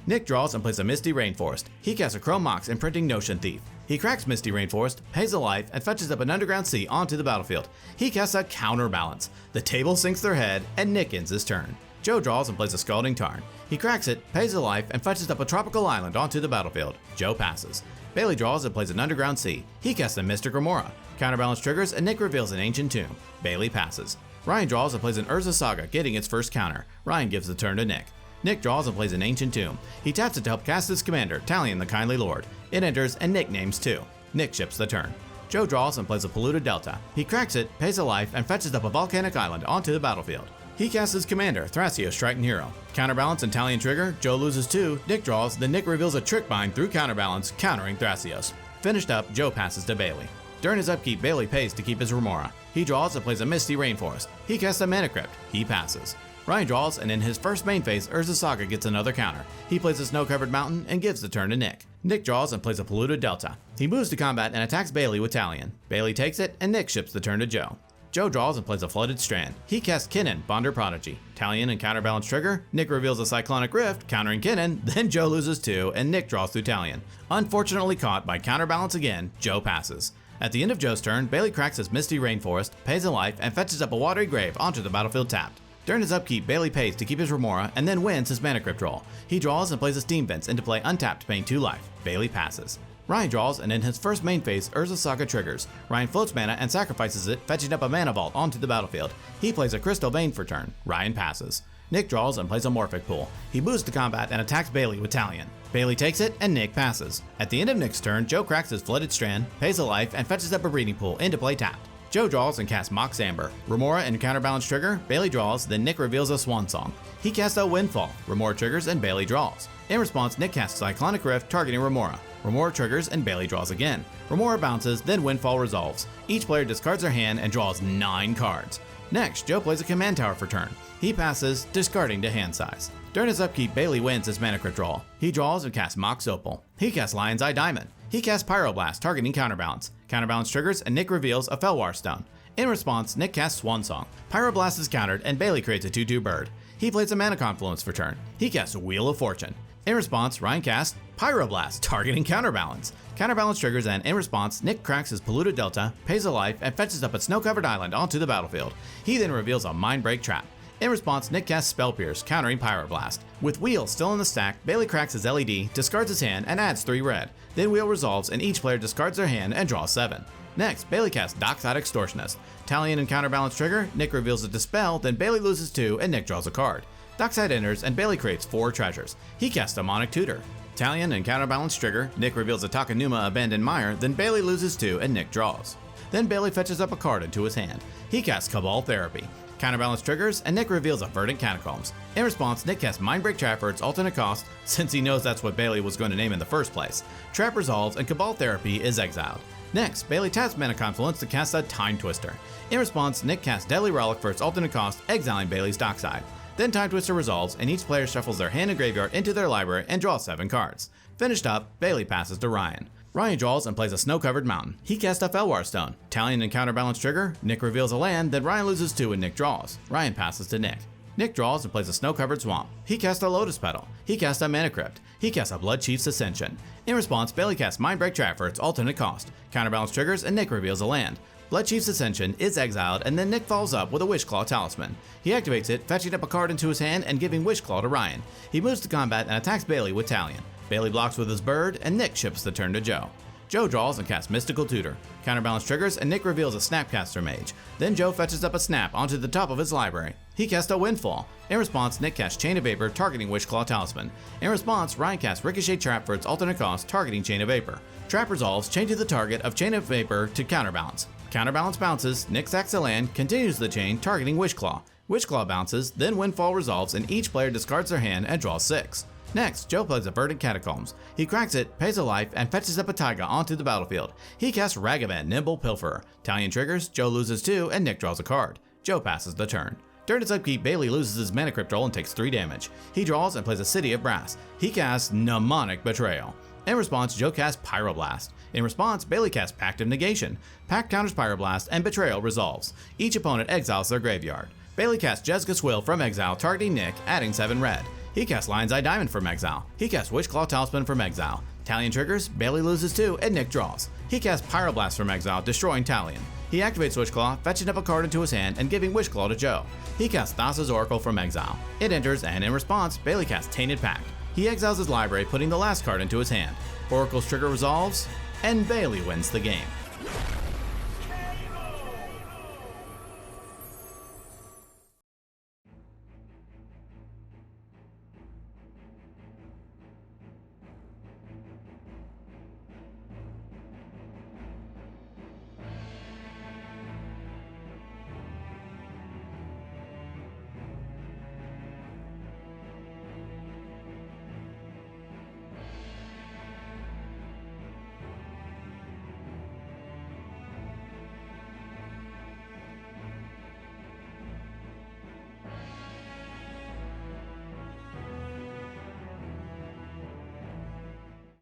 Nick draws and plays a Misty Rainforest. He casts a Chrome Mox, imprinting Notion Thief. He cracks Misty Rainforest, pays a life, and fetches up an Underground Sea onto the battlefield. He casts a Counterbalance. The table sinks their head, and Nick ends his turn. Joe draws and plays a Scalding Tarn. He cracks it, pays a life, and fetches up a Tropical Island onto the battlefield. Joe passes. Bailey draws and plays an Underground Sea. He casts a Mystic Remora. Counterbalance triggers, and Nick reveals an Ancient Tomb. Bailey passes. Ryan draws and plays an Urza Saga, getting its first counter. Ryan gives the turn to Nick. Nick draws and plays an Ancient Tomb. He taps it to help cast his commander, Talion the Kindly Lord. It enters, and Nick names 2. Nick ships the turn. Joe draws and plays a Polluted Delta. He cracks it, pays a life, and fetches up a Volcanic Island onto the battlefield. He casts his commander, Thrasios Triton Hero. Counterbalance and Talion trigger, Joe loses 2, Nick draws, then Nick reveals a Trick Bind through Counterbalance, countering Thrasios. Finished up, Joe passes to Bailey. During his upkeep, Bailey pays to keep his Remora. He draws and plays a Misty Rainforest. He casts a Mana Crypt. He passes. Ryan draws, and in his first main phase, Urza Saga gets another counter. He plays a Snow-Covered Mountain and gives the turn to Nick. Nick draws and plays a Polluted Delta. He moves to combat and attacks Bailey with Talion. Bailey takes it, and Nick ships the turn to Joe. Joe draws and plays a Flooded Strand. He casts Kinnan, Bonder Prodigy. Talion and Counterbalance trigger, Nick reveals a Cyclonic Rift, countering Kinnan, then Joe loses 2, and Nick draws through Talion. Unfortunately caught by Counterbalance again, Joe passes. At the end of Joe's turn, Bailey cracks his Misty Rainforest, pays a life, and fetches up a Watery Grave onto the battlefield tapped. During his upkeep, Bailey pays to keep his Remora and then wins his Mana Crypt roll. He draws and plays a Steam Vents into play untapped, paying 2 life. Bailey passes. Ryan draws, and in his first main phase, Urza Saga triggers. Ryan floats mana and sacrifices it, fetching up a Mana Vault onto the battlefield. He plays a Crystal Vein for turn. Ryan passes. Nick draws and plays a Morphic Pool. He moves to combat and attacks Bailey with Talion. Bailey takes it, and Nick passes. At the end of Nick's turn, Joe cracks his Flooded Strand, pays a life, and fetches up a Breeding Pool into play tapped. Joe draws and casts Mox Amber. Remora and Counterbalance trigger, Bailey draws, then Nick reveals a Swan Song. He casts a Windfall. Remora triggers, and Bailey draws. In response, Nick casts Cyclonic Rift, targeting Remora. Remora triggers, and Bailey draws again. Remora bounces, then Windfall resolves. Each player discards their hand and draws 9 cards. Next, Joe plays a Command Tower for turn. He passes, discarding to hand size. During his upkeep, Bailey wins his mana crypt draw. He draws and casts Mox Opal. He casts Lion's Eye Diamond. He casts Pyroblast, targeting Counterbalance. Counterbalance triggers and Nick reveals a Felwar Stone. In response, Nick casts Swan Song. Pyroblast is countered and Bailey creates a 2/2 bird. He plays a Mana Confluence for turn. He casts Wheel of Fortune. In response, Ryan casts Pyroblast, targeting Counterbalance. Counterbalance triggers and in response, Nick cracks his Polluted Delta, pays a life, and fetches up a snow-covered island onto the battlefield. He then reveals a Mindbreak Trap. In response, Nick casts Spell Pierce, countering Pyroblast. With Wheel still in the stack, Bailey cracks his LED, discards his hand, and adds 3 red. Then Wheel resolves and each player discards their hand and draws 7. Next, Bailey casts Dockside Extortionist. Talion and Counterbalance trigger, Nick reveals a Dispel, then Bailey loses 2 and Nick draws a card. Dockside enters and Bailey creates 4 treasures. He casts Demonic Tutor. Talion and Counterbalance trigger, Nick reveals a Takenuma Abandoned Mire, then Bailey loses 2 and Nick draws. Then Bailey fetches up a card into his hand. He casts Cabal Therapy. Counterbalance triggers, and Nick reveals a Verdant Catacombs. In response, Nick casts Mindbreak Trap for its alternate cost, since he knows that's what Bailey was going to name in the first place. Trap resolves, and Cabal Therapy is exiled. Next, Bailey taps Mana Confluence to cast a Time Twister. In response, Nick casts Deadly Relic for its alternate cost, exiling Bailey's Dockside. Then Time Twister resolves, and each player shuffles their hand and graveyard into their library and draws 7 cards. Finished up, Bailey passes to Ryan. Ryan draws and plays a snow-covered mountain. He casts a Felwar Stone. Talion and Counterbalance trigger, Nick reveals a land, then Ryan loses 2 and Nick draws. Ryan passes to Nick. Nick draws and plays a snow-covered swamp. He casts a Lotus Petal. He casts a Mana Crypt. He casts a Blood Chief's Ascension. In response, Bailey casts Mindbreak Trap for its alternate cost. Counterbalance triggers and Nick reveals a land. Blood Chief's Ascension is exiled, and then Nick follows up with a Wishclaw Talisman. He activates it, fetching up a card into his hand and giving Wishclaw to Ryan. He moves to combat and attacks Bailey with Talion. Bailey blocks with his bird, and Nick shifts the turn to Joe. Joe draws and casts Mystical Tutor. Counterbalance triggers, and Nick reveals a Snapcaster Mage. Then Joe fetches up a Snap onto the top of his library. He casts a Windfall. In response, Nick casts Chain of Vapor, targeting Wishclaw Talisman. In response, Ryan casts Ricochet Trap for its alternate cost, targeting Chain of Vapor. Trap resolves, changing the target of Chain of Vapor to Counterbalance. Counterbalance bounces, Nick sacks a land, continues the chain, targeting Wishclaw. Wishclaw bounces, then Windfall resolves, and each player discards their hand and draws 6. Next, Joe plays a Verdant Catacombs. He cracks it, pays a life, and fetches up a Taiga onto the battlefield. He casts Ragavan, Nimble Pilferer. Talion triggers, Joe loses 2, and Nick draws a card. Joe passes the turn. During his upkeep, Bailey loses his Mana Crypt roll and takes 3 damage. He draws and plays a City of Brass. He casts Mnemonic Betrayal. In response, Joe casts Pyroblast. In response, Bailey casts Pact of Negation. Pact counters Pyroblast, and Betrayal resolves. Each opponent exiles their graveyard. Bailey casts Jessica's Will from exile, targeting Nick, adding 7 red. He casts Lion's Eye Diamond from exile. He casts Wishclaw Talisman from exile. Talion triggers, Bailey loses 2, and Nick draws. He casts Pyroblast from exile, destroying Talion. He activates Wishclaw, fetching up a card into his hand and giving Wishclaw to Joe. He casts Thassa's Oracle from exile. It enters, and in response, Bailey casts Tainted Pact. He exiles his library, putting the last card into his hand. Oracle's trigger resolves, and Bailey wins the game.